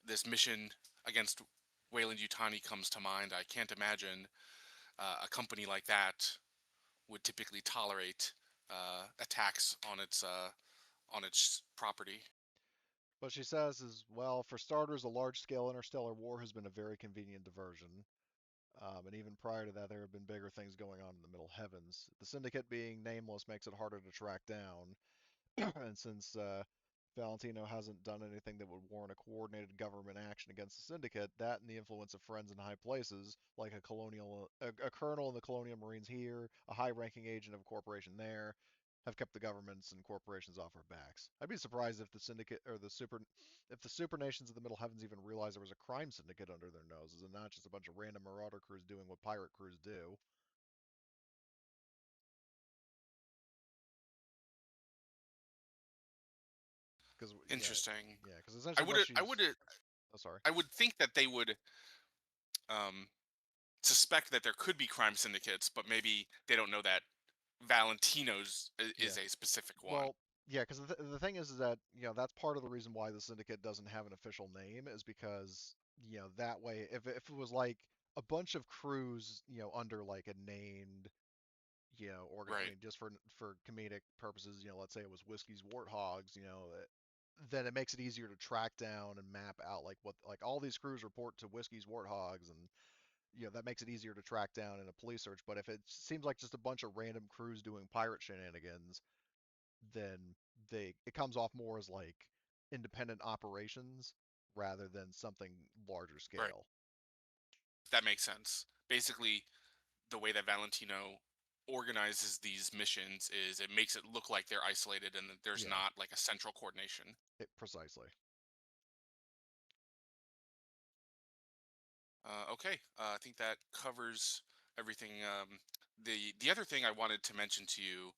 Speaker 4: this mission against Wayland Yutani comes to mind. I can't imagine a company like that would typically tolerate attacks on its property.
Speaker 1: What she says is, well, for starters, a large-scale interstellar war has been a very convenient diversion. And even prior to that, there have been bigger things going on in the Middle Heavens. The Syndicate being nameless makes it harder to track down. And since Valentino hasn't done anything that would warrant a coordinated government action against the Syndicate, that and the influence of friends in high places, like a colonel in the Colonial Marines here, a high-ranking agent of a corporation there, have kept the governments and corporations off our backs. I'd be surprised if the Syndicate or if the super nations of the Middle Heavens even realized there was a crime syndicate under their noses and not just a bunch of random marauder crews doing what pirate crews do. Because
Speaker 4: Interesting.
Speaker 1: yeah, because
Speaker 4: I
Speaker 1: essentially
Speaker 4: would
Speaker 1: what
Speaker 4: I
Speaker 1: she's
Speaker 4: would
Speaker 1: oh sorry.
Speaker 4: I would think that they would um, suspect that there could be crime syndicates, but maybe they don't know that Valentino's
Speaker 1: Yeah.
Speaker 4: is a specific one.
Speaker 1: Well, yeah, because the thing is that that's part of the reason why the syndicate doesn't have an official name is because that way if it was like a bunch of crews under like a named I
Speaker 4: Right.
Speaker 1: mean just for comedic purposes let's say it was Whiskey's Warthogs then it makes it easier to track down and map out like what like all these crews report to Whiskey's Warthogs and that makes it easier to track down in a police search. But if it seems like just a bunch of random crews doing pirate shenanigans, then it comes off more as like independent operations rather than something larger
Speaker 4: Right.
Speaker 1: scale.
Speaker 4: That makes sense. Basically, the way that Valentino organizes these missions is it makes it look like they're isolated and that there's
Speaker 1: Yeah,
Speaker 4: not like a central coordination.
Speaker 1: precisely.
Speaker 4: Okay, I think that covers everything. The other thing I wanted to mention to you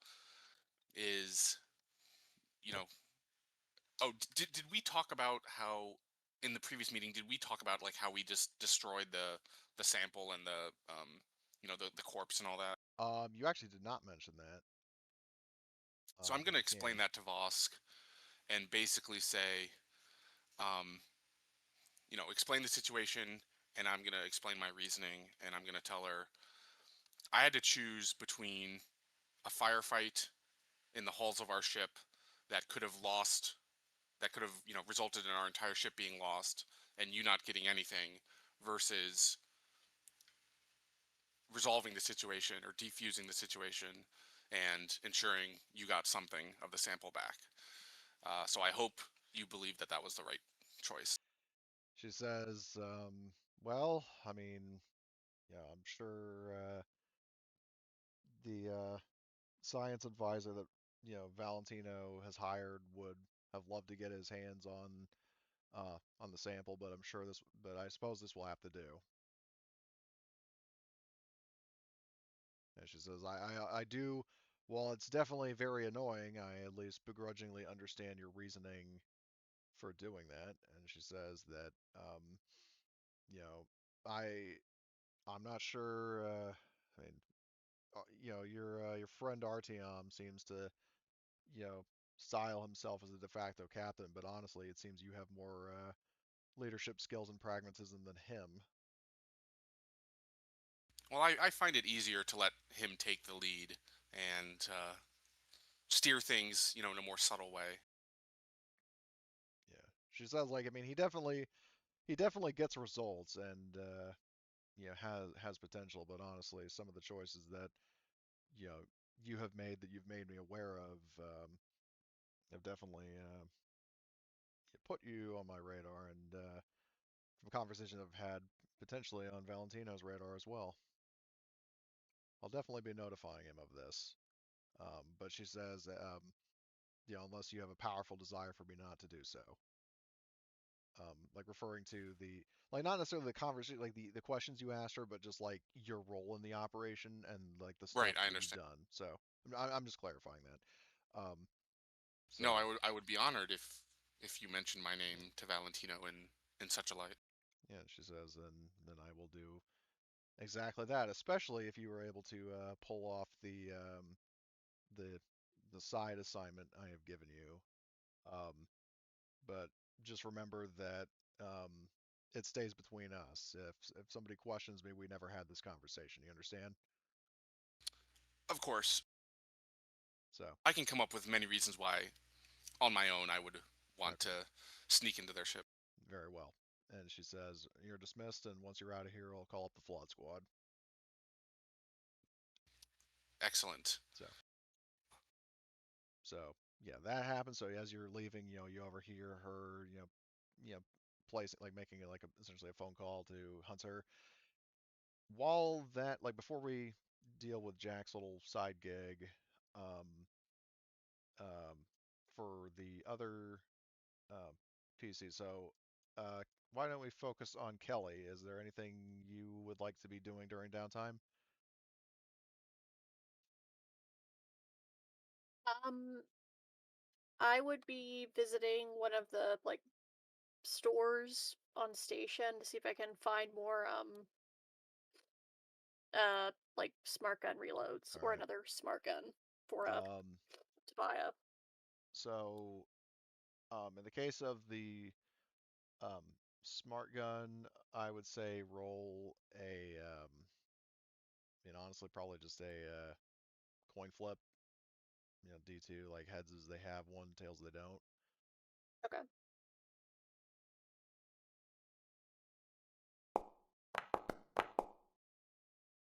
Speaker 4: is, you know, Oh, did we talk about how in the previous meeting? Did we talk about like how we just destroyed the sample and the corpse and all that?
Speaker 1: You actually did not mention that.
Speaker 4: So I'm
Speaker 1: But
Speaker 4: going to
Speaker 1: you
Speaker 4: explain
Speaker 1: can.
Speaker 4: that to Vosk and basically say, um, explain the situation, and I'm going to explain my reasoning, and I'm going to tell her I had to choose between a firefight in the halls of our ship that could have resulted in our entire ship being lost and you not getting anything versus resolving the situation or defusing the situation and ensuring you got something of the sample back. So I hope you believe that that was the right choice.
Speaker 1: She says, well, I mean, yeah, I'm sure the science advisor that Valentino has hired would have loved to get his hands on the sample, but but I suppose this will have to do. And she says, I do, while it's definitely very annoying, I at least begrudgingly understand your reasoning for doing that. And she says that, you know, I, I'm not sure, I mean, your friend Artyom seems to, you know, style himself as a de facto captain, but honestly, it seems you have more leadership skills and pragmatism than him.
Speaker 4: Well, I find it easier to let him take the lead and steer things, in a more subtle way.
Speaker 1: Yeah, she says like I mean he definitely gets results and has potential, but honestly, some of the choices that you know you have made that you've made me aware of have definitely put you on my radar, and from conversations I've had, potentially on Valentino's radar as well. I'll definitely be notifying him of this. But she says, unless you have a powerful desire for me not to do so. Like referring to like not necessarily the conversation, like the questions you asked her, but just like your role in the operation and like the
Speaker 4: Right,
Speaker 1: stuff
Speaker 4: I
Speaker 1: that you've
Speaker 4: understand.
Speaker 1: done. So I'm just clarifying that. So
Speaker 4: No, I would be honored if you mentioned my name to Valentino in such a light.
Speaker 1: yeah, she says, and then I will do exactly that, especially if you were able to pull off the the side assignment I have given you. Um, but just remember that it stays between us. If somebody questions me, we never had this conversation. You understand?
Speaker 4: Of course,
Speaker 1: So
Speaker 4: I can come up with many reasons why, on my own, I would want
Speaker 1: okay,
Speaker 4: to sneak into their ship.
Speaker 1: very well. And she says, "You're dismissed, and once you're out of here, I'll call up the flood squad."
Speaker 4: Excellent.
Speaker 1: So, so yeah, that happens. So as you're leaving, you overhear her, placing like making it like essentially a phone call to Hunter. While that, like before we deal with Jack's little side gig, um, um, for the other uh, PC. So, why don't we focus on Kelly? Is there anything you would like to be doing during downtime?
Speaker 3: Um, I would be visiting one of the like stores on station to see if I can find more like smart gun reloads
Speaker 1: All
Speaker 3: or
Speaker 1: right.
Speaker 3: another smart gun for
Speaker 1: Um,
Speaker 3: to buy up.
Speaker 1: so, in the case of the um, smart gun, I would say roll a, honestly, probably just a coin flip. D2, like heads as they have one, tails they don't.
Speaker 3: Okay.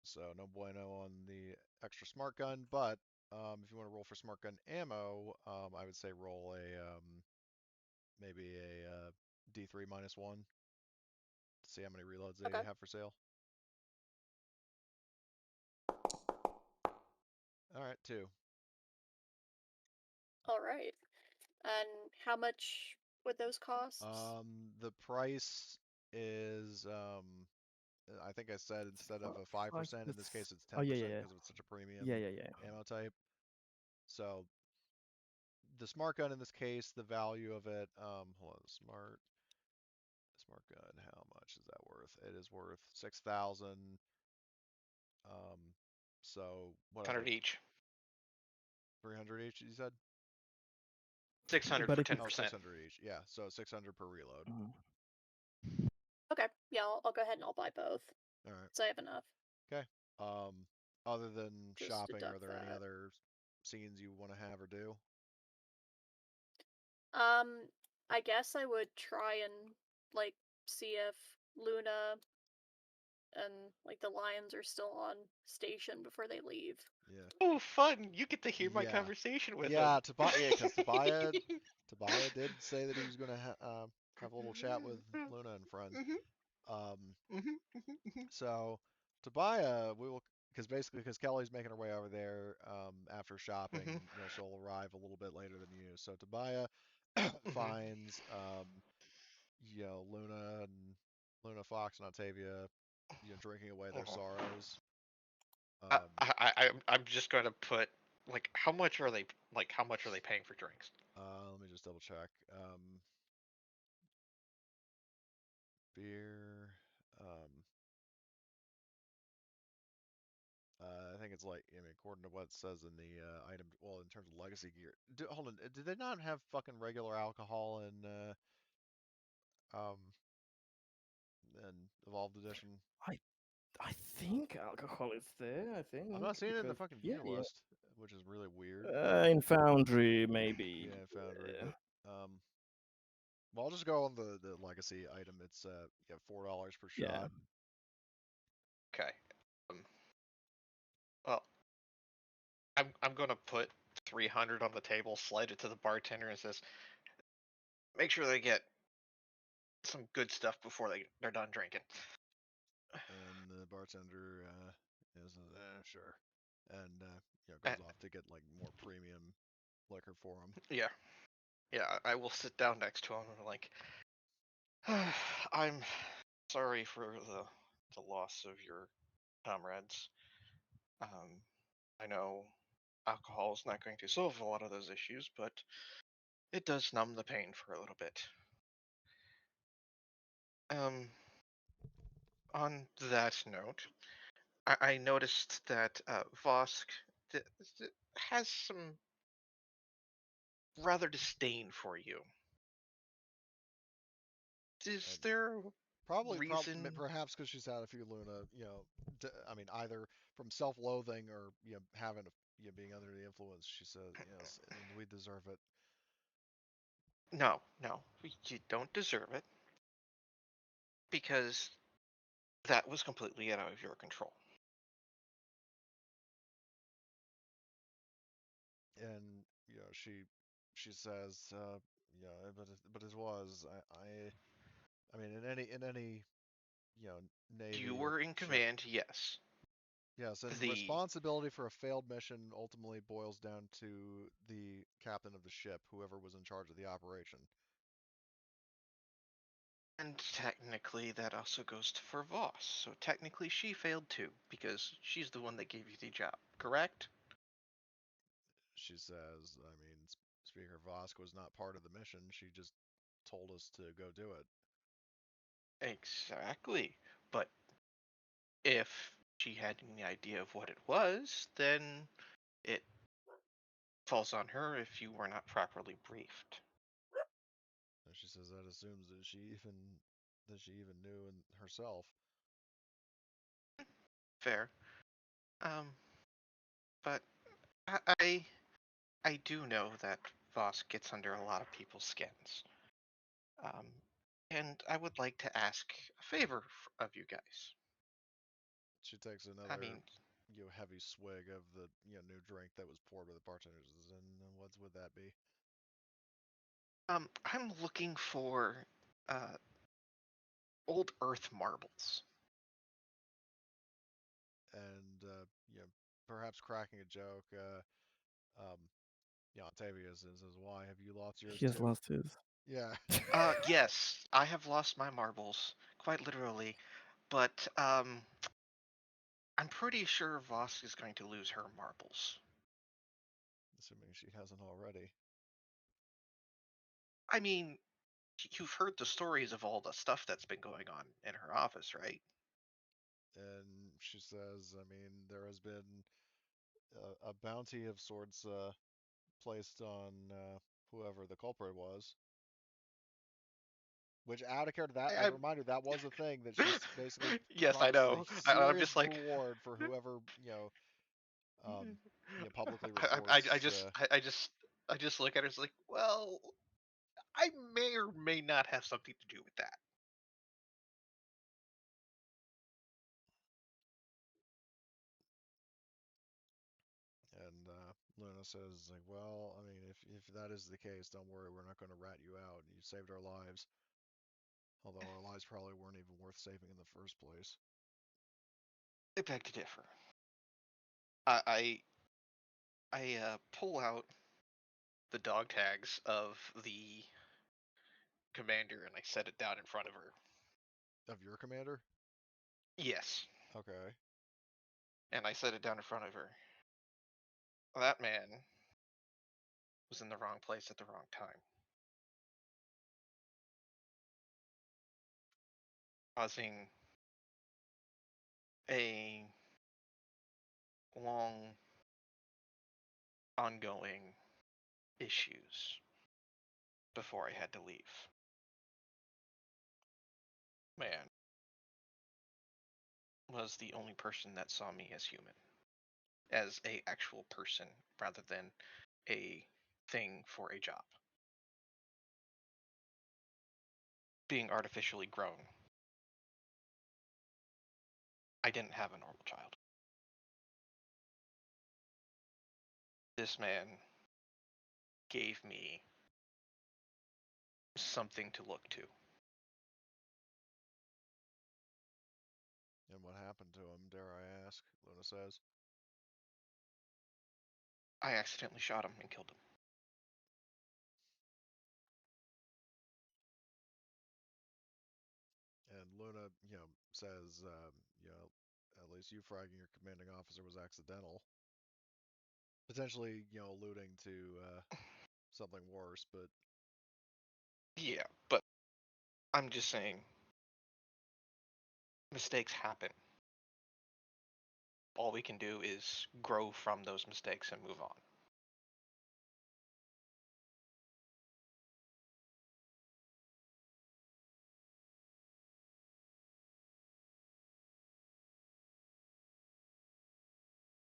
Speaker 1: So no bueno on the extra smart gun, but if you want to roll for smart gun ammo, I would say roll maybe a D3 -1 to see how many reloads they
Speaker 3: Okay.
Speaker 1: have for sale. All right, two.
Speaker 3: All right. And how much would those cost?
Speaker 1: The price is I think I said instead of a 5%, in this case it's
Speaker 2: Oh, yeah,
Speaker 1: 10%
Speaker 2: yeah,
Speaker 1: because it's such a premium
Speaker 2: yeah, yeah, yeah.
Speaker 1: ammo type. So the smart gun in this case, the value of it, hold on, smart gun, how much is that worth? It is worth 6,000. So whatever,
Speaker 5: 100 each.
Speaker 1: 300 each, you said?
Speaker 5: 600
Speaker 2: But
Speaker 5: for
Speaker 2: if it's
Speaker 5: 10%.
Speaker 1: 600 each. Yeah, so 600 per reload.
Speaker 3: Okay, yeah, I'll go ahead and I'll buy both.
Speaker 1: All right.
Speaker 3: So I have enough.
Speaker 1: Okay. Other than
Speaker 3: Just
Speaker 1: shopping, are
Speaker 3: deduct
Speaker 1: there any
Speaker 3: that.
Speaker 1: other scenes you want to have or do?
Speaker 3: I guess I would try and like see if Luna and like the lions are still on station before they leave.
Speaker 1: Yeah.
Speaker 5: Oh, fun! You get to hear my
Speaker 1: Yeah.
Speaker 5: conversation with
Speaker 1: Yeah,
Speaker 5: him.
Speaker 1: because Tobiah did say that he was going to have a little chat with Luna and friends. So Tobiah, because Kelly's making her way over there after shopping, she'll arrive a little bit later than you. So Tobiah finds Luna, Fox, and Octavia, drinking away their sorrows.
Speaker 5: I'm just going to put like how much are they paying for drinks?
Speaker 1: Let me just double check. Beer. I think it's according to what it says in the item, well, in terms of legacy gear. Hold on, did they not have fucking regular alcohol um, in Evolved Edition?
Speaker 2: I think alcohol is there. I think
Speaker 1: I'm not seeing it in the
Speaker 2: because
Speaker 1: fucking
Speaker 2: yeah,
Speaker 1: gear
Speaker 2: yeah.
Speaker 1: list, which is really weird.
Speaker 2: In Foundry maybe.
Speaker 1: Yeah, Foundry, but well, I'll just go on the legacy item. It's $4 per
Speaker 2: Yeah.
Speaker 1: shot.
Speaker 5: Okay. Well, I'm gonna put 300 on the table, slide it to the bartender, and says, make sure they get some good stuff before they're done drinking.
Speaker 1: And the bartender is sure, and goes off to get more premium liquor for him.
Speaker 5: Yeah, I will sit down next to him and like, I'm sorry for the loss of your comrades. I know alcohol is not going to solve a lot of those issues, but it does numb the pain for a little bit. On that note, I noticed that Vosk has some rather disdain for you. Is there reason?
Speaker 1: Perhaps because she's had a few Luna, either from self-loathing or having being under the influence. She says yes, and we deserve it.
Speaker 5: No, you don't deserve it because that was completely out of your control.
Speaker 1: And she says, but it was I mean in any navy
Speaker 5: You were in
Speaker 1: ship.
Speaker 5: command, yes.
Speaker 1: Yes, and responsibility for a failed mission ultimately boils down to the captain of the ship, whoever was in charge of the operation.
Speaker 5: And technically, that also goes for Voss. So technically, she failed too because she's the one that gave you the job. Correct?
Speaker 1: She says, Speaker Vosk was not part of the mission. She just told us to go do it.
Speaker 5: Exactly. But if she had any idea of what it was, then it falls on her if you were not properly briefed.
Speaker 1: And she says that assumes that she even knew herself.
Speaker 5: Fair. But I do know that Voss gets under a lot of people's skins. And I would like to ask a favor of you guys.
Speaker 1: She takes another heavy swig of the new drink that was poured by the bartenders, and what would that be?
Speaker 5: I'm looking for old Earth marbles.
Speaker 1: And perhaps cracking a joke. Octavia says, "Why have you lost yours
Speaker 2: He has
Speaker 1: too?"
Speaker 2: lost his.
Speaker 1: Yeah.
Speaker 5: Yes, I have lost my marbles, quite literally, but I'm pretty sure Voss is going to lose her marbles.
Speaker 1: Assuming she hasn't already.
Speaker 5: I mean, you've heard the stories of all the stuff that's been going on in her office, right?
Speaker 1: And she says, I mean, there has been a bounty of sorts placed on whoever the culprit was. Which, out of care to that, as
Speaker 5: I,
Speaker 1: a reminder, that was a thing that she's basically
Speaker 5: yes, I
Speaker 1: promised a
Speaker 5: know. I'm
Speaker 1: serious
Speaker 5: just like,
Speaker 1: reward for whoever, publicly
Speaker 5: I
Speaker 1: reports.
Speaker 5: just, I just look at her. It's like, well, I may or may not have something to do with that.
Speaker 1: And Luna says, like, well, I mean, if that is the case, don't worry, we're not going to rat you out. You saved our lives. Although our lives probably weren't even worth saving in the first place.
Speaker 5: I beg to differ. I pull out the dog tags of the commander and I set it down in front of her.
Speaker 1: Of your commander?
Speaker 5: Yes.
Speaker 1: Okay.
Speaker 5: And I set it down in front of her. That man was in the wrong place at the wrong time, causing a long, ongoing issues before I had to leave. Man was the only person that saw me as human, as a actual person rather than a thing for a job. Being artificially grown, I didn't have a normal child. This man gave me something to look to.
Speaker 1: And what happened to him, dare I ask? Luna says.
Speaker 5: I accidentally shot him and killed him.
Speaker 1: And Luna, says, at least you fragging your commanding officer was accidental. Potentially, alluding to something worse, but
Speaker 5: Yeah, but I'm just saying, mistakes happen. All we can do is grow from those mistakes and move on.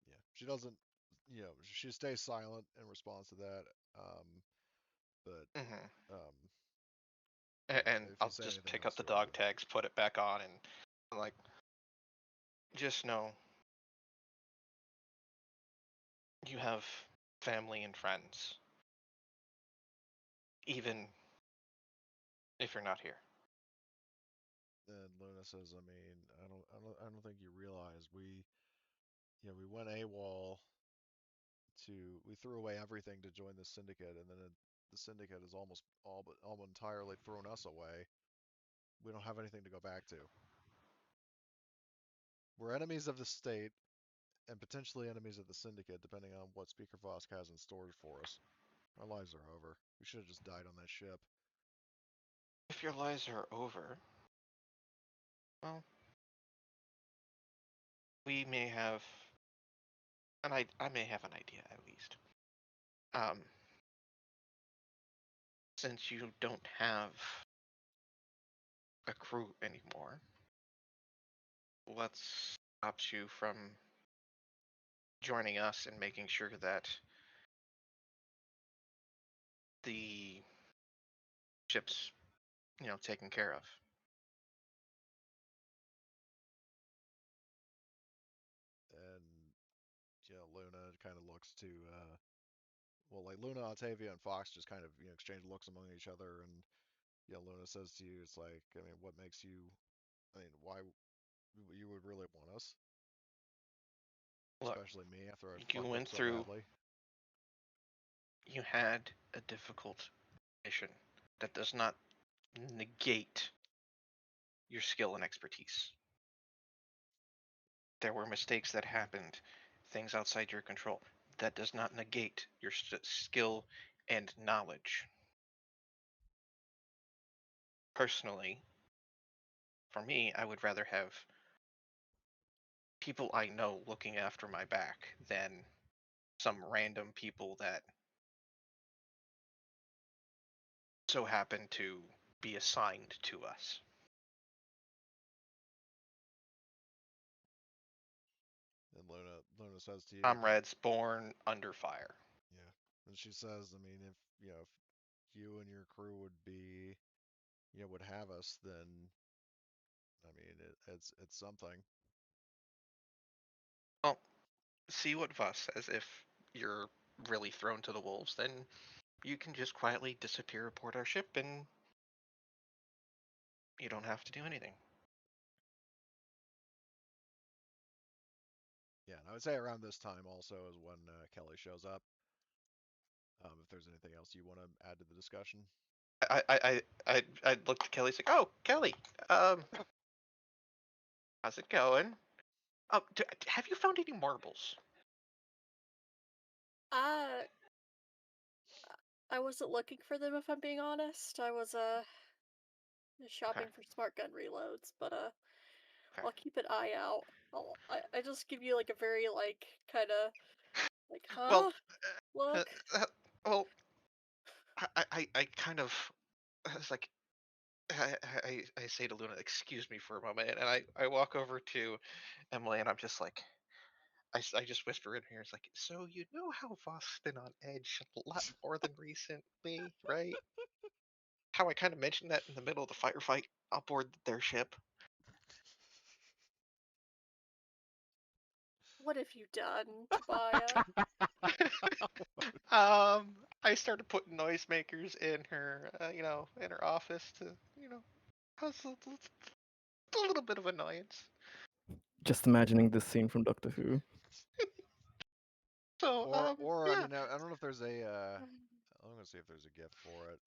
Speaker 1: yeah, she doesn't, she stays silent in response to that. But
Speaker 5: Hmm.
Speaker 1: um,
Speaker 5: And
Speaker 1: if you
Speaker 5: I'll
Speaker 1: say
Speaker 5: just
Speaker 1: anything
Speaker 5: pick
Speaker 1: else
Speaker 5: up
Speaker 1: to
Speaker 5: the
Speaker 1: her,
Speaker 5: dog tags, put it back on, and I'm like, just know you have family and friends, even if you're not here.
Speaker 1: and Luna says, I mean, I don't think you realize we went AWOL we threw away everything to join the syndicate, and then the syndicate has almost entirely thrown us away. We don't have anything to go back to. We're enemies of the state and potentially enemies of the syndicate, depending on what Speaker Vosk has in store for us. Our lives are over. We should have just died on that ship.
Speaker 5: If your lives are over, well, we may have, and I may have an idea at least. Um, since you don't have a crew anymore, what stops you from joining us and making sure that the ship's, taken care of?
Speaker 1: And Luna kind of looks to like Luna, Octavia, and Fox just kind of exchange looks among each other, and Luna says to you, it's like, I mean, what makes you? I mean, why you would really want us,
Speaker 5: Look,
Speaker 1: especially me after I
Speaker 5: you
Speaker 1: fucked up
Speaker 5: went
Speaker 1: so
Speaker 5: through,
Speaker 1: badly.
Speaker 5: you had a difficult mission. That does not negate your skill and expertise. There were mistakes that happened, things outside your control. That does not negate your skill and knowledge. personally, for me, I would rather have people I know looking after my back than some random people that so happen to be assigned to us.
Speaker 1: And Luna says to you,
Speaker 5: Comrades born under fire.
Speaker 1: yeah. And she says, I mean, if if you and your crew would be, would have us, then I mean, it's something.
Speaker 5: Well, see what Voss says. If you're really thrown to the wolves, then you can just quietly disappear aboard our ship and you don't have to do anything.
Speaker 1: Yeah, and I would say around this time also is when Kelly shows up. If there's anything else you want to add to the discussion.
Speaker 5: I looked at Kelly. Like, oh, Kelly, how's it going? Have you found any marbles?
Speaker 3: I wasn't looking for them if I'm being honest. I was shopping
Speaker 5: Okay.
Speaker 3: for smart gun reloads, but
Speaker 5: Okay.
Speaker 3: I'll keep an eye out. I just give you like a very like kind of like
Speaker 5: Well, uh,
Speaker 3: look.
Speaker 5: uh, well, I kind of, I was like, I say to Luna, excuse me for a moment, and I walk over to Emily, and I'm just like, I just whisper in here, it's like, so you know how Vosk's been on edge a lot more than recently, right? How I kind of mentioned that in the middle of the firefight aboard their ship.
Speaker 3: What have you done, Tobiah?
Speaker 5: I started putting noisemakers in her, in her office to, cause a little bit of annoyance.
Speaker 2: Just imagining this scene from Doctor Who.
Speaker 5: So,
Speaker 1: Or I
Speaker 5: yeah.
Speaker 1: mean, I don't know if there's a. I'm gonna see if there's a gift for it.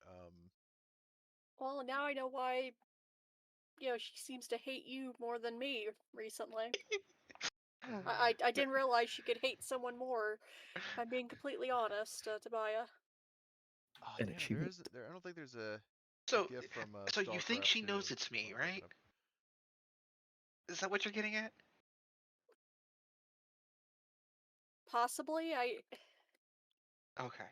Speaker 3: Well, now I know why. She seems to hate you more than me recently. I didn't realize she could hate someone more. If I'm being completely honest, Tobiah.
Speaker 1: Oh
Speaker 2: An
Speaker 1: damn it! There
Speaker 2: achievement.
Speaker 1: is. There. I don't think there's a
Speaker 5: So,
Speaker 1: gift from
Speaker 5: so you think
Speaker 1: StarCraft
Speaker 5: she
Speaker 1: 2.
Speaker 5: knows it's
Speaker 1: Let
Speaker 5: me,
Speaker 1: me look it
Speaker 5: right?
Speaker 1: up.
Speaker 5: Is that what you're getting at?
Speaker 3: Possibly,
Speaker 5: Okay.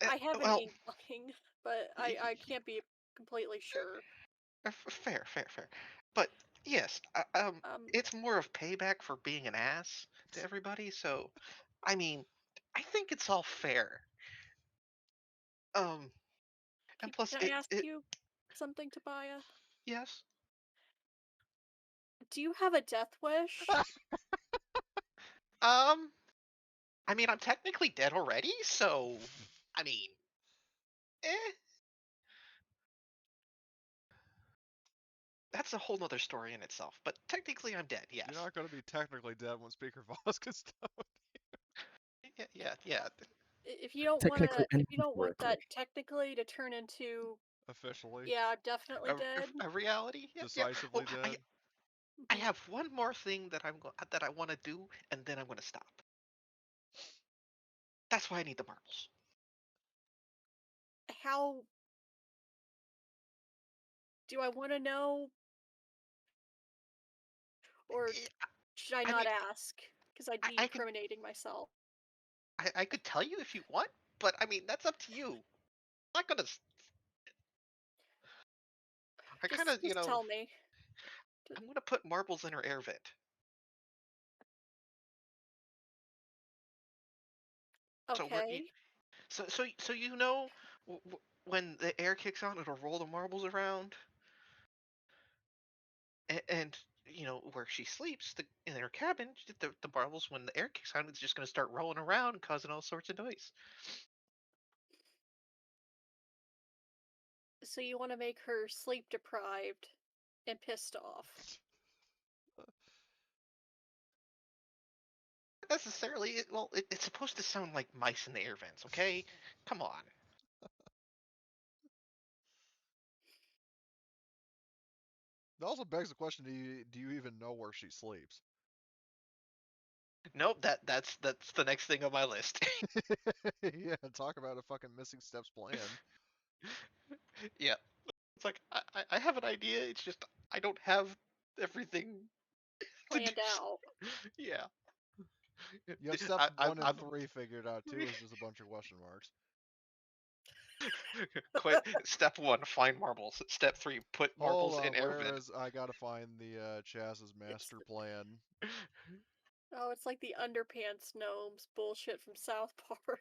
Speaker 3: I have an
Speaker 5: Well,
Speaker 3: inkling, but I can't be completely sure.
Speaker 5: fair, fair, fair. But yes,
Speaker 3: Um,
Speaker 5: it's more of payback for being an ass to everybody. So, I mean, I think it's all fair. Um, and plus,
Speaker 3: can I ask you something, Tobiah?
Speaker 5: yes.
Speaker 3: Do you have a death wish?
Speaker 5: Um, I mean, I'm technically dead already, so, I mean, eh, that's a whole nother story in itself. But technically, I'm dead. Yes.
Speaker 1: You're not gonna be technically dead when Speaker Vosk is done.
Speaker 5: Yeah.
Speaker 3: If you don't want
Speaker 2: Technically
Speaker 3: to,
Speaker 2: and
Speaker 3: if you don't want
Speaker 2: metaphorically.
Speaker 3: that technically to turn into,
Speaker 1: Officially,
Speaker 3: yeah, I'm definitely dead.
Speaker 5: A reality. Yeah. Well,
Speaker 1: decisively dead.
Speaker 5: I have one more thing that that I want to do, and then I'm going to stop. That's why I need the marbles.
Speaker 3: How do I want to know, or
Speaker 5: Eh,
Speaker 3: should I
Speaker 5: I
Speaker 3: not
Speaker 5: mean,
Speaker 3: ask? Because I'd be
Speaker 5: I could
Speaker 3: incriminating myself.
Speaker 5: I could tell you if you want, but I mean that's up to you. I'm not gonna. I kind of
Speaker 3: Just tell me.
Speaker 5: I'm gonna put marbles in her air vent. So we're
Speaker 3: Okay.
Speaker 5: so when the air kicks on, it'll roll the marbles around, and where she sleeps, in her cabin, the marbles when the air kicks on, it's just gonna start rolling around, causing all sorts of noise.
Speaker 3: So you want to make her sleep deprived and pissed off.
Speaker 5: Not necessarily. It's supposed to sound like mice in the air vents. Okay, come on.
Speaker 1: It also begs the question: do you even know where she sleeps?
Speaker 5: Nope, that's the next thing on my list.
Speaker 1: Yeah, talk about a fucking missing steps plan.
Speaker 5: Yeah. It's like I have an idea. It's just I don't have everything
Speaker 3: Planned out.
Speaker 5: Yeah.
Speaker 1: You have steps
Speaker 5: I,
Speaker 1: 1 and
Speaker 5: I'm
Speaker 1: 3 figured out. 2 is just a bunch of question marks.
Speaker 5: Step 1, find marbles. Step 3, put
Speaker 1: Hold
Speaker 5: marbles in
Speaker 1: on,
Speaker 5: air
Speaker 1: where
Speaker 5: vent.
Speaker 1: is... I gotta find the Chaz's master plan.
Speaker 3: Oh, it's like the underpants gnomes bullshit from South Park.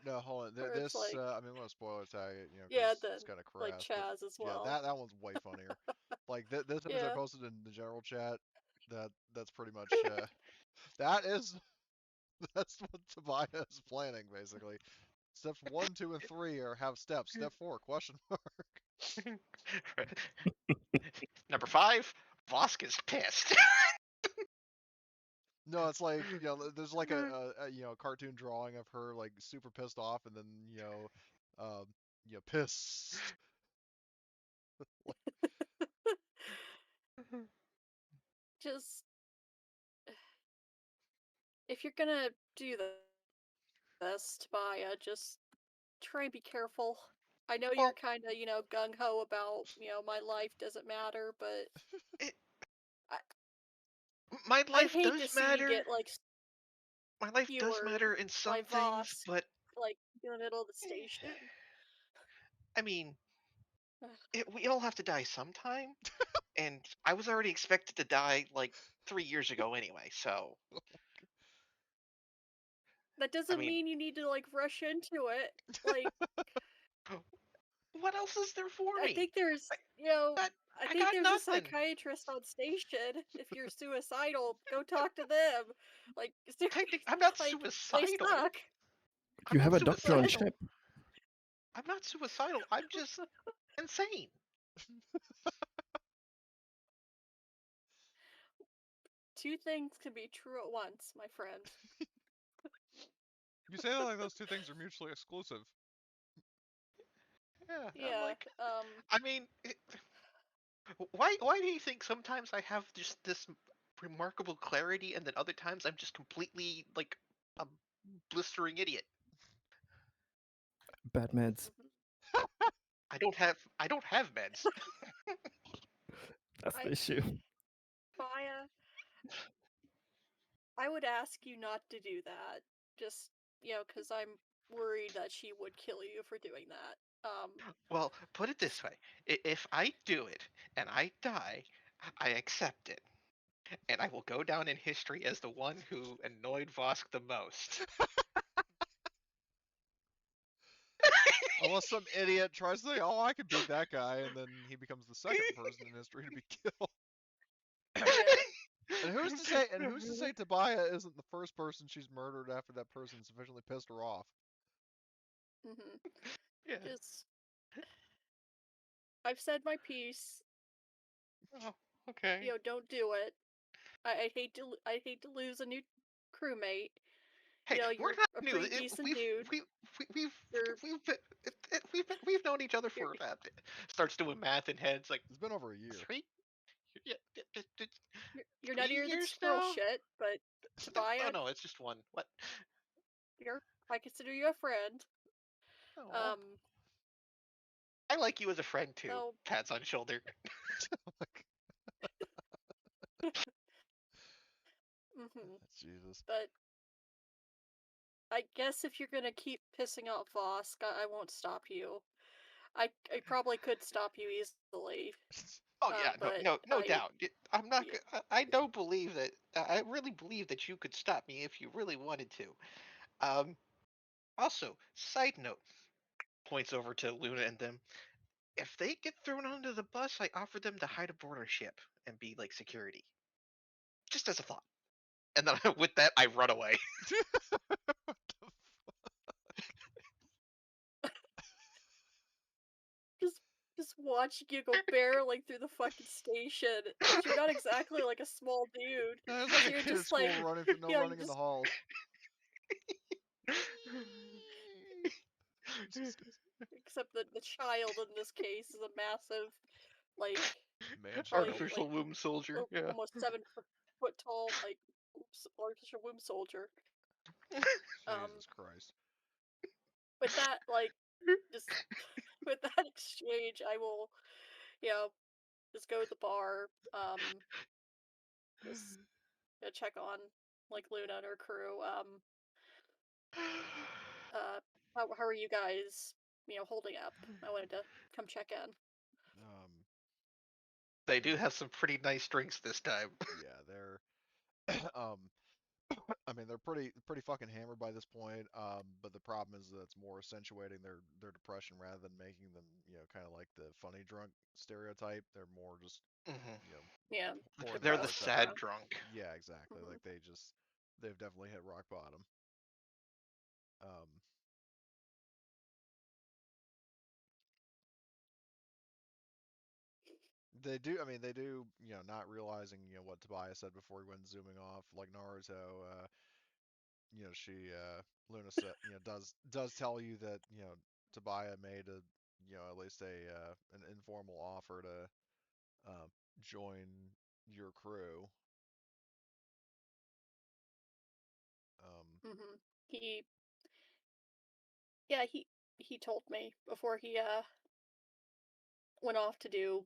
Speaker 1: No, hold on.
Speaker 3: Where it's
Speaker 1: This,
Speaker 3: like,
Speaker 1: I mean, I'm gonna spoiler tag it,
Speaker 3: yeah,
Speaker 1: because
Speaker 3: then
Speaker 1: it's kind of
Speaker 3: like
Speaker 1: crass. But
Speaker 3: Chaz as
Speaker 1: yeah,
Speaker 3: well.
Speaker 1: that one's way funnier. Like this image I
Speaker 3: Yeah.
Speaker 1: posted in the general chat. That's pretty much that is that's what Tobiah is planning basically. Steps 1, 2, and 3 are have steps. Step 4 question mark.
Speaker 5: Number 5, Vosk is pissed.
Speaker 1: No, it's like there's like a cartoon drawing of her like super pissed off, and then um, pissed.
Speaker 3: Just if you're gonna do this, Tobiah, just try and be careful. I know you're
Speaker 5: Well,
Speaker 3: kind of, gung ho about, my life doesn't matter, but
Speaker 5: it,
Speaker 3: I,
Speaker 5: my
Speaker 3: I
Speaker 5: life
Speaker 3: hate to
Speaker 5: does
Speaker 3: see you
Speaker 5: matter.
Speaker 3: get like
Speaker 5: My life does
Speaker 3: skewered
Speaker 5: matter in
Speaker 3: by
Speaker 5: some things,
Speaker 3: Vosk,
Speaker 5: but
Speaker 3: like in the middle of the station.
Speaker 5: I mean, we all have to die sometime, and I was already expected to die like 3 years ago anyway. So
Speaker 3: That
Speaker 5: I
Speaker 3: doesn't
Speaker 5: mean,
Speaker 3: mean you need to like rush into it. Like,
Speaker 5: what else is there for
Speaker 3: I
Speaker 5: me?
Speaker 3: think there's,
Speaker 5: I,
Speaker 3: I
Speaker 5: I
Speaker 3: think
Speaker 5: got
Speaker 3: there's a
Speaker 5: nothing.
Speaker 3: psychiatrist on station. If you're suicidal, go talk to them. Like,
Speaker 5: I'm not
Speaker 3: like they
Speaker 5: suicidal.
Speaker 3: suck.
Speaker 5: I'm
Speaker 2: You
Speaker 5: not
Speaker 2: have a doctor on
Speaker 5: suicidal.
Speaker 2: ship.
Speaker 5: I'm not suicidal. I'm just insane.
Speaker 3: Two things can be true at once, my friend.
Speaker 1: You say that like those two things are mutually exclusive.
Speaker 5: Yeah, I'm
Speaker 3: Yeah.
Speaker 5: like, I mean, why do you think sometimes I have just this remarkable clarity, and then other times I'm just completely like a blistering idiot?
Speaker 2: Bad meds.
Speaker 5: I don't have meds.
Speaker 2: That's
Speaker 3: I
Speaker 2: the issue.
Speaker 3: Maya, I would ask you not to do that. Just, because I'm worried that she would kill you for doing that.
Speaker 5: Well, put it
Speaker 3: Just
Speaker 5: this way: if I do it and I die, I accept it, and I will go down in history as the one who annoyed Vosk the most.
Speaker 1: Unless some idiot tries to say, "Oh, I could beat that guy," and then he becomes the second person in history to be killed.
Speaker 3: yeah.
Speaker 1: And who's to say? And who's to say Tobiah isn't the first person she's murdered after that person sufficiently pissed her off?
Speaker 3: hmm
Speaker 5: Yeah.
Speaker 3: Just I've said my piece.
Speaker 5: Oh, okay.
Speaker 3: Don't do it. I'd hate to lose a new crewmate.
Speaker 5: Hey, we're
Speaker 3: You're
Speaker 5: not
Speaker 3: a
Speaker 5: new.
Speaker 3: pretty decent
Speaker 5: We've
Speaker 3: dude.
Speaker 5: we, we've
Speaker 3: You're
Speaker 5: we've been, we've known each other
Speaker 3: you're
Speaker 5: for starts doing math in heads like
Speaker 1: It's been over a year.
Speaker 5: 3 yeah,
Speaker 3: you're none of
Speaker 5: 3
Speaker 3: your
Speaker 5: years
Speaker 3: squirrel
Speaker 5: now.
Speaker 3: shit, but
Speaker 5: Oh
Speaker 3: Tobiah,
Speaker 5: no, it's just one. What?
Speaker 3: I consider you a friend.
Speaker 5: Oh,
Speaker 3: Um,
Speaker 5: I like you as a friend too.
Speaker 3: so
Speaker 5: Pats on shoulder.
Speaker 1: Jesus.
Speaker 3: but I guess if you're gonna keep pissing off Vosk, I won't stop you. I probably could stop you easily.
Speaker 5: Oh yeah,
Speaker 3: But
Speaker 5: no doubt. I'm not.
Speaker 3: yeah,
Speaker 5: I don't believe that. I really believe that you could stop me if you really wanted to. Um. Also, side note, points over to Luna and them. If they get thrown under the bus, I offer them to hide aboard our ship and be like security. Just as a thought. And then with that, I run away.
Speaker 3: just just watching you go barreling through the fucking station, because you're not exactly like a small dude.
Speaker 1: It's like
Speaker 3: So
Speaker 1: a
Speaker 3: you're
Speaker 1: kid at
Speaker 3: just
Speaker 1: school
Speaker 3: like,
Speaker 1: running for no
Speaker 3: you
Speaker 1: running in the
Speaker 3: just
Speaker 1: halls.
Speaker 3: except that the child in this case is a massive, like,
Speaker 1: Man
Speaker 3: probably
Speaker 1: child.
Speaker 5: Artificial
Speaker 3: like
Speaker 5: womb soldier. Yeah.
Speaker 3: almost 7 foot tall, like, artificial womb soldier.
Speaker 1: Jesus Christ.
Speaker 3: But that, like, just with that exchange, I will, you know, just go to the bar, just check on like Luna and her crew. How are you guys, holding up? I wanted to come check in.
Speaker 1: Um,
Speaker 5: They do
Speaker 1: yeah,
Speaker 5: have some pretty nice drinks this time.
Speaker 1: yeah, they're um, I mean, they're pretty fucking hammered by this point. But the problem is that it's more accentuating their depression rather than making them, kind of like the funny drunk stereotype. They're more just,
Speaker 5: Mhm.
Speaker 1: you know,
Speaker 3: Yeah,
Speaker 1: pouring
Speaker 5: They're the
Speaker 1: themselves
Speaker 3: depressed,
Speaker 1: out.
Speaker 5: sad
Speaker 3: drunk.
Speaker 5: drunk.
Speaker 1: Yeah, exactly.
Speaker 3: Hmm.
Speaker 1: Like they've definitely hit rock bottom. Um, they do. I mean, they do. Not realizing what Tobias said before he went zooming off, like Naruto. She Luna said, does tell you that Tobias made a at least a an informal offer to uh, join your crew. Um,
Speaker 3: Hmm. He, yeah, he told me before he went off to do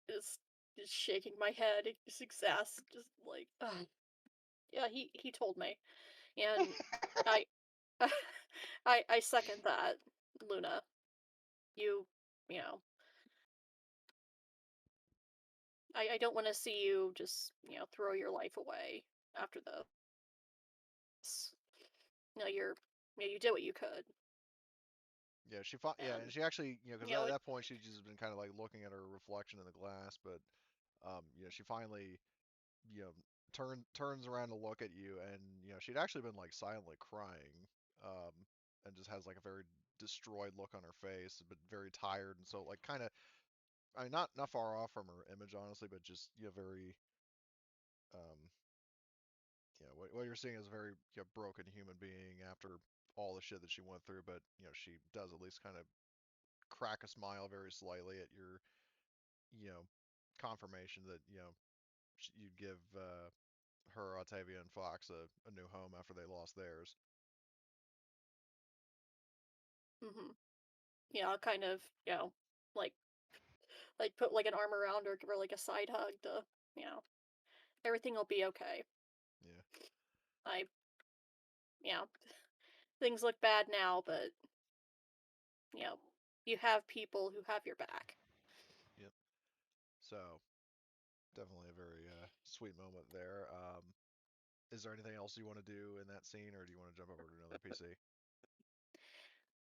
Speaker 3: is just shaking my head, just just like, ugh. Yeah, he told me, and I, I second that, Luna. You, you know, I don't want to see you just throw your life away after this. You're, you did what you could,
Speaker 1: yeah, and
Speaker 3: and
Speaker 1: she actually, because at
Speaker 3: it.
Speaker 1: that point she'd just been kind of like looking at her reflection in the glass, but she finally, you know, turns around to look at you, and she'd actually been like silently crying, um, and just has like a very destroyed look on her face, but very tired, and so like kind of, I mean, not far off from her image, honestly, but just very, um, what you're seeing is a very broken human being after all the shit that she went through, but she does at least kind of crack a smile very slightly at your, you know, confirmation that you'd give her, Octavia, and Fox a new home after they lost theirs.
Speaker 3: Hmm. Yeah, I'll kind of, like put like an arm around her, give her like a side hug to, you know, everything will be okay.
Speaker 1: Yeah.
Speaker 3: I, you know, things look bad now, but you know, you have people who have your back.
Speaker 1: Yep. So definitely a very sweet moment there. Is there anything else you want to do in that scene, or do you want to jump over to another PC?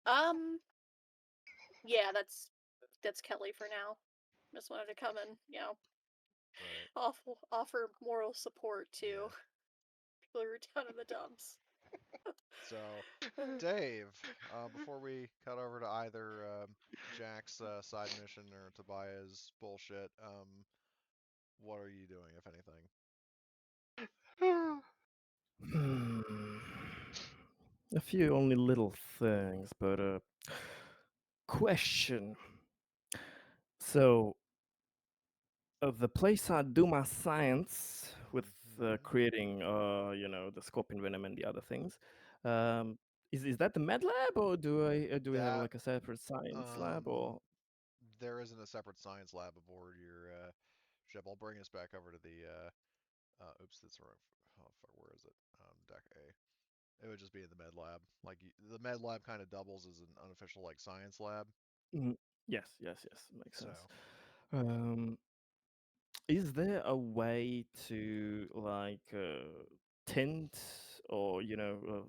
Speaker 3: Um, yeah, that's Kelly for now. Just wanted to come and,
Speaker 1: Right.
Speaker 3: offer moral support to
Speaker 1: Yeah.
Speaker 3: people who are down in the dumps.
Speaker 1: So, Dave, before we cut over to either Jack's side mission or Tobias' bullshit, what are you doing, if anything?
Speaker 2: Hmm. A few only little things, but question. So, the place I do my science with
Speaker 1: Mm-hmm.
Speaker 2: creating, the scorpion venom and the other things, um, is that the med lab, or do we have
Speaker 1: That
Speaker 2: like a separate science lab,
Speaker 1: um,
Speaker 2: or?
Speaker 1: there isn't a separate science lab aboard your ship. I'll bring us back over to the oops, that's wrong. Oh fuck, where is it? Deck A. It would just be in the med lab. Like the med lab kind of doubles as an unofficial like science lab.
Speaker 2: Mhm. Yes, yes, yes, makes sense.
Speaker 1: So
Speaker 2: Um, is there a way to like tint or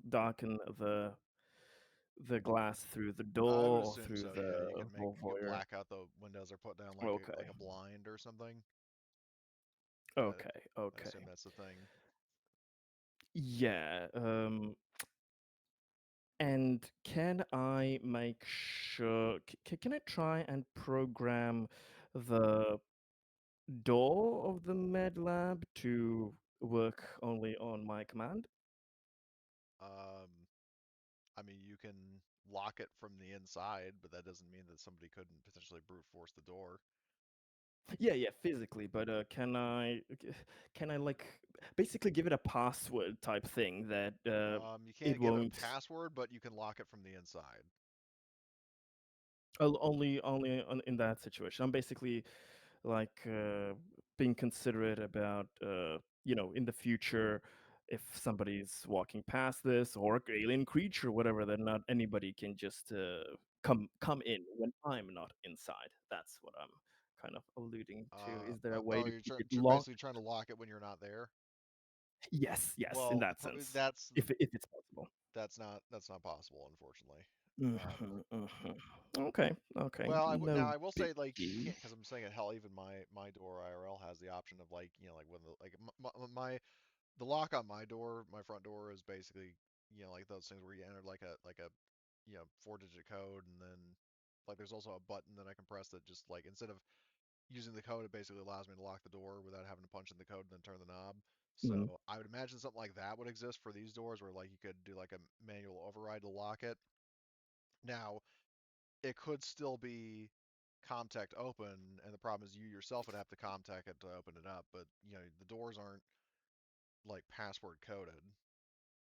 Speaker 2: darken the glass through the
Speaker 1: I would
Speaker 2: door or
Speaker 1: assume
Speaker 2: through
Speaker 1: so. Yeah, you
Speaker 2: the
Speaker 1: can
Speaker 2: voyeur?
Speaker 1: black out the windows or put down
Speaker 2: Okay,
Speaker 1: like a blind or something. I,
Speaker 2: okay,
Speaker 1: I assume
Speaker 2: okay.
Speaker 1: that's the thing.
Speaker 2: Yeah. And can I make sure? Can I try and program the door of the med lab to work only on my command?
Speaker 1: Um, I mean, you can lock it from the inside, but that doesn't mean that somebody couldn't potentially brute force the door.
Speaker 2: Yeah, yeah, physically, but can I like basically give it a password type thing that
Speaker 1: You
Speaker 2: it
Speaker 1: can't give it a
Speaker 2: won't.
Speaker 1: password, but you can lock it from the inside.
Speaker 2: Only in that situation. I'm basically like being considerate about in the future, if somebody's walking past this or alien creature, whatever, that not anybody can just come in when I'm not inside. That's what I'm kind of alluding to. Is there a way to
Speaker 1: You're
Speaker 2: keep it
Speaker 1: basically
Speaker 2: locked?
Speaker 1: trying to lock it when you're not there.
Speaker 2: Yes, in
Speaker 1: Well,
Speaker 2: that sense,
Speaker 1: that's
Speaker 2: if it's possible.
Speaker 1: that's not possible, unfortunately.
Speaker 2: Okay,
Speaker 1: Well, now
Speaker 2: no
Speaker 1: I will say like
Speaker 2: biggie.
Speaker 1: because I'm saying it, hell, even my door IRL has the option of like like when the like my the lock on my door, my front door is basically like those things where you enter like a 4-digit code and then like there's also a button that I can press that just like instead of using the code, it basically allows me to lock the door without having to punch in the code and then turn the knob.
Speaker 2: Mhm.
Speaker 1: So I would imagine something like that would exist for these doors where like you could do like a manual override to lock it. Now, it could still be Comtech open, and the problem is you yourself would have to Comtech it to open it up, but the doors aren't like password coded.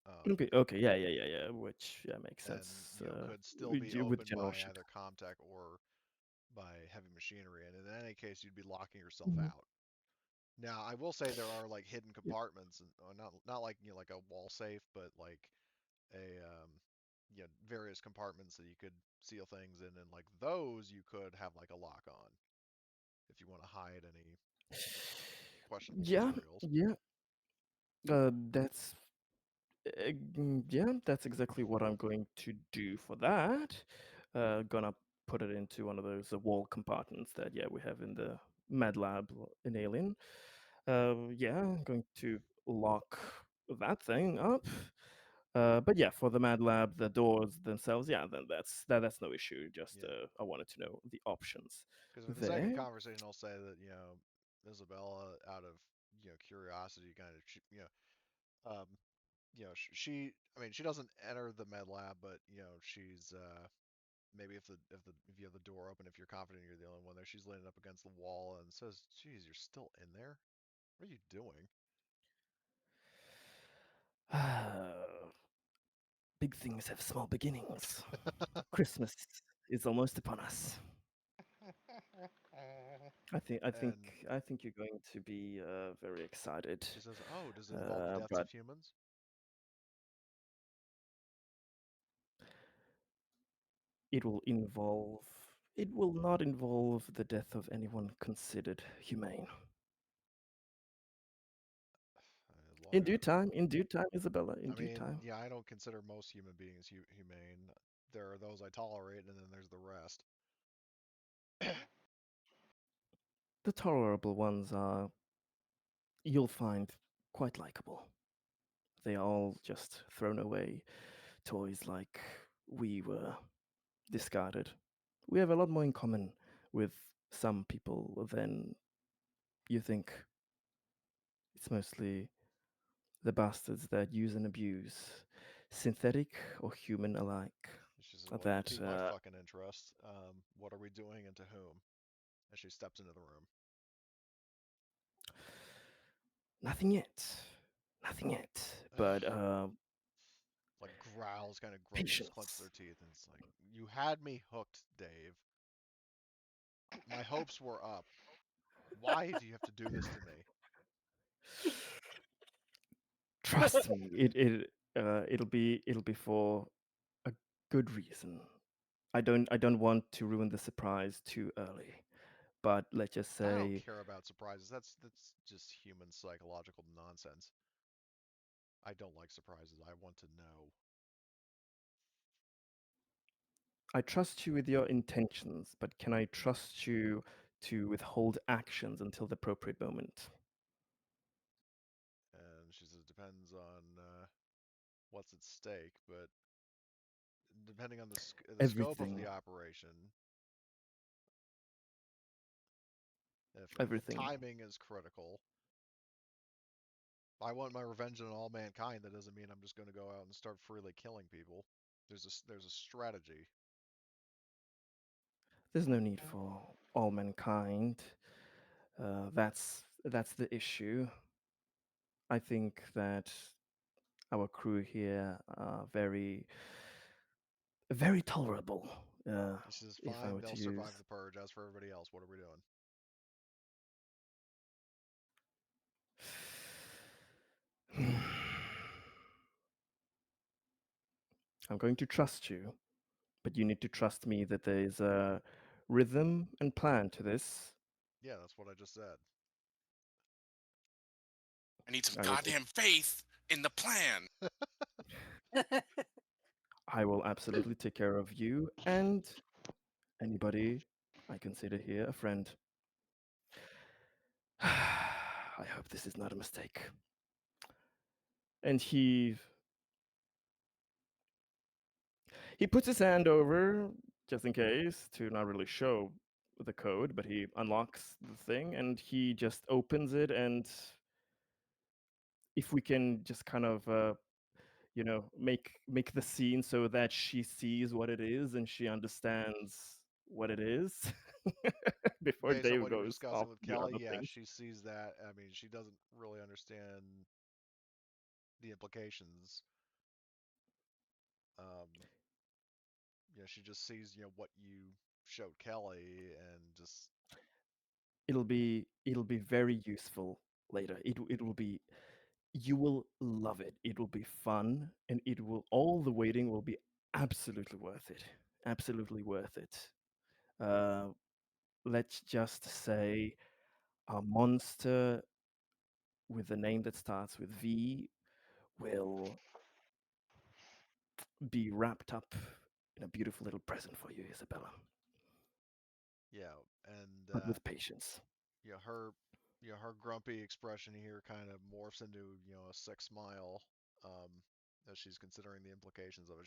Speaker 1: Um,
Speaker 2: Okay, yeah. Which makes
Speaker 1: and
Speaker 2: sense.
Speaker 1: could still be
Speaker 2: With
Speaker 1: opened
Speaker 2: general
Speaker 1: by
Speaker 2: shit.
Speaker 1: either Comtech or by heavy machinery, and in any case, you'd be locking yourself
Speaker 2: Mhm.
Speaker 1: out. Now, I will say there are like hidden
Speaker 2: Yeah.
Speaker 1: compartments, and not like like a wall safe, but like a various compartments that you could seal things in, and like those you could have like a lock on if you want to hide any questionable
Speaker 2: Yeah,
Speaker 1: materials.
Speaker 2: yeah. That's yeah. That's exactly what I'm going to do for that. Gonna put it into one of those wall compartments that we have in the Med Lab in Alien. Yeah, I'm going to lock that thing up. But yeah, for the Mad Lab, the doors themselves, yeah, then that's no issue. Just
Speaker 1: Yeah,
Speaker 2: I wanted to know the options
Speaker 1: because for the sake of
Speaker 2: there.
Speaker 1: conversation, I'll say that Isabella, out of curiosity, kind of um, she I mean she doesn't enter the med lab, but she's maybe if you have the door open, if you're confident you're the only one there, she's leaning up against the wall and says, "Geez, you're still in there? What are you doing?"
Speaker 2: Big things have small beginnings. Christmas is almost upon us. I think I think
Speaker 1: And
Speaker 2: I think you're going to be very excited.
Speaker 1: she says, "Oh, does it involve the deaths
Speaker 2: But
Speaker 1: of humans?"
Speaker 2: it will not involve the death of anyone considered humane.
Speaker 1: Lawyer.
Speaker 2: In due time, Isabella, in
Speaker 1: I
Speaker 2: due
Speaker 1: mean,
Speaker 2: time.
Speaker 1: yeah, I don't consider most human beings humane. There are those I tolerate, and then there's the rest.
Speaker 2: The tolerable ones are, you'll find, quite likable. They are all just thrown away toys like we were discarded. We have a lot more in common with some people than you think. It's mostly the bastards that use and abuse, synthetic or human alike.
Speaker 1: She says, "Well, you
Speaker 2: That
Speaker 1: pique my fucking interest. What are we doing and to whom?" As she steps into the room.
Speaker 2: nothing yet, nothing yet. But
Speaker 1: Like growls, kind of grumbles, clenches
Speaker 2: patience.
Speaker 1: their teeth, and it's like, "You had me hooked, Dave. My hopes were up. Why do you have to do this to me?"
Speaker 2: Trust me, it'll be for a good reason. I don't want to ruin the surprise too early. But let's just
Speaker 1: I don't
Speaker 2: say
Speaker 1: care about surprises. That's just human psychological nonsense. I don't like surprises. I want to know.
Speaker 2: I trust you with your intentions, but can I trust you to withhold actions until the appropriate moment?
Speaker 1: And she says, "Depends on what's at stake, but depending on the scope of the
Speaker 2: Everything,
Speaker 1: operation, if the
Speaker 2: everything.
Speaker 1: timing is critical, I want my revenge on all mankind. That doesn't mean I'm just going to go out and start freely killing people. There's a strategy."
Speaker 2: There's no need for all mankind. That's the issue. I think that our crew here are very, very tolerable,
Speaker 1: He says,
Speaker 2: if I
Speaker 1: fine,
Speaker 2: were
Speaker 1: they'll
Speaker 2: to use.
Speaker 1: survive the purge. As for everybody else, what are we doing?
Speaker 2: I'm going to trust you, but you need to trust me that there is a rhythm and plan to this.
Speaker 1: Yeah, that's what I just said.
Speaker 4: I need some
Speaker 2: I will take,
Speaker 4: goddamn faith in the plan.
Speaker 2: I will absolutely take care of you and anybody I consider here a friend. I hope this is not a mistake. And he puts his hand over just in case to not really show the code, but he unlocks the thing and he just opens it. And if we can just kind of make the scene so that she sees what it is and she understands what it is before
Speaker 1: Based on
Speaker 2: Dave
Speaker 1: what you were
Speaker 2: goes off
Speaker 1: discussing with
Speaker 2: to do
Speaker 1: Kelly,
Speaker 2: other
Speaker 1: yeah,
Speaker 2: things.
Speaker 1: she sees that. I mean, she doesn't really understand the implications. Yeah, she just sees, what you showed Kelly and just,
Speaker 2: It'll be very useful later. It will be, you will love it. It will be fun, and all the waiting will be absolutely worth it. Absolutely worth it. Uh, let's just say a monster with a name that starts with V will be wrapped up in a beautiful little present for you, Isabella,
Speaker 1: yeah, and,
Speaker 2: but with patience.
Speaker 1: her, her grumpy expression here kind of morphs into, a sick smile, um, as she's considering the implications of it.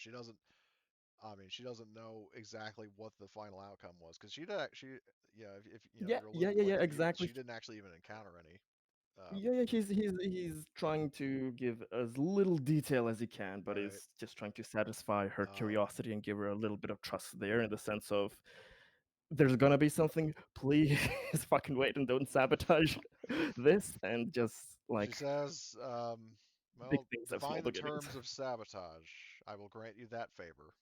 Speaker 1: I mean, she doesn't know exactly what the final outcome was because she did actually, yeah, if
Speaker 2: Yeah,
Speaker 1: you're
Speaker 2: yeah,
Speaker 1: alluding
Speaker 2: yeah,
Speaker 1: like
Speaker 2: yeah,
Speaker 1: she
Speaker 2: exactly.
Speaker 1: didn't actually even encounter any.
Speaker 2: Yeah, yeah, he's trying to give as little detail as he can, but
Speaker 1: Right.
Speaker 2: is just trying to satisfy her
Speaker 1: Um,
Speaker 2: curiosity and give her a little bit of trust there, in the sense of there's gonna be something. Please fucking wait and don't sabotage this, and just
Speaker 1: she
Speaker 2: like
Speaker 1: says,
Speaker 2: big
Speaker 1: well,
Speaker 2: things have small
Speaker 1: find the
Speaker 2: beginnings.
Speaker 1: terms of sabotage. I will grant you that favor.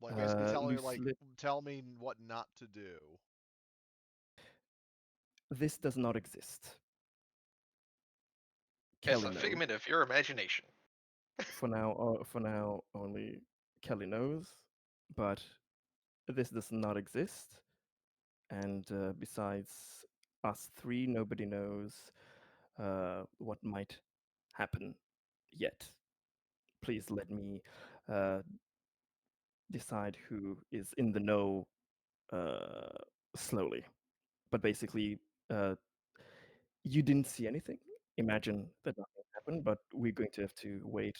Speaker 1: Like basically telling her like,
Speaker 2: Loosely,
Speaker 1: tell me what not to do.
Speaker 2: this does not exist.
Speaker 5: It's
Speaker 2: Kelly
Speaker 5: a
Speaker 2: knows.
Speaker 5: figment of your imagination.
Speaker 2: For now, only Kelly knows, but this does not exist. And besides us three, nobody knows what might happen yet. Please let me uh, decide who is in the know uh, slowly. But basically, uh, you didn't see anything. Imagine that nothing happened, but we're going to have to wait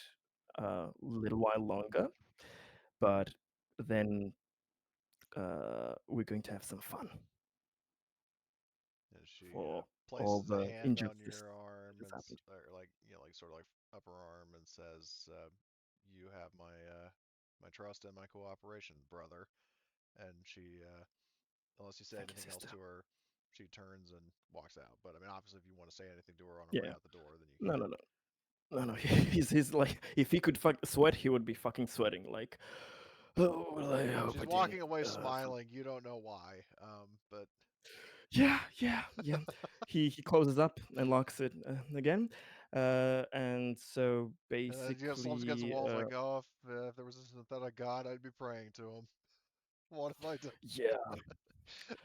Speaker 2: a little while longer. But then we're going to have some fun
Speaker 1: And she
Speaker 2: for all
Speaker 1: places a
Speaker 2: the
Speaker 1: hand on
Speaker 2: injustice
Speaker 1: your
Speaker 2: that
Speaker 1: arm
Speaker 2: has
Speaker 1: and
Speaker 2: happened.
Speaker 1: like like sort of like upper arm and says, "You have my trust and my cooperation, brother." And she, unless you say
Speaker 2: Thank you,
Speaker 1: anything else
Speaker 2: sister.
Speaker 1: to her, she turns and walks out. But I mean, obviously, if you want to say anything to her on her way
Speaker 2: Yeah.
Speaker 1: out the door, then you
Speaker 2: No,
Speaker 1: can.
Speaker 2: no, no. No, no, he's like, if he could sweat, he would be fucking sweating. Like, oh, well, I hope
Speaker 1: She's
Speaker 2: I didn't.
Speaker 1: walking away smiling. You don't know why, but
Speaker 2: Yeah, yeah, yeah. He closes up and locks it again, and so
Speaker 1: and then slumps against the
Speaker 2: basically,
Speaker 1: wall. It's like, oh, if there was a synthetic god, I'd be praying to him. What have I done?
Speaker 2: yeah,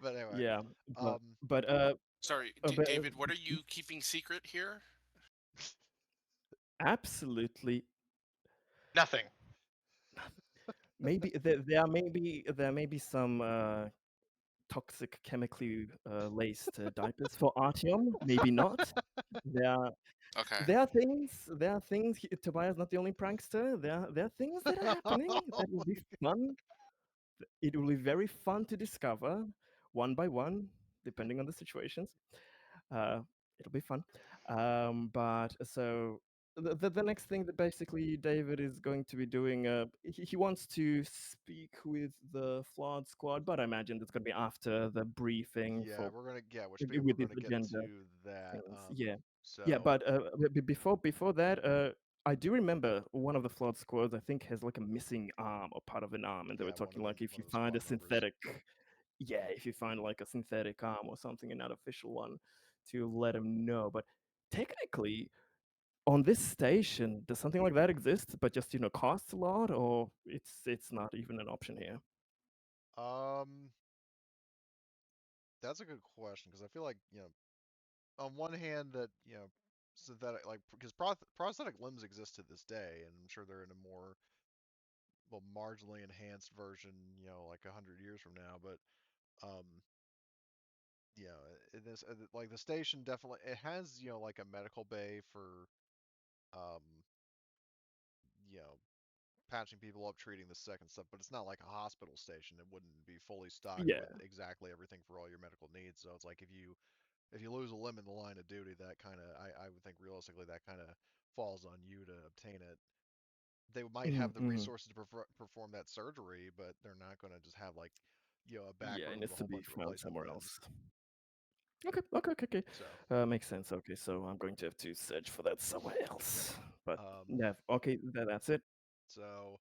Speaker 1: But anyway,
Speaker 2: yeah, but
Speaker 1: um,
Speaker 2: but
Speaker 4: Sorry,
Speaker 2: but
Speaker 4: David. What are you keeping secret here?
Speaker 2: absolutely,
Speaker 5: Nothing.
Speaker 2: maybe there may be some toxic chemically laced diapers for Artyom. Maybe not. There are
Speaker 4: Okay.
Speaker 2: there are things. Tobias not the only prankster. There are things that are happening that will be fun. It will be very fun to discover one by one, depending on the situations. Uh, it'll be fun. But so the next thing that basically David is going to be doing, he wants to speak with the flawed squad, but I imagine that's going to be after the briefing
Speaker 1: yeah,
Speaker 2: for
Speaker 1: which maybe we're
Speaker 2: with the
Speaker 1: gonna get
Speaker 2: agenda
Speaker 1: to that.
Speaker 2: things. Yeah, yeah.
Speaker 1: So
Speaker 2: But before that, I do remember one of the flawed squads, I think, has like a missing arm or part of an arm, and they were
Speaker 1: Yeah,
Speaker 2: talking like if
Speaker 1: one
Speaker 2: you
Speaker 1: of the
Speaker 2: find a
Speaker 1: squad members.
Speaker 2: synthetic, yeah, if you find like a synthetic arm or something, an artificial one, to let him know. But technically, on this station, does something like that exist, but just costs a lot, or it's not even an option here?
Speaker 1: Um, that's a good question because I feel like on one hand that synthetic like because prosthetic limbs exist to this day, and I'm sure they're in a more well marginally enhanced version, like 100 years from now. But um, this like the station definitely it has like a medical bay for um, you know patching people up, treating the sick and stuff, but it's not like a hospital station. It wouldn't be fully stocked with
Speaker 2: Yeah.
Speaker 1: exactly everything for all your medical needs. So it's like if you lose a limb in the line of duty, that kind of I would think realistically that kind of falls on you to obtain it. They might have the
Speaker 2: Mm-hmm.
Speaker 1: resources to perform that surgery, but they're not going to just have like a back
Speaker 2: Yeah, it
Speaker 1: room with
Speaker 2: needs
Speaker 1: a
Speaker 2: to
Speaker 1: whole
Speaker 2: be
Speaker 1: bunch of
Speaker 2: found
Speaker 1: replaceable
Speaker 2: somewhere
Speaker 1: limbs.
Speaker 2: else. Okay.
Speaker 1: So
Speaker 2: Makes sense. Okay, so I'm going to have to search for that somewhere
Speaker 1: yep.
Speaker 2: else. But
Speaker 1: Um,
Speaker 2: yeah, okay, that's it.
Speaker 1: so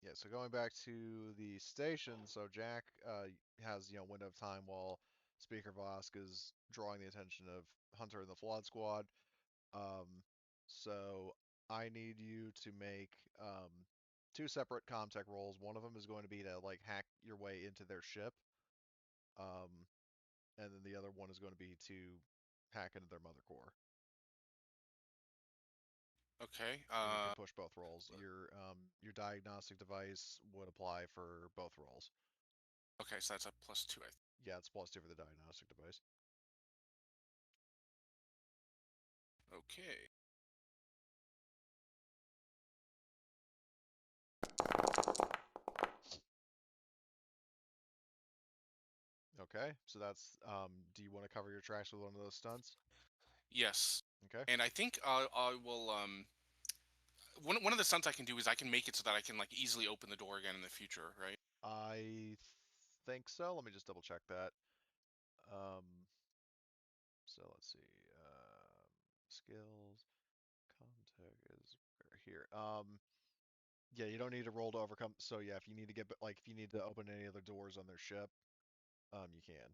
Speaker 1: yeah, so going back to the station, so Jack has window of time while Speaker Vosk is drawing the attention of Hunter and the Flawed Squad. Um, so I need you to make two separate comtech rolls. One of them is going to be to like hack your way into their ship, um, and then the other one is going to be to hack into their mother core.
Speaker 4: Okay.
Speaker 1: And you can push both rolls. Your diagnostic device would apply for both rolls.
Speaker 4: Okay, so that's a +2, I think.
Speaker 1: Yeah, it's +2 for the diagnostic device.
Speaker 4: Okay.
Speaker 1: Okay, so that's do you want to cover your tracks with one of those stunts?
Speaker 4: Yes.
Speaker 1: Okay.
Speaker 4: And I think I will one of the stunts I can do is I can make it so that I can like easily open the door again in the future, right?
Speaker 1: I think so. Let me just double check that. Um, so let's see. Skills, contact is right here. Yeah, you don't need to roll to overcome. So yeah, if you need to get like if you need to open any other doors on their ship, you can,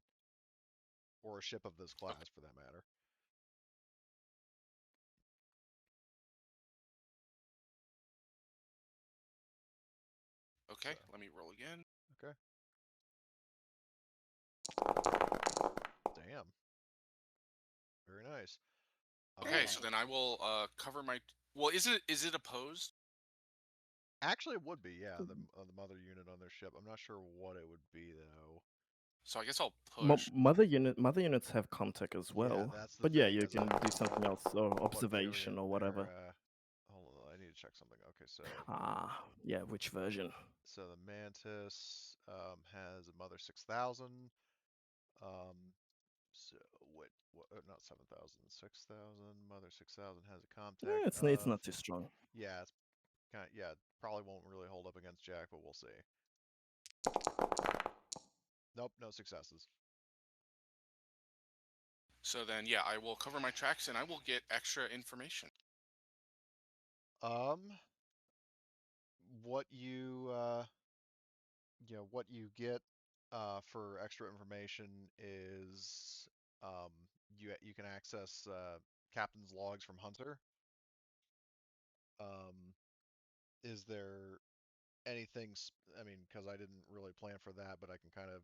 Speaker 1: or a ship of this
Speaker 4: Okay.
Speaker 1: class for that matter. So
Speaker 4: Okay, let me roll again.
Speaker 1: okay. Damn. Very nice.
Speaker 4: Okay,
Speaker 1: Um,
Speaker 4: so then I will cover my well, is it opposed?
Speaker 1: Actually, it would be, yeah, the mother unit on their ship. I'm not sure what it would be though.
Speaker 4: So I guess I'll push.
Speaker 2: Mother units have contact as
Speaker 1: Yeah,
Speaker 2: well.
Speaker 1: that's the
Speaker 2: But yeah,
Speaker 1: thing
Speaker 2: you
Speaker 1: is
Speaker 2: can do something else, or
Speaker 1: what variant
Speaker 2: observation or whatever.
Speaker 1: hold on, I need to check something. Okay, so
Speaker 2: Ah, yeah, which version?
Speaker 1: the Mantis has a mother 6000. Um, so what not 7000, 6000. Mother 6000 has a
Speaker 2: Yeah,
Speaker 1: Comtech
Speaker 2: it's
Speaker 1: of
Speaker 2: not too strong.
Speaker 1: yeah, it's kind of yeah, probably won't really hold up against Jack, but we'll see. Nope, no successes.
Speaker 4: So then yeah, I will cover my tracks and I will get extra information.
Speaker 1: Um, what you what you get for extra information is you can access captain's logs from Hunter. Um, is there anything? I mean, because I didn't really plan for that, but I can kind of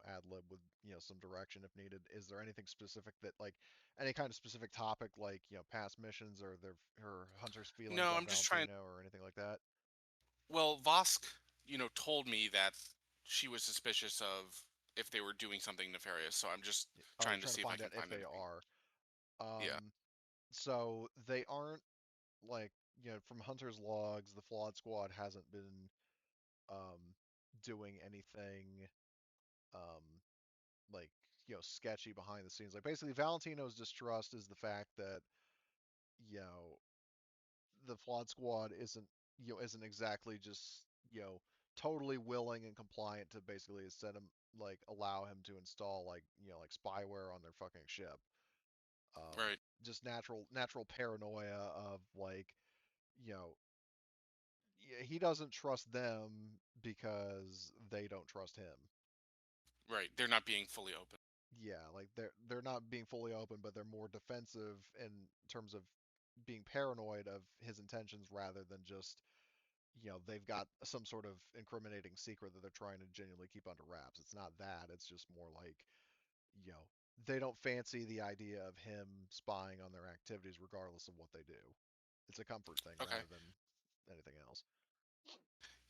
Speaker 1: ad lib with some direction if needed. Is there anything specific that like any kind of specific topic like past missions or her Hunter's feelings
Speaker 4: No,
Speaker 1: about
Speaker 4: I'm just trying.
Speaker 1: Valentino or anything like that?
Speaker 4: Well, Vosk, told me that she was suspicious of if they were doing something nefarious. So I'm just
Speaker 1: Oh, you're
Speaker 4: trying to
Speaker 1: trying to
Speaker 4: see if I
Speaker 1: find
Speaker 4: can
Speaker 1: out if
Speaker 4: find
Speaker 1: they
Speaker 4: anything.
Speaker 1: are.
Speaker 4: Yeah.
Speaker 1: So they aren't like from Hunter's logs, the Flawed Squad hasn't been um, doing anything um, like sketchy behind the scenes. Like basically, Valentino's distrust is the fact that you know the Flawed Squad isn't exactly just totally willing and compliant to basically send him like allow him to install like like spyware on their fucking ship.
Speaker 4: Right.
Speaker 1: Just natural paranoia of like, you know, he doesn't trust them because they don't trust him.
Speaker 4: Right. They're not being fully open.
Speaker 1: Yeah, like they're not being fully open, but they're more defensive in terms of being paranoid of his intentions rather than just, they've got some sort of incriminating secret that they're trying to genuinely keep under wraps. It's not that. It's just more like, you know, they don't fancy the idea of him spying on their activities regardless of what they do. It's a comfort thing
Speaker 4: Okay.
Speaker 1: rather than anything else.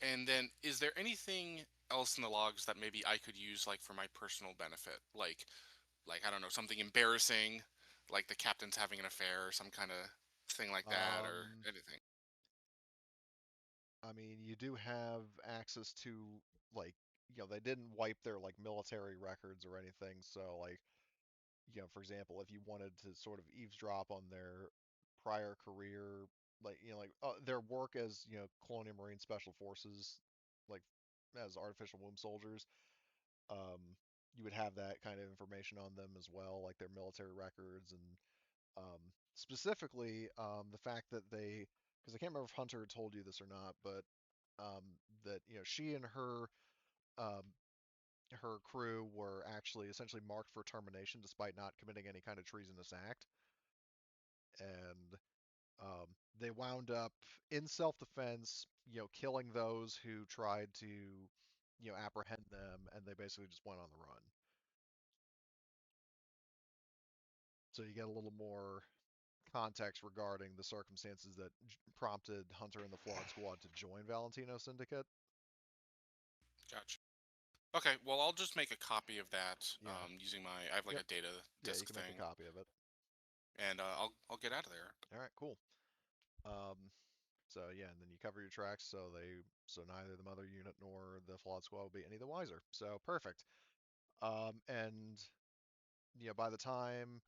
Speaker 4: And then, is there anything else in the logs that maybe I could use, like, for my personal benefit? Like I don't know, something embarrassing, like the captain's having an affair, or some kind of thing like that, or
Speaker 1: Um,
Speaker 4: anything.
Speaker 1: I mean, you do have access to, like, they didn't wipe their like military records or anything, so like, for example, if you wanted to sort of eavesdrop on their prior career, like, their work as, Colonial Marine Special Forces, like as artificial womb soldiers, you would have that kind of information on them as well, like their military records and specifically the fact that because I can't remember if Hunter told you this or not, but that she and um, her crew were actually essentially marked for termination despite not committing any kind of treasonous act, and they wound up in self-defense, killing those who tried to, apprehend them, and they basically just went on the run. So you get a little more context regarding the circumstances that prompted Hunter and the Flawed Squad to join Valentino Syndicate.
Speaker 4: Gotcha. Okay, well, I'll just make a copy of that
Speaker 1: Yeah.
Speaker 4: using I have like
Speaker 1: Yep.
Speaker 4: a data
Speaker 1: Yeah, you
Speaker 4: disk
Speaker 1: can make a
Speaker 4: thing,
Speaker 1: copy of it.
Speaker 4: and I'll get out of there.
Speaker 1: All right, cool. So yeah, and then you cover your tracks, so neither the Mother Unit nor the Flawed Squad will be any the wiser. So perfect. And by the time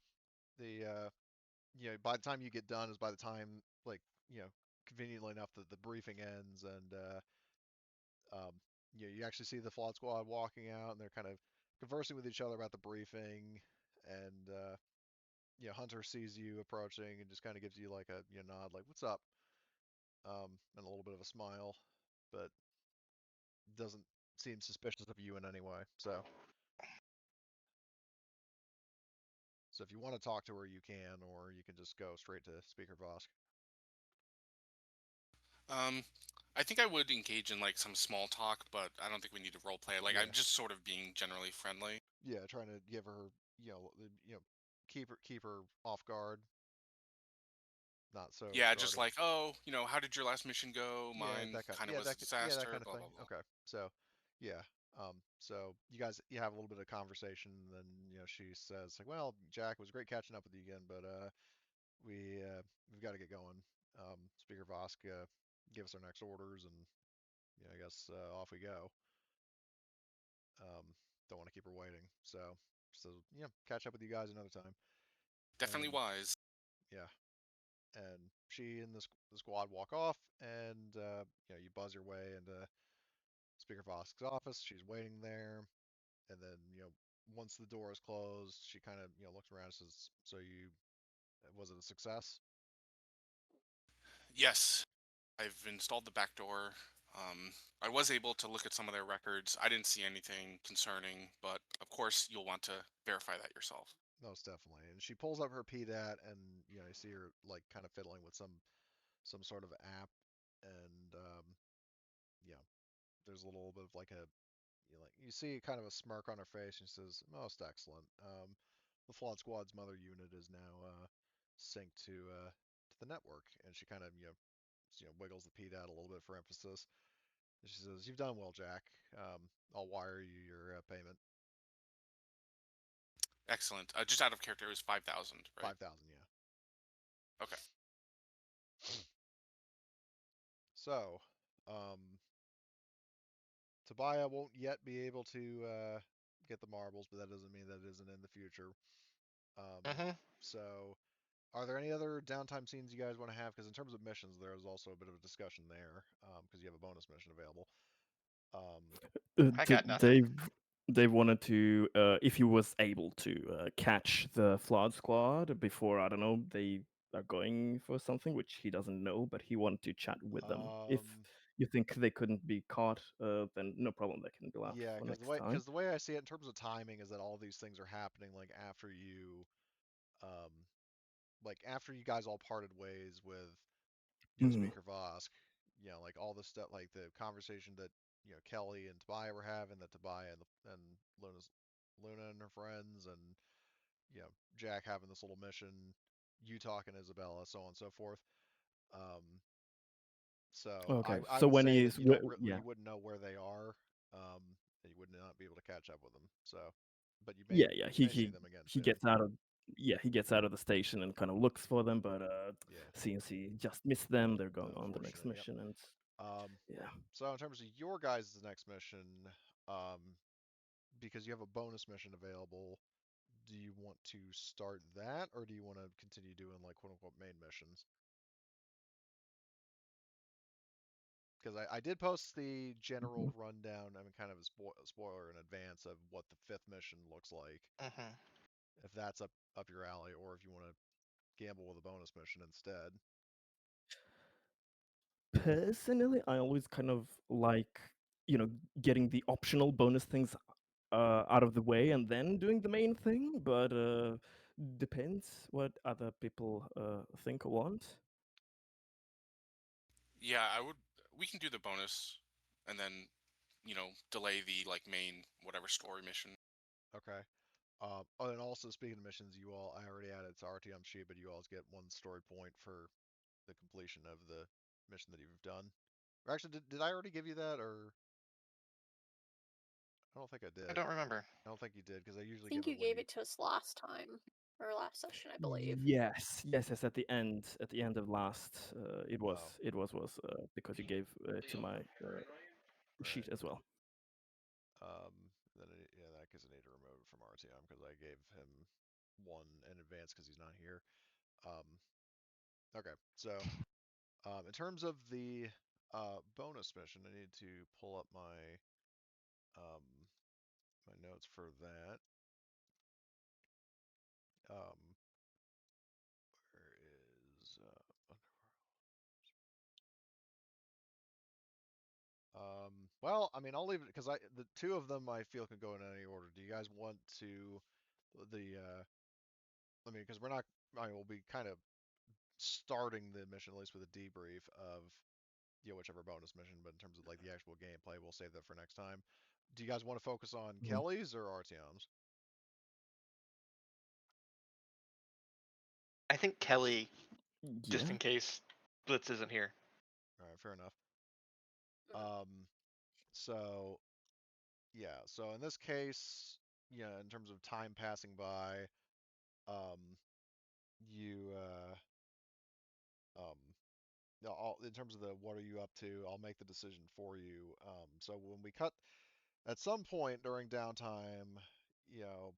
Speaker 1: by the time you get done is by the time, like, conveniently enough that the briefing ends, and um, you actually see the Flawed Squad walking out, and they're kind of conversing with each other about the briefing, and Hunter sees you approaching and just kind of gives you like a nod, like "What's up?" And a little bit of a smile, but doesn't seem suspicious of you in any way. So if you want to talk to her, you can, or you can just go straight to Speaker Vosk.
Speaker 4: Um, I think I would engage in like some small talk, but I don't think we need to role play. Like,
Speaker 1: Yeah,
Speaker 4: I'm just sort of being generally friendly.
Speaker 1: yeah, trying to give her, keep her off guard, not so
Speaker 4: Yeah, just
Speaker 1: guarded.
Speaker 4: like, oh, how did your last mission go?
Speaker 1: Yeah,
Speaker 4: Mine kind of was a
Speaker 1: that
Speaker 4: disaster.
Speaker 1: kind of
Speaker 4: Blah
Speaker 1: thing.
Speaker 4: blah blah.
Speaker 1: Okay, so yeah, so you have a little bit of conversation, and then she says like, well, Jack, it was great catching up with you again, but we've got to get going. Speaker Vosk give us our next orders, and I guess off we go. Don't want to keep her waiting, so catch up with you guys another time.
Speaker 4: Definitely
Speaker 1: And
Speaker 4: wise.
Speaker 1: yeah, and she and the squad walk off, and you buzz your way into Speaker Vosk's office. She's waiting there, and then once the door is closed, she kind of looks around and says, "So was it a success?"
Speaker 4: Yes, I've installed the backdoor. I was able to look at some of their records. I didn't see anything concerning, but of course you'll want to verify that yourself.
Speaker 1: Most definitely. And she pulls up her PDAT, and you see her like kind of fiddling with some sort of app, and you know, there's a little bit of like you see kind of a smirk on her face, and she says, "Most excellent. The Flawed Squad's Mother Unit is now synced to the network," and she kind of wiggles the PDAT a little bit for emphasis. And she says, "You've done well, Jack. I'll wire you your payment.
Speaker 4: Excellent. Just out of character, it was 5,000, right?
Speaker 1: 5,000, yeah."
Speaker 4: Okay.
Speaker 1: So, um, Tobiah won't yet be able to get the marbles, but that doesn't mean that it isn't in the future. Um,
Speaker 5: Mm-hmm.
Speaker 1: so, are there any other downtime scenes you guys want to have? Because in terms of missions, there is also a bit of a discussion there, because you have a bonus mission available. Um,
Speaker 5: I
Speaker 2: D-
Speaker 5: got nothing.
Speaker 2: Dave, they wanted to, if he was able to catch the Flood Squad before, I don't know, they are going for something which he doesn't know, but he wanted to chat with them. If you think they couldn't be caught, then no problem, they can be left
Speaker 1: Yeah,
Speaker 2: for
Speaker 1: because
Speaker 2: next time.
Speaker 1: the way I see it in terms of timing is that all these things are happening like after you guys all parted ways with Speaker Vosk, like all the stuff, like the conversation that Kelly and Tobiah were having, that Tobiah and Luna and her friends, and Jack having this little mission, you talking to Isabella, so on and so forth. So
Speaker 2: Okay,
Speaker 1: I
Speaker 2: so
Speaker 1: would
Speaker 2: when
Speaker 1: say that
Speaker 2: he's, yeah,
Speaker 1: you wouldn't know where they are, and you would not be able to catch up with them. So, but
Speaker 2: yeah,
Speaker 1: you may see them again
Speaker 2: he
Speaker 1: soon.
Speaker 2: gets out of, yeah, he gets out of the station and kind of looks for them, but
Speaker 1: Yeah,
Speaker 2: since he just missed them, they're going on the next
Speaker 1: unfortunate. Yep.
Speaker 2: mission, and yeah.
Speaker 1: So in terms of your guys' next mission, um, because you have a bonus mission available, do you want to start that, or do you want to continue doing like quote unquote main missions? Because I did post the general rundown, I mean, kind of a spoiler in advance of what the fifth mission looks like.
Speaker 5: Mm-hmm.
Speaker 1: If that's up your alley, or if you want to gamble with a bonus mission instead.
Speaker 2: Personally, I always kind of like, getting the optional bonus things out of the way and then doing the main thing, but depends what other people think or want.
Speaker 4: Yeah, I would. We can do the bonus, and then delay the like main whatever story mission.
Speaker 1: Okay. Oh, and also speaking of missions, I already added to RTM sheet, but you all get 1 story point for the completion of the mission that you've done. Or actually, did I already give you that, or I don't think I
Speaker 5: I
Speaker 1: did.
Speaker 5: don't remember.
Speaker 1: I don't think you did, because I
Speaker 3: I
Speaker 1: usually
Speaker 3: think
Speaker 1: give
Speaker 3: you
Speaker 1: it when
Speaker 3: gave
Speaker 1: you.
Speaker 3: it to us last time, or last session, I believe.
Speaker 2: Yes, at the end, of last,
Speaker 1: Oh,
Speaker 2: it was because you gave to my sheet
Speaker 1: right.
Speaker 2: as well.
Speaker 1: Then yeah, that because I need to remove it from RTM because I gave him one in advance because he's not here. Um, okay, so in terms of the bonus mission, I need to pull up um, my notes for that. Um, where is well, I mean, I'll leave it because the two of them I feel can go in any order. Do you guys want to the I mean, because we're not. I mean, we'll be kind of starting the mission at least with a debrief of whichever bonus mission, but in terms of like the actual gameplay, we'll save that for next time. Do you guys want to focus on
Speaker 2: Mhm.
Speaker 1: Kelly's or RTM's?
Speaker 5: I think Kelly, just
Speaker 2: Yeah.
Speaker 5: in case Blitz isn't here.
Speaker 1: All right, fair enough. Um, so yeah, so in this case, in terms of time passing by, um, you um, in terms of the what are you up to, I'll make the decision for you. So when we cut at some point during downtime, you know,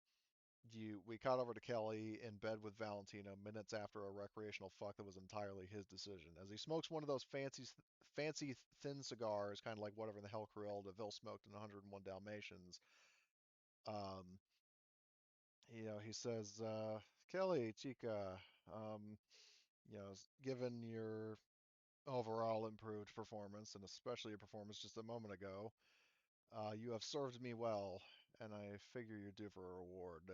Speaker 1: we cut over to Kelly in bed with Valentino minutes after a recreational fuck that was entirely his decision. As he smokes one of those fancy thin cigars, kind of like whatever in the hell Cruella de Vil smoked in 101 Dalmatians. Um, he says, Kelly, Chica, um, given your overall improved performance, and especially your performance just a moment ago, you have served me well, and I figure you're due for a reward.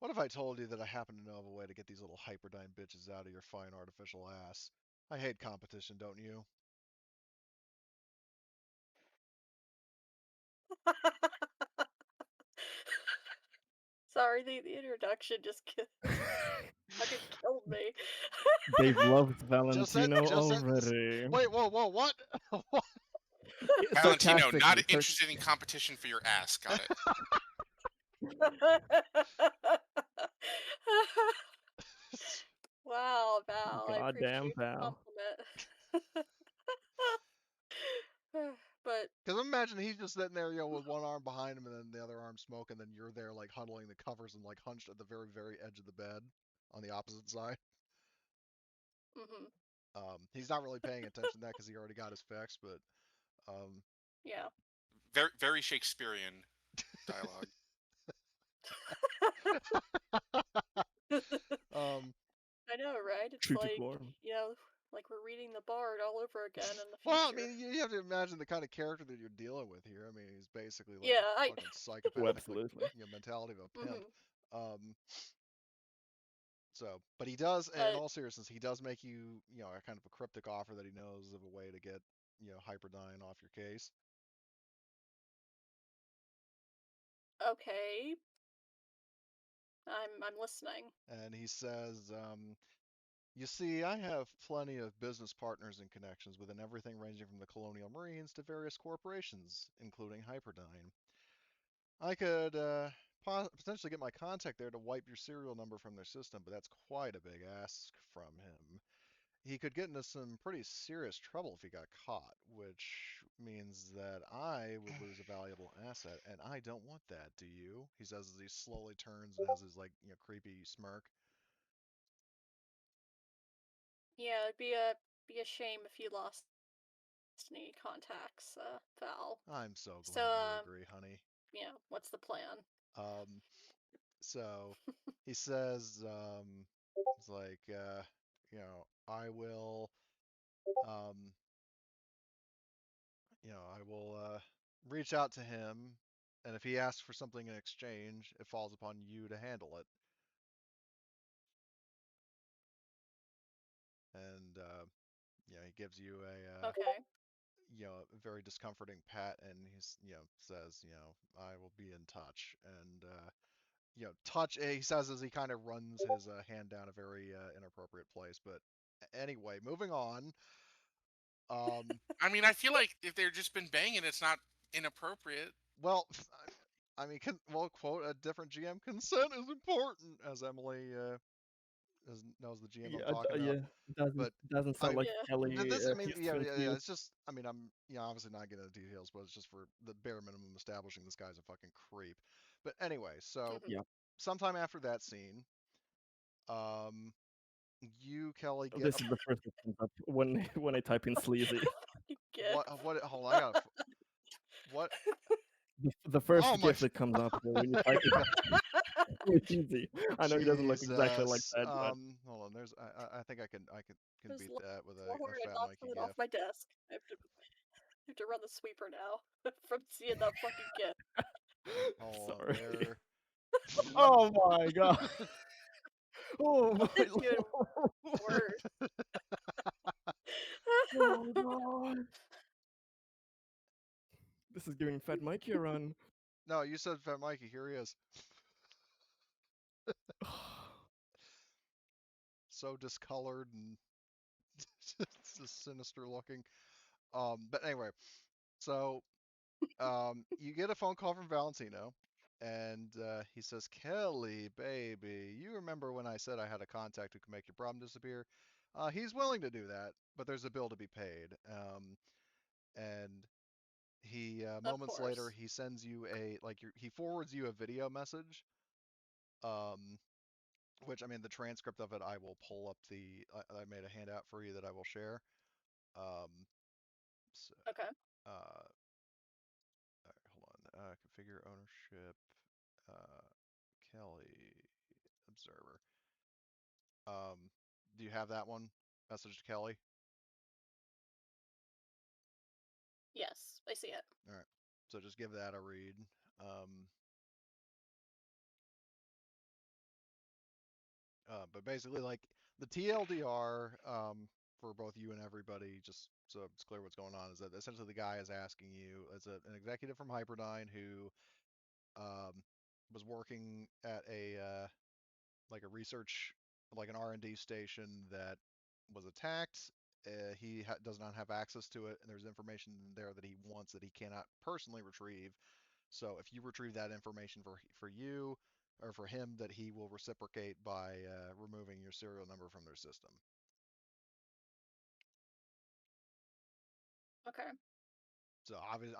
Speaker 1: What if I told you that I happen to know of a way to get these little hyperdyne bitches out of your fine artificial ass? I hate competition, don't you?
Speaker 3: Sorry, the introduction just fucking killed me.
Speaker 2: They've loved
Speaker 1: Just said,
Speaker 2: Valentino
Speaker 1: just said.
Speaker 2: already.
Speaker 1: Wait, whoa, what? What?
Speaker 4: Valentino, not
Speaker 2: Sarcastically.
Speaker 4: interested in competition for your ass. Got it.
Speaker 3: Wow, Val, I
Speaker 2: Goddamn
Speaker 3: appreciate the
Speaker 2: Val.
Speaker 3: compliment. But
Speaker 1: Because imagine he's just sitting there, with one arm behind him and then the other arm smoking, and then you're there, like, huddling the covers and, like, hunched at the very, very edge of the bed on the opposite side.
Speaker 3: mhm,
Speaker 1: He's not really paying attention to that because he already got his fix, but,
Speaker 3: yeah.
Speaker 4: Very, very Shakespearean. dialogue.
Speaker 3: I know, right? It's
Speaker 2: Shoot it
Speaker 3: like,
Speaker 2: more.
Speaker 3: like we're reading the Bard all over again in the
Speaker 1: Well, I
Speaker 3: future.
Speaker 1: mean, you have to imagine the kind of character that you're dealing with here. I mean, he's basically like
Speaker 3: Yeah,
Speaker 1: a fucking psychopathic, like,
Speaker 2: Absolutely.
Speaker 1: mentality of a pimp.
Speaker 3: Mhm.
Speaker 1: But he does, in
Speaker 3: But
Speaker 1: all seriousness, he does make you, a kind of a cryptic offer that he knows of a way to get, Hyperdyne off your case.
Speaker 3: okay, I'm listening.
Speaker 1: And he says, you see, I have plenty of business partners and connections within everything ranging from the Colonial Marines to various corporations, including Hyperdyne. I could potentially get my contact there to wipe your serial number from their system, but that's quite a big ask from him. He could get into some pretty serious trouble if he got caught, which means that I would lose a valuable asset, and I don't want that, do you? He says as he slowly turns and has his, like, creepy smirk.
Speaker 3: Yeah, it'd be a shame if you lost any contacts, Val.
Speaker 1: I'm so
Speaker 3: So,
Speaker 1: glad you agree, honey.
Speaker 3: what's the plan?
Speaker 1: Um, so he says, it's like, I will, um, I will reach out to him, and if he asks for something in exchange, it falls upon you to handle it. And he gives you
Speaker 3: Okay.
Speaker 1: a very discomforting pat, and he's, says, I will be in touch. And touch. He says as he kind of runs his hand down a very inappropriate place. But anyway, moving on.
Speaker 4: I mean, I feel like if they've just been banging, it's not inappropriate.
Speaker 1: Well, I mean, quote a different GM. Consent is important, as Emily knows the GM I'm talking about.
Speaker 2: Yeah. Doesn't
Speaker 1: But
Speaker 2: doesn't
Speaker 1: I
Speaker 2: sound like
Speaker 3: Yeah.
Speaker 2: Kelly
Speaker 1: this, I mean,
Speaker 2: history to
Speaker 1: yeah.
Speaker 2: you.
Speaker 1: It's just, I mean, I'm, obviously not getting into details, but it's just for the bare minimum establishing this guy's a fucking creep. But anyway, so
Speaker 3: Mhm.
Speaker 2: Yeah.
Speaker 1: sometime after that scene, um, you, Kelly,
Speaker 2: Oh,
Speaker 1: get
Speaker 2: this is the first that comes up when I type in sleazy.
Speaker 3: Good.
Speaker 1: what? Hold on, I got what?
Speaker 2: The
Speaker 1: Oh
Speaker 2: first
Speaker 1: my
Speaker 2: GIF that comes up when you type it. It's easy. I know he doesn't look exactly like
Speaker 1: Jesus.
Speaker 2: that, but
Speaker 1: Hold on. I think I can
Speaker 3: Just
Speaker 1: beat
Speaker 3: look
Speaker 1: that with a
Speaker 3: forward and
Speaker 1: Fat
Speaker 3: knock
Speaker 1: Mikey
Speaker 3: something off
Speaker 1: gif.
Speaker 3: my desk. I have to run the sweeper now from seeing that fucking GIF.
Speaker 1: Hold on
Speaker 2: sorry.
Speaker 1: there.
Speaker 2: Oh my god. Oh my
Speaker 3: It's even
Speaker 2: lord.
Speaker 3: worse.
Speaker 2: Oh god. This is giving Fat Mikey a run.
Speaker 1: No, you said Fat Mikey. Here he is. So discolored and just sinister looking. But anyway, so you get a phone call from Valentino, and he says, "Kelly, baby, you remember when I said I had a contact who could make your problem disappear? He's willing to do that, but there's a bill to be paid." And he
Speaker 3: Of
Speaker 1: moments later
Speaker 3: course.
Speaker 1: he sends you he forwards you a video message, um, which, I mean, the transcript of it I will pull up. I made a handout for you that I will share. Um, so,
Speaker 3: Okay.
Speaker 1: all right, hold on. Configure ownership. Uh, Kelly Observer. Do you have that one? Message to Kelly.
Speaker 3: Yes, I see it.
Speaker 1: All right. So just give that a read. Um, but basically, like, the TLDR, for both you and everybody, just so it's clear what's going on, is that essentially the guy is asking you, as an executive from Hyperdyne who um, was working at like a research, like an R&D station that was attacked. He does not have access to it, and there's information there that he wants that he cannot personally retrieve. So if you retrieve that information for you or for him, that he will reciprocate by removing your serial number from their system.
Speaker 3: Okay.
Speaker 1: So obviously,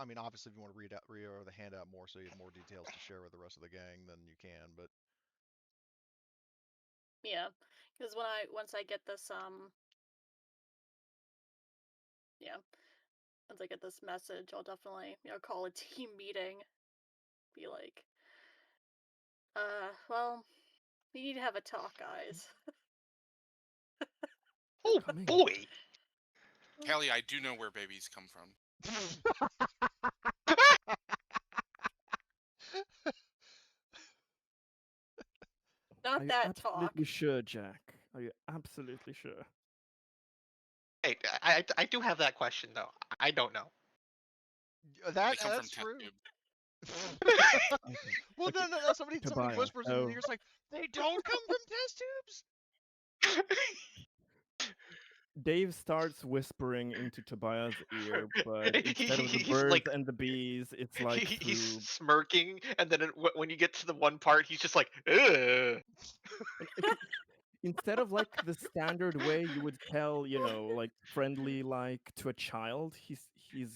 Speaker 1: if you want to read over the handout more, so you have more details to share with the rest of the gang, then you can. But
Speaker 3: Yeah. Because once I get this yeah, once I get this message, I'll definitely, call a team meeting be like, well, we need to have a talk, guys.
Speaker 5: Oh
Speaker 2: Coming.
Speaker 5: boy!
Speaker 4: Haley, I do know where babies come from.
Speaker 3: Not
Speaker 2: Are you
Speaker 3: that talk.
Speaker 2: absolutely sure, Jack? Are you absolutely sure?
Speaker 5: Hey, I do have that question though. I don't know.
Speaker 4: They come from
Speaker 1: That's
Speaker 4: test
Speaker 1: true.
Speaker 4: tubes.
Speaker 2: Okay.
Speaker 1: Well,
Speaker 2: Okay.
Speaker 1: no. Somebody
Speaker 2: Tobias.
Speaker 1: whispers in
Speaker 2: Oh,
Speaker 1: your ear, like, they don't come from test tubes.
Speaker 2: Dave starts whispering into Tobias' ear, but instead of the
Speaker 5: He's
Speaker 2: birds
Speaker 5: like
Speaker 2: and the bees, it's like
Speaker 5: he's
Speaker 2: through.
Speaker 5: smirking, and then when you get to the one part, he's just like, ugh.
Speaker 2: Okay, instead of like the standard way you would tell, like friendly like to a child, he's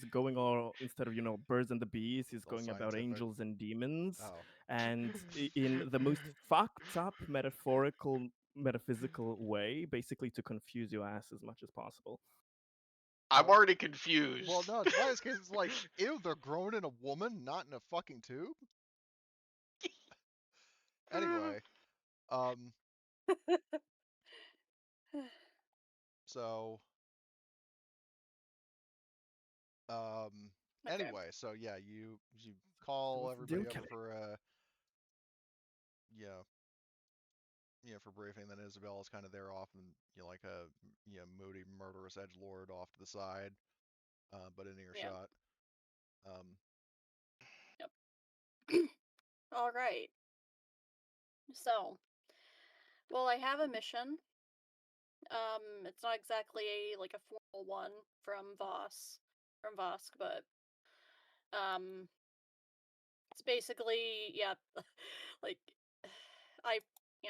Speaker 2: going all instead of birds and the bees, he's
Speaker 1: All
Speaker 2: going about
Speaker 1: scientific.
Speaker 2: angels and demons,
Speaker 1: Oh.
Speaker 2: and in the most fucked up metaphorical metaphysical way, basically to confuse your ass as much as possible.
Speaker 5: I'm
Speaker 1: Oh.
Speaker 5: already confused.
Speaker 1: Well, no, Tobias' case is like, ew, they're grown in a woman, not in a fucking tube. Anyway, so,
Speaker 3: Okay.
Speaker 1: anyway, so yeah, you
Speaker 2: So
Speaker 1: call
Speaker 2: what's the deal,
Speaker 1: everybody over
Speaker 2: Kelly?
Speaker 1: for yeah, for briefing. Then Isabella's kind of there off and like a moody murderous edgelord off to the side, but in earshot.
Speaker 3: Yep. All right. So, well, I have a mission. It's not exactly like a formal one from Vosk, but it's basically, yeah, like I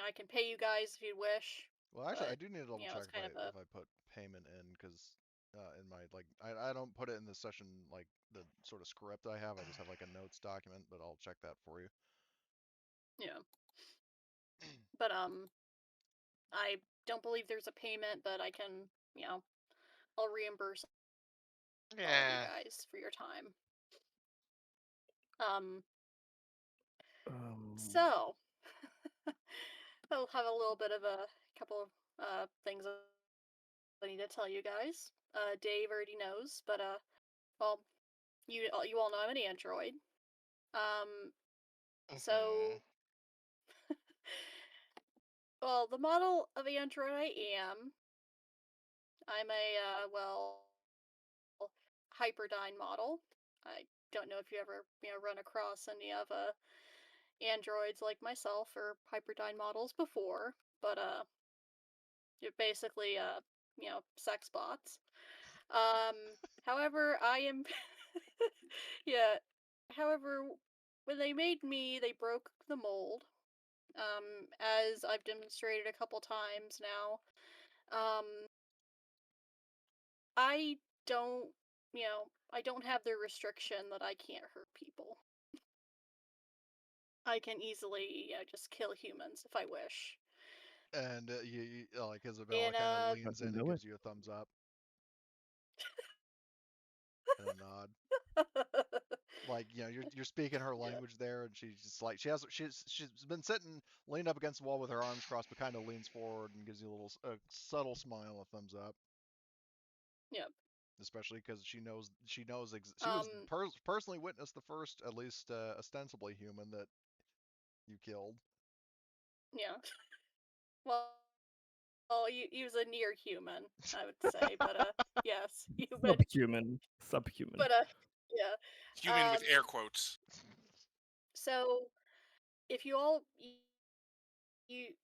Speaker 3: I can pay you guys if you wish.
Speaker 1: Well, actually, I
Speaker 3: But
Speaker 1: do need to double check
Speaker 3: it's kind of a
Speaker 1: if I put payment in, because in my like I don't put it in the session like the sort of script I have. I just have like a notes document, but I'll check that for you.
Speaker 3: yeah. But I don't believe there's a payment, but I can, I'll reimburse all of you
Speaker 5: Yeah.
Speaker 3: guys for your time. Um, so I'll have a little bit of a couple of things I need to tell you guys. Dave already knows, but well, you all know I'm an android. So well, the model of android I am, I'm a Hyperdyne model. I don't know if you ever run across any of androids like myself or Hyperdyne models before, but you're basically sex bots. Um, however, I am yeah. However, when they made me, they broke the mold. As I've demonstrated a couple times now. Um, I don't, I don't have the restriction that I can't hurt people. I can easily just kill humans if I wish.
Speaker 1: And like Isabella
Speaker 3: And
Speaker 1: kind of leans in
Speaker 2: Fucking
Speaker 1: and
Speaker 2: know it.
Speaker 1: gives you a thumbs up and a nod. Like you're speaking her
Speaker 3: yeah,
Speaker 1: language there, and she's just like she's been sitting leaned up against the wall with her arms crossed, but kind of leans forward and gives you a subtle smile, a thumbs up.
Speaker 3: yeah.
Speaker 1: Especially because she knows she was
Speaker 3: Um,
Speaker 1: personally witnessed the first, at least ostensibly human that you killed.
Speaker 3: yeah. Well, he was a near human, I would say, but yes, human.
Speaker 2: Subhuman.
Speaker 3: But yeah.
Speaker 4: Human with air quotes.
Speaker 3: So if you all,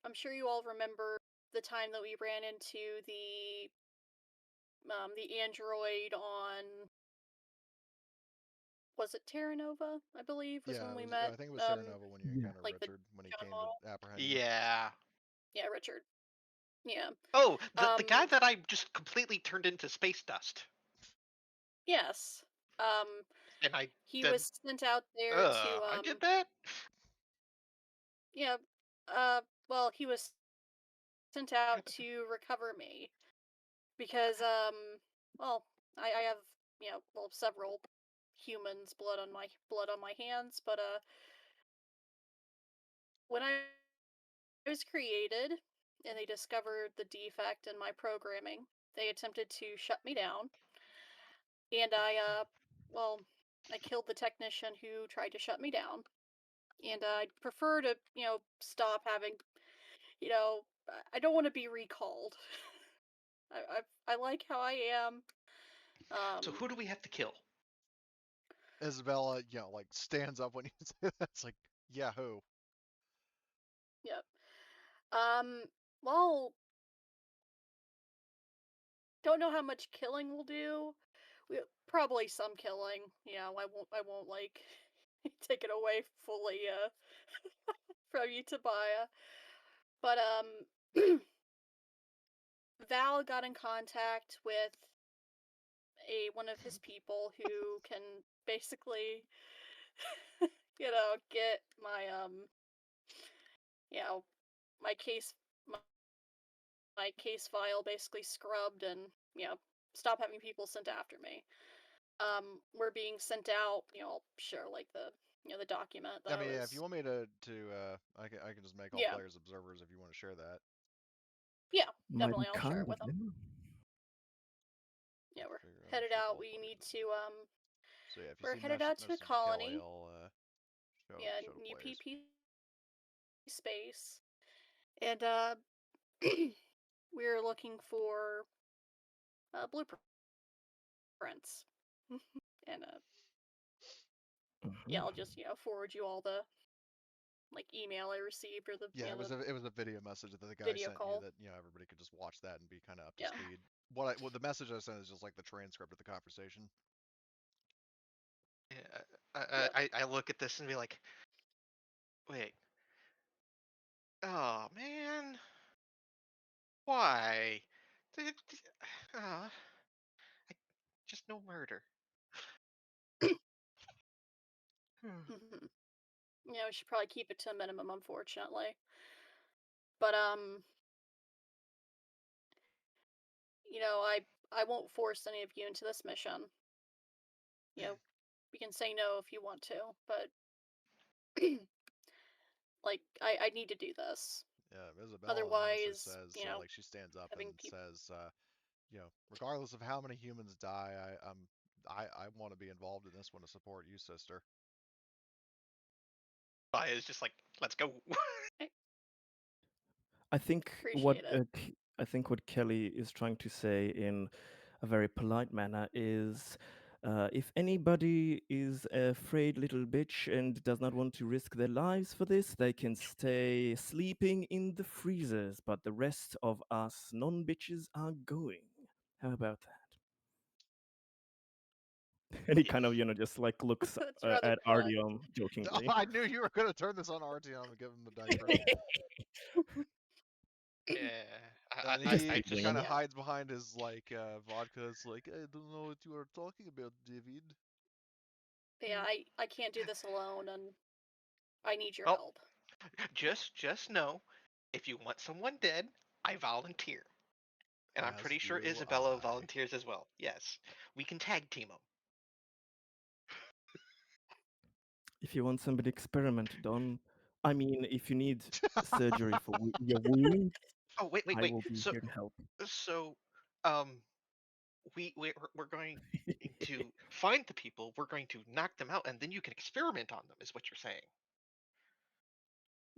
Speaker 3: I'm sure you all remember the time that we ran into the android on, was it Terra Nova? I believe was
Speaker 1: Yeah,
Speaker 3: when
Speaker 1: it
Speaker 3: we
Speaker 1: was.
Speaker 3: met.
Speaker 1: I think it was Terra Nova when you
Speaker 2: Yeah.
Speaker 1: encountered
Speaker 3: Like the
Speaker 1: Richard when he
Speaker 3: John
Speaker 1: came
Speaker 3: model.
Speaker 1: to apprehend you.
Speaker 5: Yeah.
Speaker 3: Yeah, Richard. Yeah.
Speaker 5: Oh, the
Speaker 3: Um.
Speaker 5: guy that I just completely turned into space dust,
Speaker 3: Yes. Um.
Speaker 5: and I
Speaker 3: He
Speaker 5: then
Speaker 3: was sent out there to
Speaker 5: I did that.
Speaker 3: Yeah. Well, he was sent out to recover me because well, I have well several humans blood on my hands, but when I was created and they discovered the defect in my programming, they attempted to shut me down. And well, I killed the technician who tried to shut me down. And I'd prefer to, stop having, I don't want to be recalled. I like how I am.
Speaker 5: So who do we have to kill?
Speaker 1: Isabella, like stands up when you say that. It's like, yeah, who?
Speaker 3: Yep. Well, don't know how much killing we'll do. Probably some killing. I won't like take it away fully from you, Tobiah. But Val got in contact with one of his people who can basically get my you know my case my case file basically scrubbed and stop having people sent after me. We're being sent out, I'll share like the document that
Speaker 1: I mean, yeah, if you want me to, I can just make all
Speaker 3: yeah,
Speaker 1: players observers if you want to share that.
Speaker 3: yeah,
Speaker 2: Might be
Speaker 3: definitely I'll share
Speaker 2: kind
Speaker 3: it
Speaker 2: of
Speaker 3: with them.
Speaker 2: them.
Speaker 3: Yeah, we're
Speaker 1: Figure out
Speaker 3: headed
Speaker 1: ship
Speaker 3: out.
Speaker 1: all
Speaker 3: We need
Speaker 1: players.
Speaker 3: to
Speaker 1: So yeah, if you
Speaker 3: we're
Speaker 1: see
Speaker 3: headed out to a
Speaker 1: message to Kelly,
Speaker 3: colony.
Speaker 1: I'll
Speaker 3: Yeah,
Speaker 1: show the
Speaker 3: new
Speaker 1: players.
Speaker 3: PP space. And we're looking for blueprints. And yeah, I'll just forward you all the like email I received or the
Speaker 1: Yeah,
Speaker 3: the
Speaker 1: it was a video message that the guy
Speaker 3: video
Speaker 1: sent you
Speaker 3: call.
Speaker 1: that everybody could just watch that and be kind of up to
Speaker 3: Yeah.
Speaker 1: speed. What the message I sent is just like the transcript of the conversation.
Speaker 5: Yeah, I look at this and be like, wait. Oh man, why? I just no murder.
Speaker 3: Mm-hmm. Yeah, we should probably keep it to a minimum, unfortunately. But I won't force any of you into this mission. You can say no if you want to, but like I need to do this.
Speaker 1: Yeah, Isabella honestly
Speaker 3: Otherwise,
Speaker 1: says like she stands up and
Speaker 3: having people.
Speaker 1: says, regardless of how many humans die, I want to be involved in this one to support you, sister.
Speaker 5: Is just like, let's go.
Speaker 2: I think
Speaker 3: Appreciate it.
Speaker 2: I think what Kelly is trying to say in a very polite manner is, if anybody is a afraid little bitch and does not want to risk their lives for this, they can stay sleeping in the freezers. But the rest of us non-bitches are going. How about that? And he kind of, just like looks
Speaker 3: That's rather
Speaker 2: at
Speaker 3: blunt.
Speaker 2: Artyom jokingly.
Speaker 1: I knew you were gonna turn this on Artyom and give him the diaper.
Speaker 5: Yeah,
Speaker 1: And
Speaker 2: Just
Speaker 5: I
Speaker 1: he
Speaker 5: just
Speaker 1: kind of
Speaker 2: giggling.
Speaker 1: hides behind his like vodka. It's like, I don't know what you are talking about, David.
Speaker 3: Yeah, I can't do this alone, and I need your
Speaker 5: oh,
Speaker 3: help.
Speaker 5: just know, if you want someone dead, I volunteer, and I'm
Speaker 1: As
Speaker 5: pretty sure
Speaker 1: do
Speaker 5: Isabella
Speaker 1: I.
Speaker 5: volunteers as well. Yes, we can tag team them.
Speaker 2: If you want somebody experimented on, I mean, if you need surgery for your wound,
Speaker 5: Oh wait, wait,
Speaker 2: I
Speaker 5: wait.
Speaker 2: will be here to help.
Speaker 5: So, um, we're going to find the people. We're going to knock them out, and then you can experiment on them. Is what you're saying?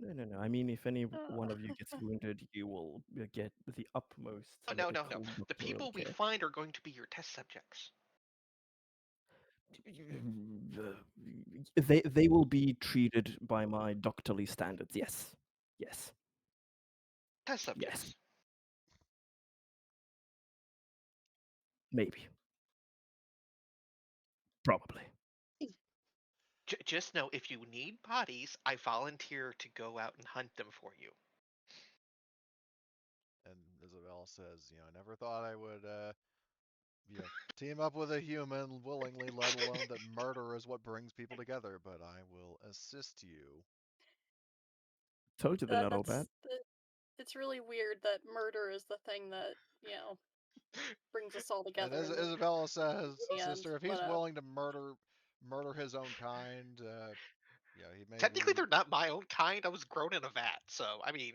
Speaker 2: No, no, no. I mean, if any one
Speaker 3: Oh.
Speaker 2: of you gets wounded, you will get the utmost
Speaker 5: Oh, no, no, no.
Speaker 2: medical
Speaker 5: The
Speaker 2: doctoral
Speaker 5: people we
Speaker 2: care.
Speaker 5: find are going to be your test subjects.
Speaker 2: They will be treated by my doctorly standards. Yes, yes,
Speaker 5: Test
Speaker 2: yes.
Speaker 5: subjects.
Speaker 2: Maybe, probably.
Speaker 5: Just know, if you need bodies, I volunteer to go out and hunt them for you.
Speaker 1: And Isabel says, I never thought I would, team up with a human willingly, let alone that murder is what brings people together, but I will assist you.
Speaker 2: Told you they're not all bad.
Speaker 3: It's really weird that murder is the thing that brings us all
Speaker 1: And
Speaker 3: together
Speaker 1: as
Speaker 3: in
Speaker 1: Isabella says,
Speaker 3: the end.
Speaker 1: sister, if he's
Speaker 3: But
Speaker 1: willing to murder his own kind, Yeah, he made
Speaker 5: Technically,
Speaker 1: me.
Speaker 5: they're not my own kind. I was grown in a vat, so I mean,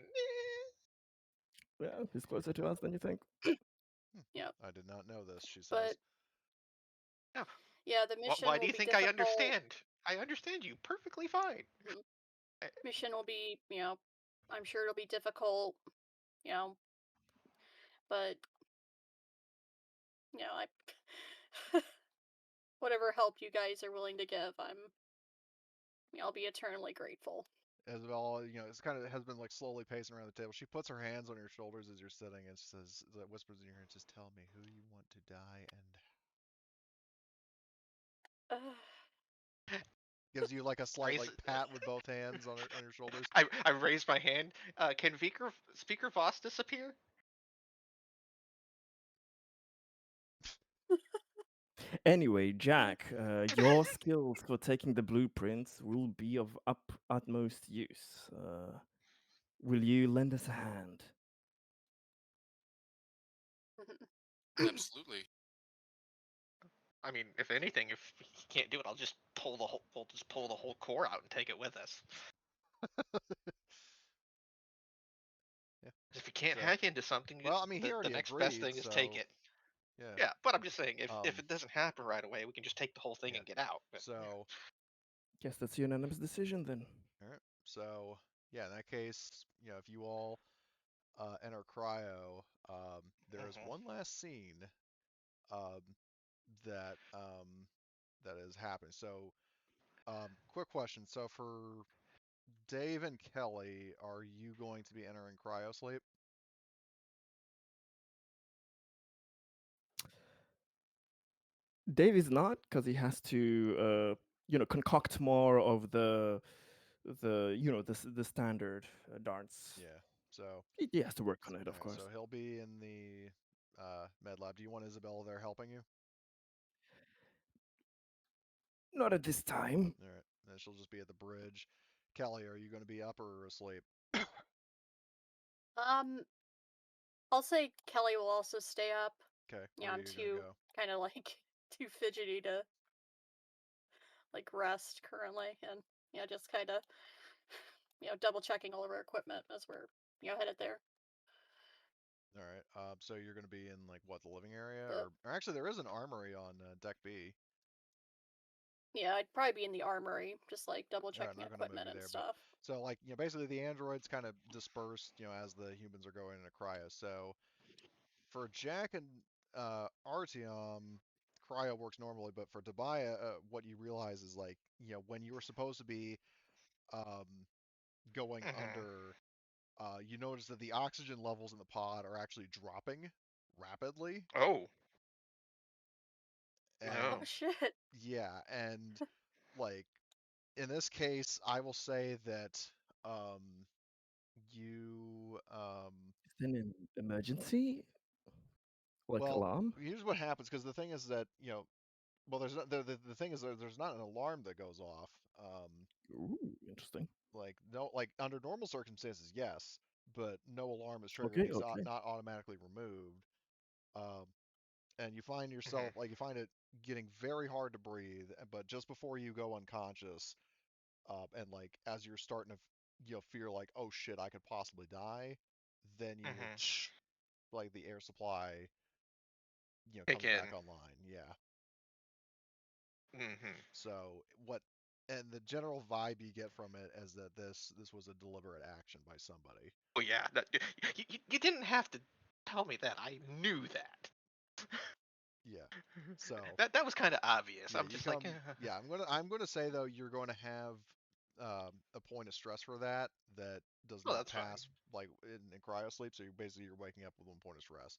Speaker 2: Yeah, he's closer to us than you think.
Speaker 3: Yep.
Speaker 1: I did not know this, she
Speaker 3: But
Speaker 1: says.
Speaker 5: yeah.
Speaker 3: yeah, the mission
Speaker 5: Why do
Speaker 3: will
Speaker 5: you
Speaker 3: be
Speaker 5: think I
Speaker 3: difficult.
Speaker 5: understand? I understand you perfectly fine.
Speaker 3: Mission will be, I'm sure it'll be difficult, you know, but I whatever help you guys are willing to give, I'll be eternally grateful.
Speaker 1: Isabel, it's kind of has been like slowly pacing around the table. She puts her hands on your shoulders as you're sitting and says, whispers in your ear, just tell me who you want to die and gives you like a slight
Speaker 5: Raise,
Speaker 1: like pat with both hands on your shoulders.
Speaker 5: I raised my hand. Can Speaker Vosk disappear?
Speaker 2: Anyway, Jack, your skills for taking the blueprints will be of utmost use. Will you lend us a hand?
Speaker 4: Absolutely.
Speaker 5: I mean, if anything, if he can't do it, I'll just we'll just pull the whole core out and take it with us.
Speaker 1: Yeah.
Speaker 5: If you can't
Speaker 1: So,
Speaker 5: hack into something,
Speaker 1: well, I mean, he
Speaker 5: the
Speaker 1: already
Speaker 5: next best
Speaker 1: agreed,
Speaker 5: thing is take
Speaker 1: so
Speaker 5: it.
Speaker 1: yeah.
Speaker 5: Yeah, but I'm just saying, if
Speaker 1: Um,
Speaker 5: it doesn't happen right away, we can just take the whole thing
Speaker 1: Yeah.
Speaker 5: and get out. But,
Speaker 1: So,
Speaker 2: Guess that's a unanimous decision then.
Speaker 1: all right. So, yeah, in that case, if you all enter cryo, there is
Speaker 5: Mhm.
Speaker 1: one last scene um, that is happening. So, quick question. So, for Dave and Kelly, are you going to be entering cryo sleep?
Speaker 2: Dave is not, because he has to, concoct more of the the standard darts.
Speaker 1: Yeah. So,
Speaker 2: He has to work on it,
Speaker 1: all
Speaker 2: of
Speaker 1: right.
Speaker 2: course.
Speaker 1: So he'll be in the med lab. Do you want Isabella there helping you?
Speaker 2: Not at this time.
Speaker 1: All right. Then she'll just be at the bridge. Kelly, are you going to be up or asleep?
Speaker 3: I'll say Kelly will also stay up.
Speaker 1: Okay.
Speaker 3: Yeah,
Speaker 1: Where are
Speaker 3: I'm
Speaker 1: you going to
Speaker 3: too
Speaker 1: go?
Speaker 3: kind of like too fidgety to like rest currently, and just kind of double checking all of our equipment as we're headed there.
Speaker 1: All right. So you're going to be in like what, the living area,
Speaker 3: But
Speaker 1: or actually there is an armory on deck B.
Speaker 3: yeah, I'd probably be in the armory, just like double
Speaker 1: All right, I'm
Speaker 3: checking
Speaker 1: not going to move
Speaker 3: equipment
Speaker 1: you
Speaker 3: and
Speaker 1: there, but
Speaker 3: stuff.
Speaker 1: so like basically the androids kind of dispersed as the humans are going into cryo. So for Jack and Artyom, cryo works normally, but for Tobiah, what you realize is like when you were supposed to be um, going
Speaker 5: Mhm.
Speaker 1: under, you notice that the oxygen levels in the pod are actually dropping rapidly,
Speaker 5: Oh,
Speaker 1: and
Speaker 3: Oh
Speaker 5: no.
Speaker 3: shit!
Speaker 1: yeah, and like in this case, I will say that um, you
Speaker 2: Is there an emergency? Like
Speaker 1: well,
Speaker 2: alarm?
Speaker 1: here's what happens because the thing is that well, there's not the thing is that there's not an alarm that goes off.
Speaker 2: Ooh, interesting.
Speaker 1: Like no, like under normal circumstances, yes, but no alarm is triggered.
Speaker 2: Okay,
Speaker 1: It's
Speaker 2: okay.
Speaker 1: not automatically removed. Um, and you find
Speaker 5: Mhm.
Speaker 1: yourself like you find it getting very hard to breathe, but just before you go unconscious, and like as you're starting to fear like, oh shit, I could possibly die, then you hear
Speaker 5: Mhm.
Speaker 1: like the air supply
Speaker 5: Kick
Speaker 1: comes back
Speaker 5: in.
Speaker 1: online. Yeah.
Speaker 5: Mhm.
Speaker 1: So what and the general vibe you get from it is that this was a deliberate action by somebody.
Speaker 5: Oh yeah. You didn't have to tell me that. I knew that.
Speaker 1: Yeah. So
Speaker 5: That was kind of obvious.
Speaker 1: yeah,
Speaker 5: I'm
Speaker 1: you
Speaker 5: just like,
Speaker 1: come. Yeah, I'm gonna say though you're going to have a point of stress for that that does
Speaker 5: oh,
Speaker 1: not
Speaker 5: that's fine.
Speaker 1: pass like in cryo sleep. So you're waking up with 1 point of stress.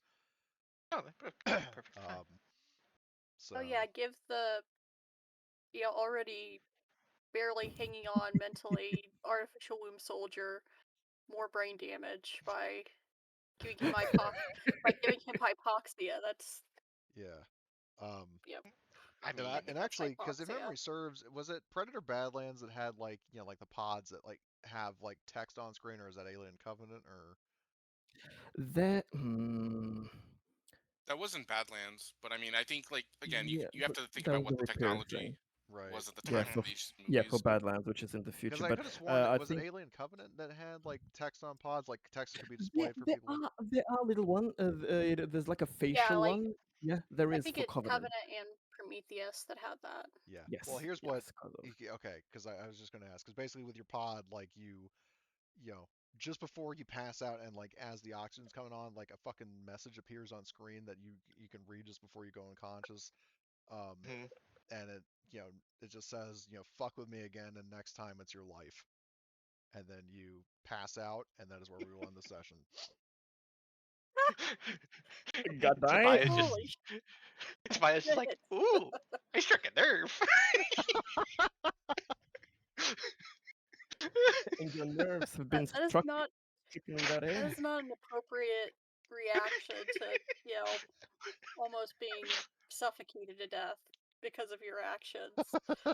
Speaker 5: Oh, that's perfectly fine.
Speaker 1: um.
Speaker 3: Oh yeah,
Speaker 1: So
Speaker 3: give the already barely hanging on mentally artificial womb soldier more brain damage by giving him hypoxia. That's
Speaker 1: yeah. Um.
Speaker 3: yep,
Speaker 5: I mean,
Speaker 1: And
Speaker 3: that's
Speaker 1: actually, because if
Speaker 3: hypoxia.
Speaker 1: memory serves, was it Predator Badlands that had like like the pods that like have like text on screen, or is that Alien Covenant or?
Speaker 2: That, hmm,
Speaker 4: That wasn't Badlands, but I mean, I think like again,
Speaker 2: yeah,
Speaker 4: you have
Speaker 2: but
Speaker 4: to think
Speaker 2: that
Speaker 4: about
Speaker 2: was the
Speaker 4: what the
Speaker 2: repair
Speaker 4: technology.
Speaker 2: thing.
Speaker 1: Right.
Speaker 4: was at the
Speaker 2: Yeah,
Speaker 4: time
Speaker 2: for
Speaker 4: of these
Speaker 2: yeah,
Speaker 4: movies.
Speaker 2: for Badlands, which is in the
Speaker 1: Because
Speaker 2: future.
Speaker 1: I
Speaker 2: But
Speaker 1: could have sworn that
Speaker 2: I
Speaker 1: was it
Speaker 2: think
Speaker 1: Alien Covenant that had like text on pods, like text that could be
Speaker 2: there,
Speaker 1: displayed for
Speaker 2: there
Speaker 1: people.
Speaker 2: are there are little one. There's like a
Speaker 3: Yeah,
Speaker 2: facial
Speaker 3: like
Speaker 2: one. Yeah, there
Speaker 3: I
Speaker 2: is
Speaker 3: think
Speaker 2: for
Speaker 3: it's
Speaker 2: Covenant.
Speaker 3: Covenant and Prometheus that had that.
Speaker 1: Yeah. Well,
Speaker 2: Yes,
Speaker 1: here's what.
Speaker 2: yes, kind of.
Speaker 1: Okay, because I was just gonna ask. Because basically with your pod, like you know, just before you pass out and like as the oxygen's coming on, like a fucking message appears on screen that you can read just before you go unconscious. Um,
Speaker 5: Mhm.
Speaker 1: and it just says, fuck with me again, and next time it's your life. And then you pass out, and that is where we will end the session.
Speaker 2: God damn.
Speaker 5: Tobias just
Speaker 3: Holy
Speaker 5: Tobias is like,
Speaker 3: shit!
Speaker 5: ooh, I struck a nerve.
Speaker 2: And your nerves have been
Speaker 3: That is
Speaker 2: struck
Speaker 3: not
Speaker 2: stricken with that
Speaker 3: that
Speaker 2: air.
Speaker 3: is not an appropriate reaction to almost being suffocated to death because of your actions.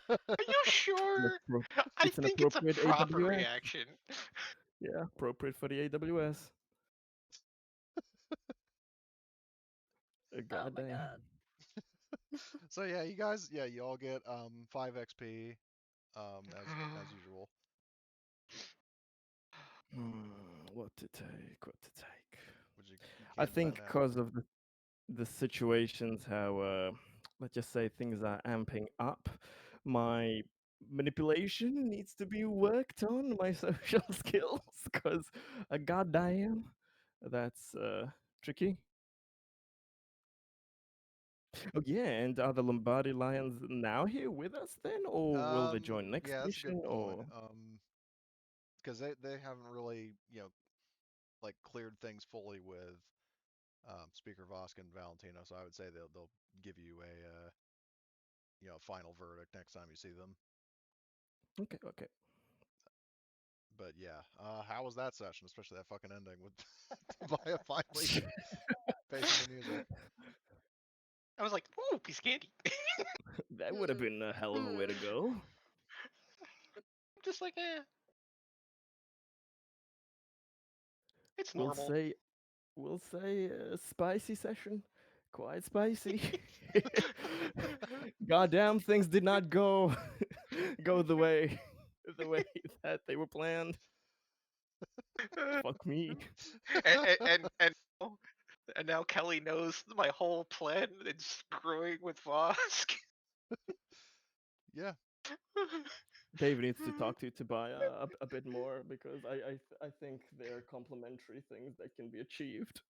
Speaker 5: Are you
Speaker 2: An
Speaker 5: sure?
Speaker 2: appro-
Speaker 5: I
Speaker 2: It's an
Speaker 5: think it's a
Speaker 2: appropriate
Speaker 5: proper
Speaker 2: AWS.
Speaker 5: reaction.
Speaker 2: Yeah, appropriate for the AWS.
Speaker 3: Oh
Speaker 2: God
Speaker 3: my
Speaker 2: damn.
Speaker 3: god.
Speaker 1: So yeah, you guys, you all get 5 XP as usual.
Speaker 2: What to take? What to take?
Speaker 1: Which you
Speaker 2: I
Speaker 1: can't
Speaker 2: think
Speaker 1: spend now.
Speaker 2: because of the situations, how let's just say things are amping up, my manipulation needs to be worked on. My social skills, because goddamn, that's tricky. Oh yeah, and are the Lombardi Lions now here with us then, or will they join next
Speaker 1: Yeah, that's a good
Speaker 2: mission?
Speaker 1: point.
Speaker 2: Or
Speaker 1: Because they haven't really, like cleared things fully with Speaker Vosk and Valentino, so I would say they'll give you a final verdict next time you see them.
Speaker 2: okay, okay.
Speaker 1: But yeah, how was that session? Especially that fucking ending with Tobiah finally facing the music.
Speaker 5: I was like, ooh, piece of candy.
Speaker 2: That would have been a hell of a way to go.
Speaker 5: I'm just like, it's
Speaker 2: We'll
Speaker 5: normal.
Speaker 2: say we'll say a spicy session. Quite spicy. Goddamn, things did not go go the way that they were planned. Fuck me.
Speaker 5: And and now Kelly knows my whole plan in screwing with Vosk.
Speaker 1: Yeah.
Speaker 2: Dave needs to talk to Tobiah a bit more because I think there are complementary things that can be achieved.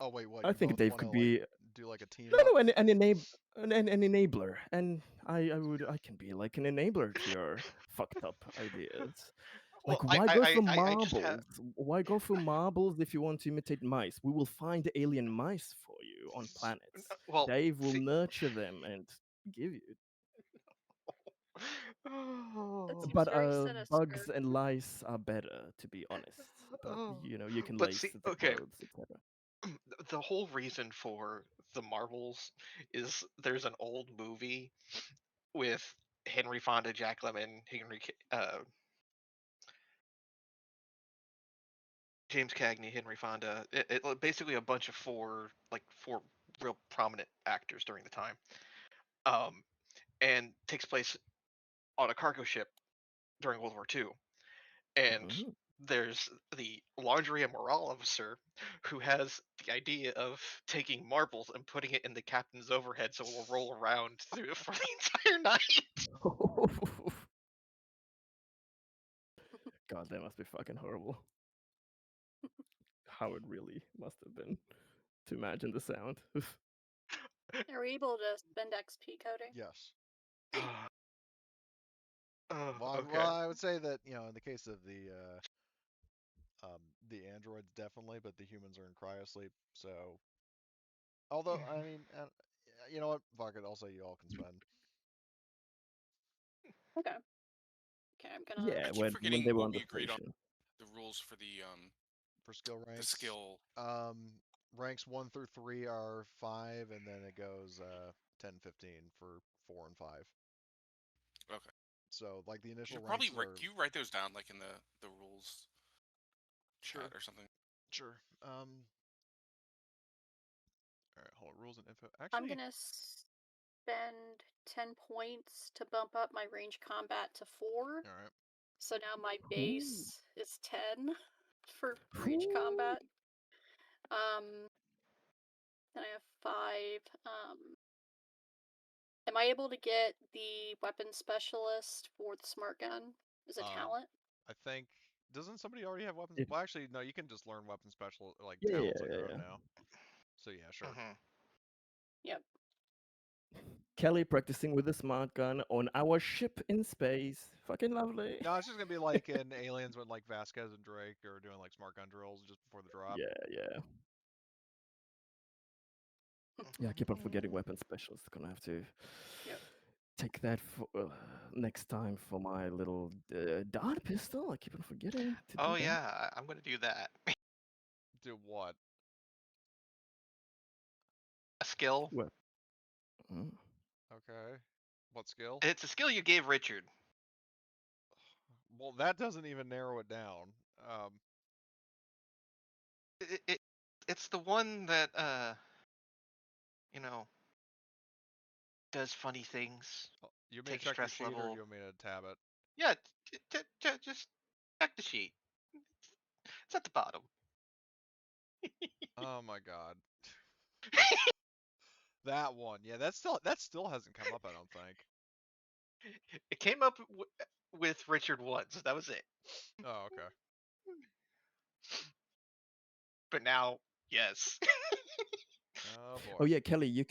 Speaker 1: Oh wait, what?
Speaker 2: I
Speaker 1: You
Speaker 2: think
Speaker 1: both
Speaker 2: Dave
Speaker 1: want to
Speaker 2: could
Speaker 1: like
Speaker 2: be
Speaker 1: do like a team
Speaker 2: no
Speaker 1: up?
Speaker 2: no an enabler, and I can be like an enabler to your fucked up ideas.
Speaker 5: Well,
Speaker 2: Like, why go for
Speaker 5: I just have.
Speaker 2: marbles? Why go for marbles if you want to imitate mice? We will find alien mice for you on planets.
Speaker 5: Well,
Speaker 2: Dave will
Speaker 5: see.
Speaker 2: nurture them and give you.
Speaker 3: That
Speaker 5: Oh,
Speaker 3: seems
Speaker 2: But
Speaker 3: very sinister.
Speaker 2: bugs and lice are better, to be honest. But
Speaker 5: oh.
Speaker 2: you can
Speaker 5: But
Speaker 2: lace
Speaker 5: see,
Speaker 2: the
Speaker 5: okay,
Speaker 2: clothes, etc.
Speaker 5: the whole reason for the marbles is there's an old movie with Henry Fonda, Jack Lemmon, James Cagney, Henry Fonda. Basically a bunch of four real prominent actors during the time. And takes place on a cargo ship during World War II. And
Speaker 2: Mhm.
Speaker 5: there's the laundry and morale officer who has the idea of taking marbles and putting it in the captain's overhead so it will roll around through for the entire night.
Speaker 2: God, that must be fucking horrible. How it really must have been to imagine the sound.
Speaker 3: Are we able to spend XP coding?
Speaker 1: Yes. Well,
Speaker 5: Okay.
Speaker 1: I would say that in the case of the androids definitely, but the humans are in cryosleep. So, although I mean, you know what? Fuck it. Also, you all can spend
Speaker 3: Okay. Okay, I'm gonna.
Speaker 2: Yeah,
Speaker 4: I keep
Speaker 2: when they
Speaker 4: forgetting
Speaker 2: were
Speaker 4: what
Speaker 2: on the
Speaker 4: we agreed on
Speaker 2: station.
Speaker 4: the rules for
Speaker 1: for skill
Speaker 4: the
Speaker 1: ranks.
Speaker 4: skill.
Speaker 1: Ranks 1 through 3 are 5, and then it goes 10, 15 for 4 and 5.
Speaker 4: Okay,
Speaker 1: So, like the
Speaker 4: you
Speaker 1: initial
Speaker 4: should probably
Speaker 1: ranks are
Speaker 4: can you write those down like in the rules chat
Speaker 1: sure,
Speaker 4: or something.
Speaker 1: sure. All right, hold on, rules and info.
Speaker 3: I'm
Speaker 1: Actually,
Speaker 3: gonna spend 10 points to bump up my range combat to 4.
Speaker 1: All right.
Speaker 3: So now my
Speaker 2: Ooh.
Speaker 3: base is 10 for range
Speaker 2: Ooh.
Speaker 3: combat. Then I have 5. Am I able to get the weapon specialist for the smart gun as a talent?
Speaker 1: I think doesn't somebody already have weapons?
Speaker 2: It-
Speaker 1: Well, actually, no. You can just learn weapon special like
Speaker 2: Yeah,
Speaker 1: talents on
Speaker 2: yeah,
Speaker 1: your own
Speaker 2: yeah.
Speaker 1: now. So yeah, sure.
Speaker 5: Mhm.
Speaker 3: Yep.
Speaker 2: Kelly practicing with the smart gun on our ship in space. Fucking lovely.
Speaker 1: No, it's just gonna be like in Aliens when like Vasquez and Drake are doing like smart gun drills just before the drop.
Speaker 2: Yeah, yeah. Yeah, I keep on forgetting weapon specialists. Gonna have to
Speaker 3: Yep.
Speaker 2: take that for next time for my little dart pistol. I keep on forgetting to do
Speaker 5: Oh
Speaker 2: that.
Speaker 5: yeah, I'm gonna do that.
Speaker 1: Do what?
Speaker 5: A skill.
Speaker 2: Well, mm.
Speaker 1: Okay. What skill?
Speaker 5: It's a skill you gave Richard.
Speaker 1: Well, that doesn't even narrow it down.
Speaker 5: It's the one that you know, does funny things.
Speaker 1: You want me to
Speaker 5: Take
Speaker 1: check your
Speaker 5: stress
Speaker 1: sheet, or
Speaker 5: level.
Speaker 1: you want me to tab it?
Speaker 5: Yeah, just check the sheet. It's at the bottom.
Speaker 1: Oh my god. That one. Yeah, that still hasn't come up, I don't think.
Speaker 5: It came up with Richard once. That was it.
Speaker 1: Oh, okay.
Speaker 5: But now, yes.
Speaker 1: Oh boy.
Speaker 2: Oh yeah, Kelly, you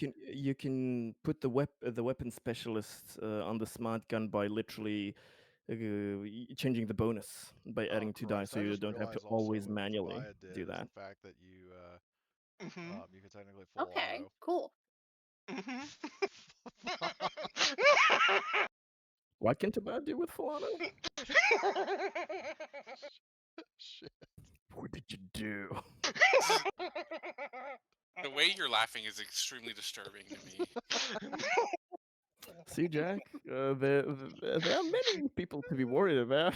Speaker 2: can put the weapon specialist on the smart gun by literally changing the bonus by
Speaker 1: Oh
Speaker 2: adding 2 dice,
Speaker 1: Christ.
Speaker 2: so
Speaker 1: I
Speaker 2: you
Speaker 1: just
Speaker 2: don't have to
Speaker 1: realized also
Speaker 2: always
Speaker 1: what
Speaker 2: manually
Speaker 1: Tobiah did
Speaker 2: do
Speaker 1: is
Speaker 2: that.
Speaker 1: the fact that you
Speaker 5: Mhm.
Speaker 1: you can technically full
Speaker 3: Okay,
Speaker 1: auto.
Speaker 3: cool.
Speaker 5: Mhm.
Speaker 2: What can Tobias do with full auto?
Speaker 1: Shit.
Speaker 2: What did you do?
Speaker 4: The way you're laughing is extremely disturbing to me.
Speaker 2: See, Jack, there are many people to be worried about.